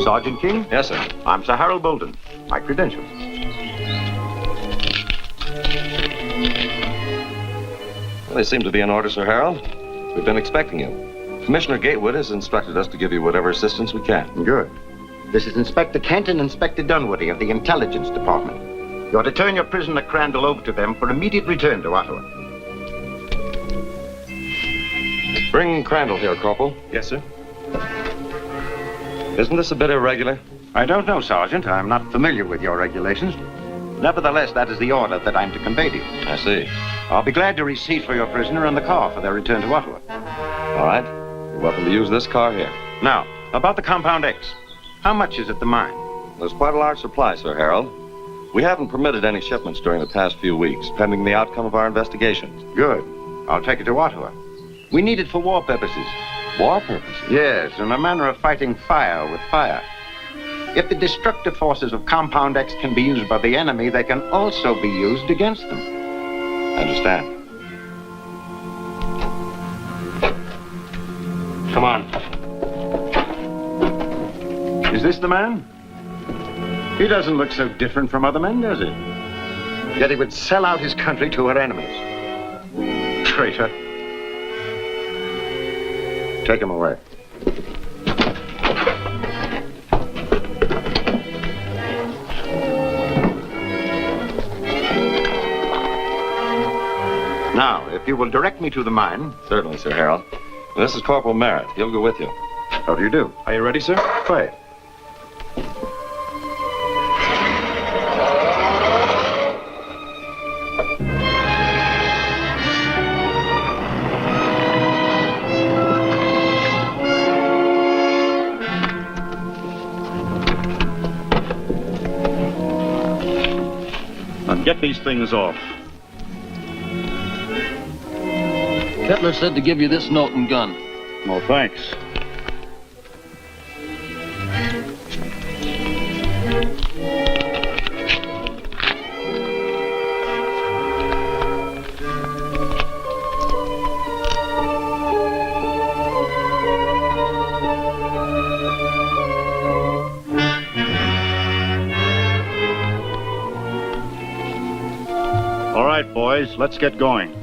[SPEAKER 10] Sergeant King?
[SPEAKER 8] Yes, sir.
[SPEAKER 10] I'm Sir Harold Bolton. My credentials.
[SPEAKER 8] Well, they seem to be in order, Sir Harold. We've been expecting you. Commissioner Gatewood has instructed us to give you whatever assistance we can.
[SPEAKER 12] Good. This is Inspector Kent and Inspector Dunwoody of the Intelligence Department. You're to turn your prisoner Crandall over to them for immediate return to Ottawa.
[SPEAKER 8] Bring Crandall here, Corporal.
[SPEAKER 10] Yes, sir.
[SPEAKER 8] Isn't this a bit irregular?
[SPEAKER 12] I don't know, Sergeant. I'm not familiar with your regulations. Nevertheless, that is the order that I'm to convey to you.
[SPEAKER 8] I see.
[SPEAKER 12] I'll be glad to receive for your prisoner and the car for their return to Ottawa.
[SPEAKER 8] All right. You're welcome to use this car here.
[SPEAKER 12] Now, about the Compound X. How much is at the mine?
[SPEAKER 8] There's quite a large supply, Sir Harold. We haven't permitted any shipments during the past few weeks, pending the outcome of our investigations.
[SPEAKER 12] Good. I'll take it to Ottawa. We need it for war purposes.
[SPEAKER 8] War purposes?
[SPEAKER 12] Yes, in a manner of fighting fire with fire. If the destructive forces of Compound X can be used by the enemy, they can also be used against them.
[SPEAKER 8] I understand.
[SPEAKER 10] Come on. Is this the man? He doesn't look so different from other men, does he?
[SPEAKER 12] Yet he would sell out his country to her enemies.
[SPEAKER 10] Traitor.
[SPEAKER 12] Take him away. Now, if you will direct me to the mine.
[SPEAKER 8] Certainly, Sir Harold. This is Corporal Merritt. He'll go with you.
[SPEAKER 12] How do you do?
[SPEAKER 20] Are you ready, sir?
[SPEAKER 12] Quiet.
[SPEAKER 10] Now get these things off.
[SPEAKER 15] Kettler said to give you this note and gun.
[SPEAKER 10] Oh, thanks. All right, boys, let's get going.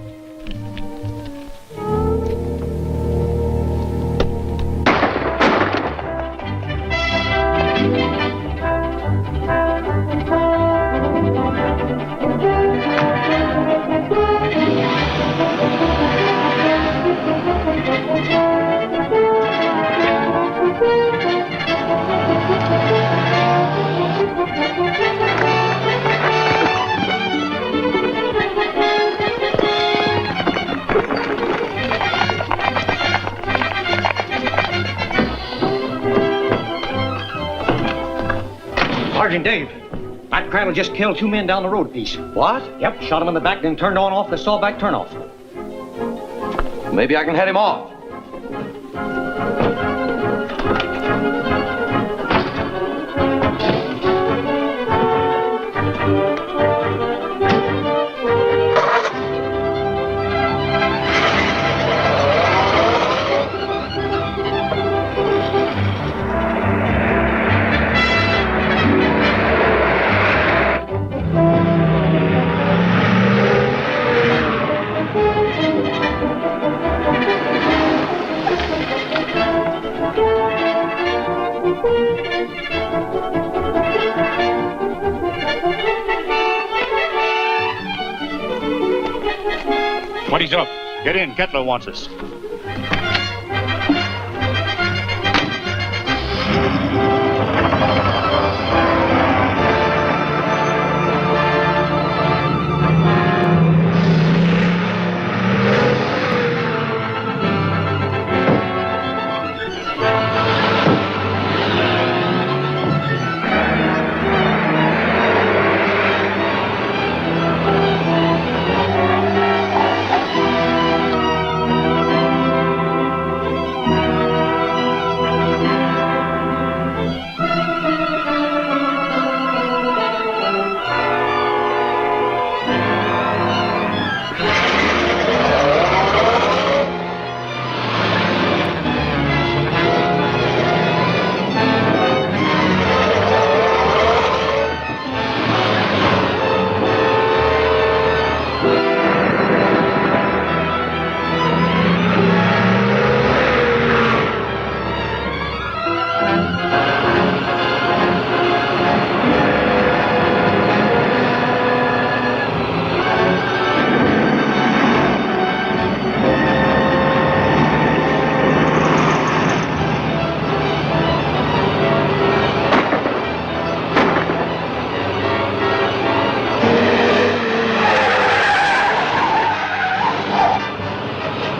[SPEAKER 9] Sergeant Dave, that Crandall just killed 2 men down the road a piece.
[SPEAKER 8] What?
[SPEAKER 9] Yep, shot him in the back, then turned off the sawback turnoff.
[SPEAKER 8] Maybe I can head him off.
[SPEAKER 18] What is up?
[SPEAKER 10] Get in. Kettler wants us.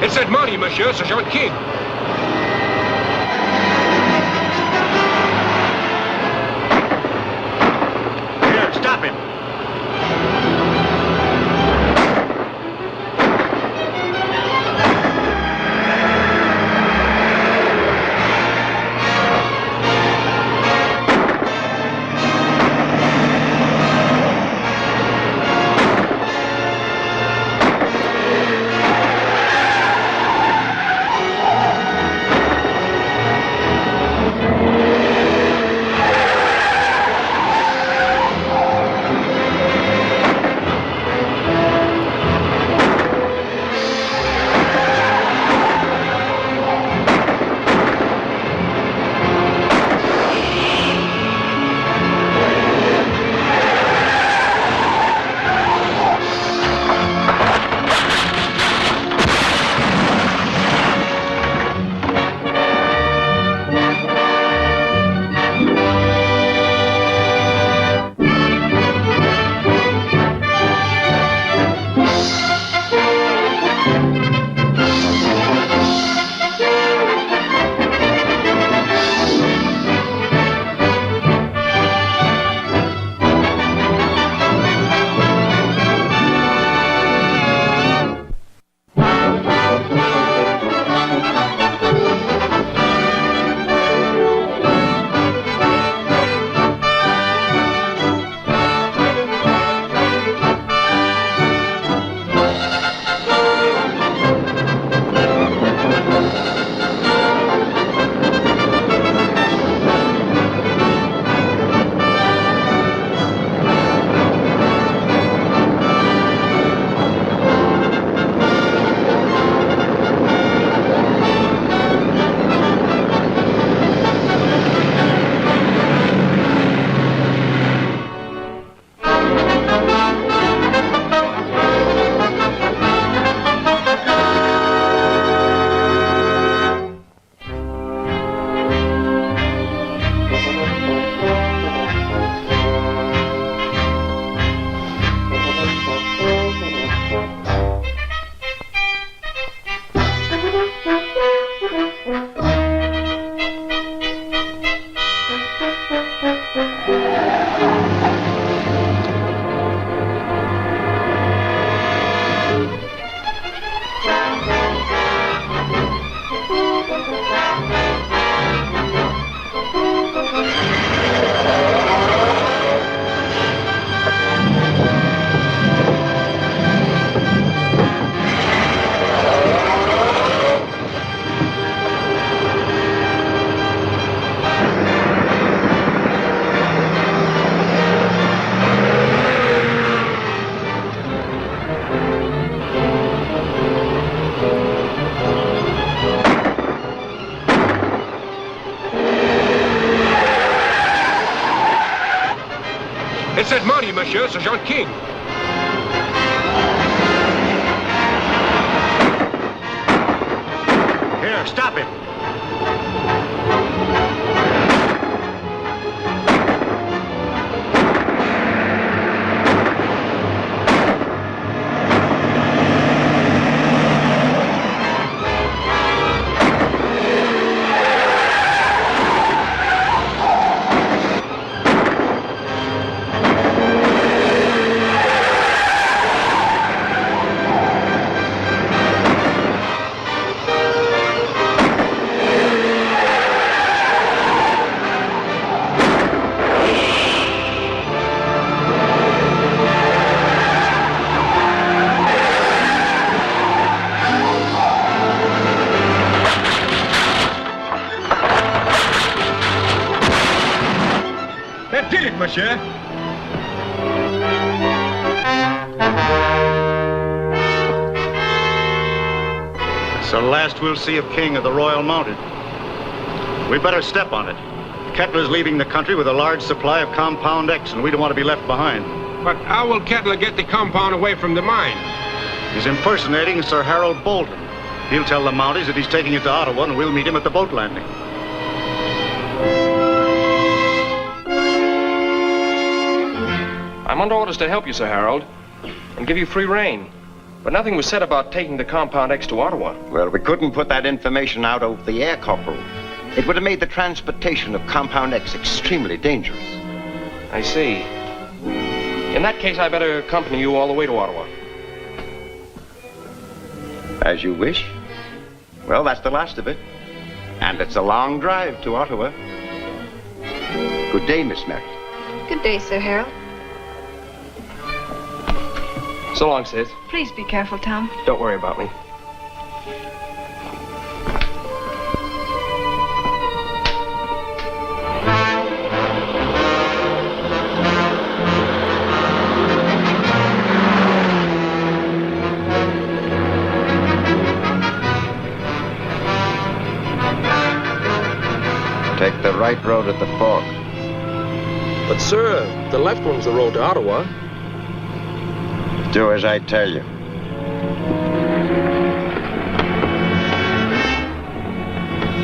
[SPEAKER 16] It's that money, Monsieur Sergeant King.
[SPEAKER 10] Here, stop him.
[SPEAKER 16] It's that Mountie, monsieur, Sergeant King.
[SPEAKER 10] Here, stop him.
[SPEAKER 16] That did it, monsieur.
[SPEAKER 10] It's the last we'll see of King of the Royal Mounted. We better step on it. Kettler's leaving the country with a large supply of Compound X, and we don't want to be left behind.
[SPEAKER 16] But how will Kettler get the compound away from the mine?
[SPEAKER 10] He's impersonating Sir Harold Bolton. He'll tell the Mounties that he's taking it to Ottawa, and we'll meet him at the boat landing.
[SPEAKER 20] I'm under orders to help you, Sir Harold, and give you free rein. But nothing was said about taking the Compound X to Ottawa.
[SPEAKER 12] Well, we couldn't put that information out over the air, Corporal. It would have made the transportation of Compound X extremely dangerous.
[SPEAKER 20] I see. In that case, I better accompany you all the way to Ottawa.
[SPEAKER 12] As you wish. Well, that's the last of it. And it's a long drive to Ottawa. Good day, Miss Merritt.
[SPEAKER 13] Good day, Sir Harold.
[SPEAKER 20] So long, Sis.
[SPEAKER 13] Please be careful, Tom.
[SPEAKER 20] Don't worry about me.
[SPEAKER 12] Take the right road at the fork.
[SPEAKER 20] But, sir, the left one's the road to Ottawa.
[SPEAKER 12] Do as I tell you.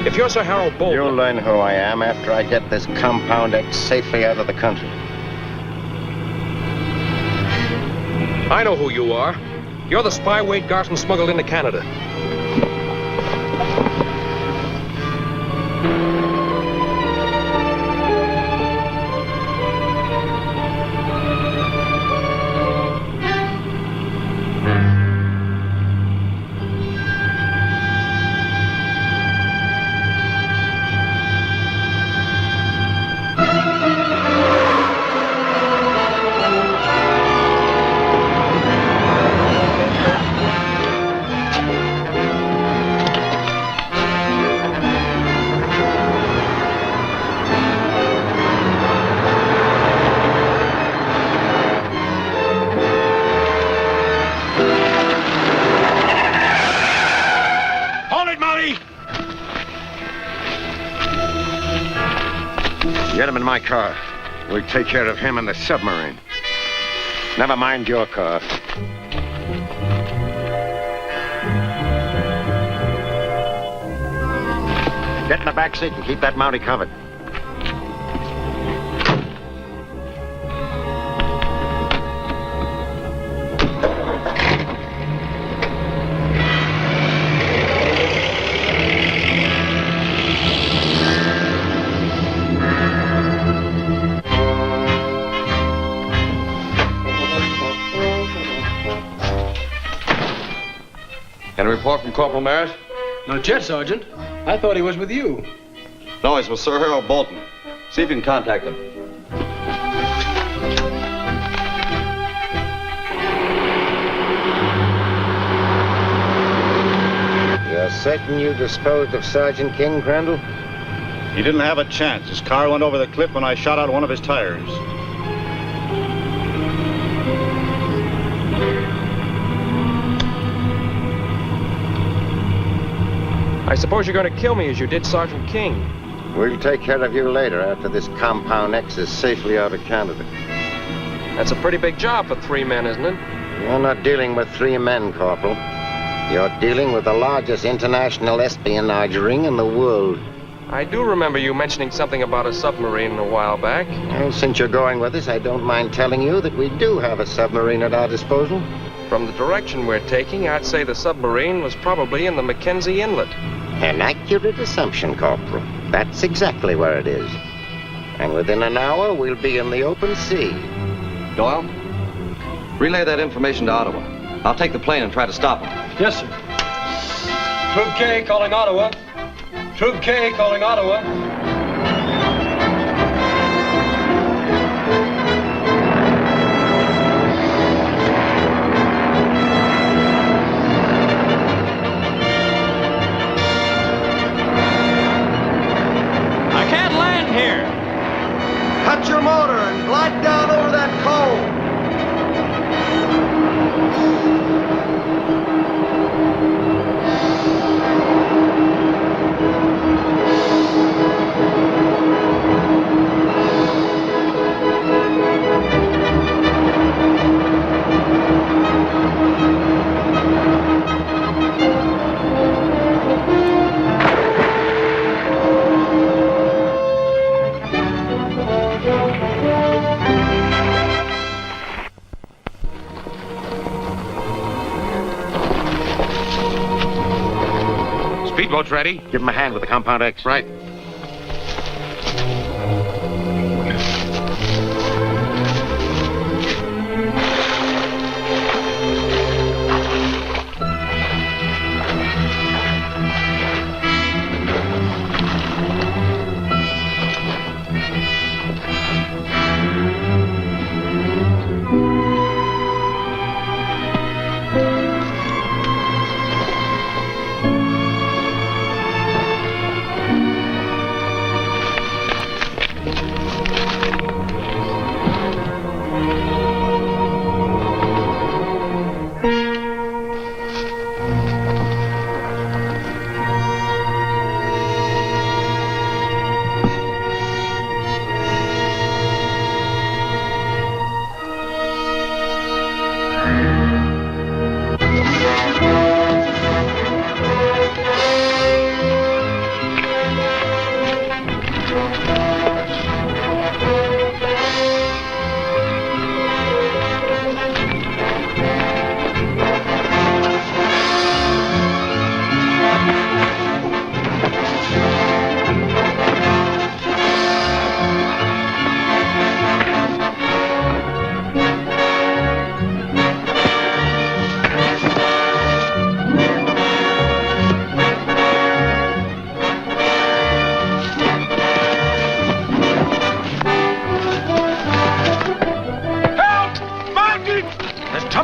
[SPEAKER 20] If you're Sir Harold Bolton...
[SPEAKER 12] You'll learn who I am after I get this Compound X safely out of the country.
[SPEAKER 20] I know who you are. You're the spy Wade Garson smuggled into Canada.
[SPEAKER 12] Get him in my car. We'll take care of him and the submarine. Never mind your car. Get in the back seat and keep that Mountie covered.
[SPEAKER 8] Got a report from Corporal Merritt?
[SPEAKER 17] Not yet, Sergeant. I thought he was with you.
[SPEAKER 8] No, he's with Sir Harold Bolton. See if you can contact him.
[SPEAKER 12] You're certain you disposed of Sergeant King, Crandall?
[SPEAKER 10] He didn't have a chance. His car went over the cliff when I shot out one of his tires.
[SPEAKER 20] I suppose you're going to kill me as you did Sergeant King.
[SPEAKER 12] We'll take care of you later after this Compound X is safely out of Canada.
[SPEAKER 20] That's a pretty big job for 3 men, isn't it?
[SPEAKER 19] You're not dealing with 3 men, Corporal. You're dealing with the largest international espionage ring in the world.
[SPEAKER 20] I do remember you mentioning something about a submarine a while back.
[SPEAKER 19] Well, since you're going with us, I don't mind telling you that we do have a submarine at our disposal.
[SPEAKER 20] From the direction we're taking, I'd say the submarine was probably in the Mackenzie Inlet.
[SPEAKER 19] An accurate assumption, Corporal. That's exactly where it is. And within an hour, we'll be in the open sea.
[SPEAKER 8] Doyle, relay that information to Ottawa. I'll take the plane and try to stop him.
[SPEAKER 15] Yes, sir. Troop K calling Ottawa. Troop K calling Ottawa. I can't land here.
[SPEAKER 6] Cut your motor and glide down over that cove.
[SPEAKER 21] Speedboat's ready.
[SPEAKER 19] Give him a hand with the Compound X.
[SPEAKER 21] Right.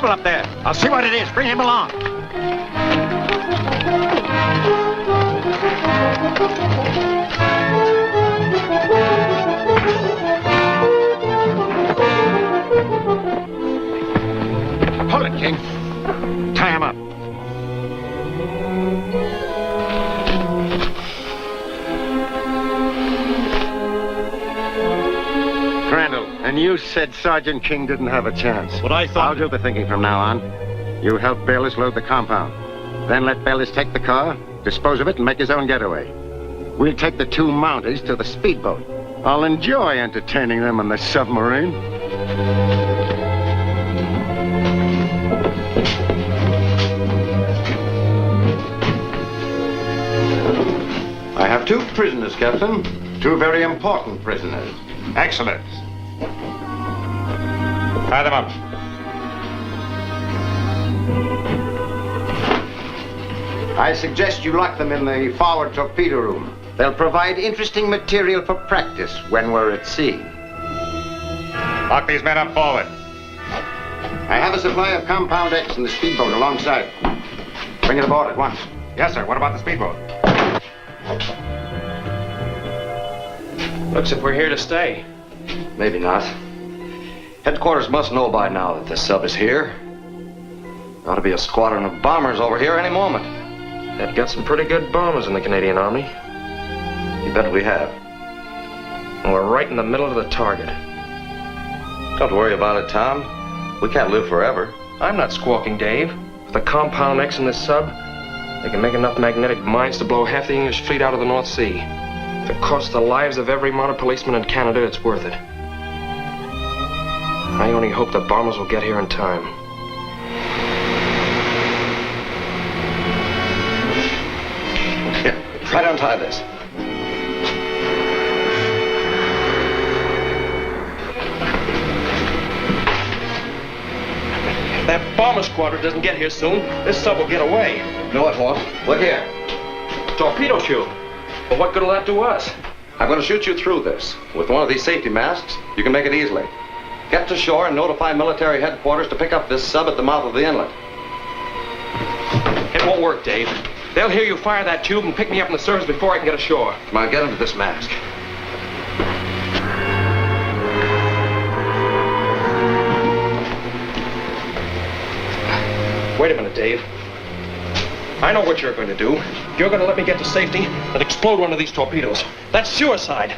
[SPEAKER 9] Up there. I'll see what it is. Bring him along. Hold it, King. Tie him up.
[SPEAKER 19] Crandall, and you said Sergeant King didn't have a chance.
[SPEAKER 18] What I thought...
[SPEAKER 19] I'll do the thinking from now on. You help Bayliss load the compound. Then let Bayliss take the car, dispose of it, and make his own getaway. We'll take the 2 Mounties to the speedboat. I'll enjoy entertaining them in the submarine. I have 2 prisoners, Captain. 2 very important prisoners.
[SPEAKER 10] Excellent. Tie them up.
[SPEAKER 19] I suggest you lock them in the forward torpedo room. They'll provide interesting material for practice when we're at sea.
[SPEAKER 10] Lock these men up forward.
[SPEAKER 19] I have a supply of Compound X in the speedboat alongside. Bring it aboard at once.
[SPEAKER 10] Yes, sir. What about the speedboat?
[SPEAKER 20] Looks as if we're here to stay.
[SPEAKER 8] Maybe not. Headquarters must know by now that the sub is here. Ought to be a squadron of bombers over here any moment.
[SPEAKER 20] They've got some pretty good bombers in the Canadian Army.
[SPEAKER 8] You bet we have.
[SPEAKER 20] And we're right in the middle of the target.
[SPEAKER 8] Don't worry about it, Tom. We can't live forever.
[SPEAKER 20] I'm not squawking, Dave. With the Compound X in this sub, they can make enough magnetic mines to blow half the English fleet out of the North Sea. If it costs the lives of every mounted policeman in Canada, it's worth it. I only hope the bombers will get here in time.
[SPEAKER 8] Here, try to untie this.
[SPEAKER 20] If that bomber squadron doesn't get here soon, this sub will get away.
[SPEAKER 8] No, it won't. Look here.
[SPEAKER 20] Torpedo tube. But what good will that do us?
[SPEAKER 8] I'm going to shoot you through this. With one of these safety masks, you can make it easily. Get to shore and notify military headquarters to pick up this sub at the mouth of the inlet.
[SPEAKER 20] It won't work, Dave. They'll hear you fire that tube and pick me up in the surface before I can get ashore.
[SPEAKER 8] Come on, get into this mask.
[SPEAKER 20] Wait a minute, Dave. I know what you're going to do. You're going to let me get to safety and explode one of these torpedoes. That's suicide.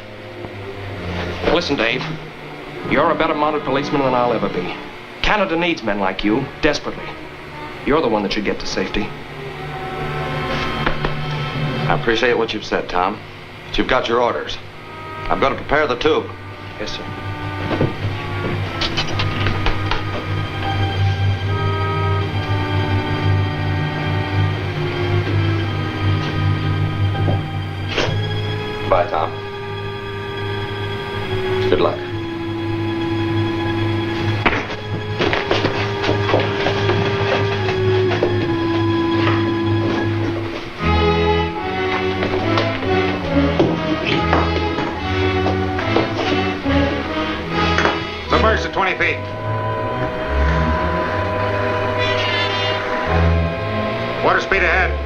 [SPEAKER 20] Listen, Dave. You're a better mounted policeman than I'll ever be. Canada needs men like you, desperately. You're the one that should get to safety.
[SPEAKER 8] I appreciate what you've said, Tom. But you've got your orders. I'm going to prepare the tube.
[SPEAKER 20] Yes, sir.
[SPEAKER 8] Bye, Tom. Good luck.
[SPEAKER 10] Submerged at 20 feet. Water speed ahead.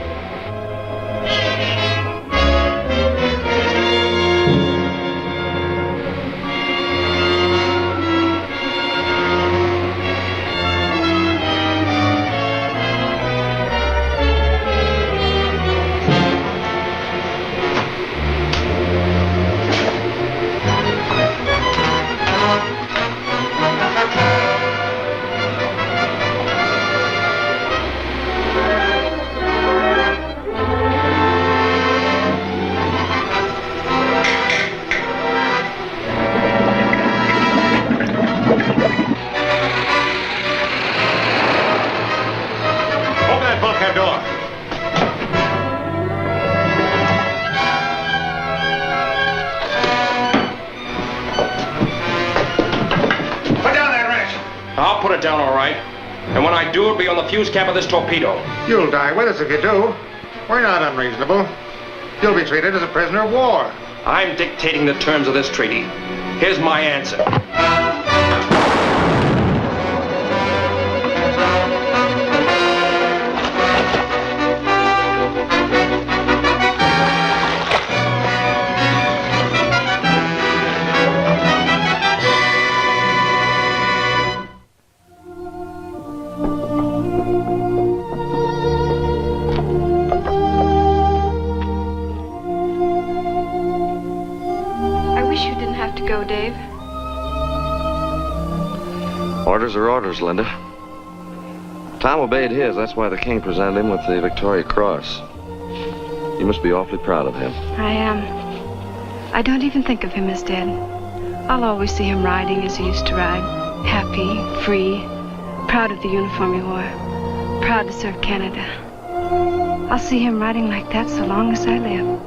[SPEAKER 20] I'll put it down all right. And when I do, it'll be on the fuse cap of this torpedo.
[SPEAKER 10] You'll die with us if you do. We're not unreasonable. You'll be treated as a prisoner of war.
[SPEAKER 20] I'm dictating the terms of this treaty. Here's my answer.
[SPEAKER 13] Go, Dave.
[SPEAKER 8] Orders are orders, Linda. Tom obeyed his. That's why the king presented him with the Victoria Cross. You must be awfully proud of him.
[SPEAKER 13] I am. I don't even think of him as dead. I'll always see him riding as he used to ride. Happy, free, proud of the uniform he wore. Proud to serve Canada. I'll see him riding like that so long as I live.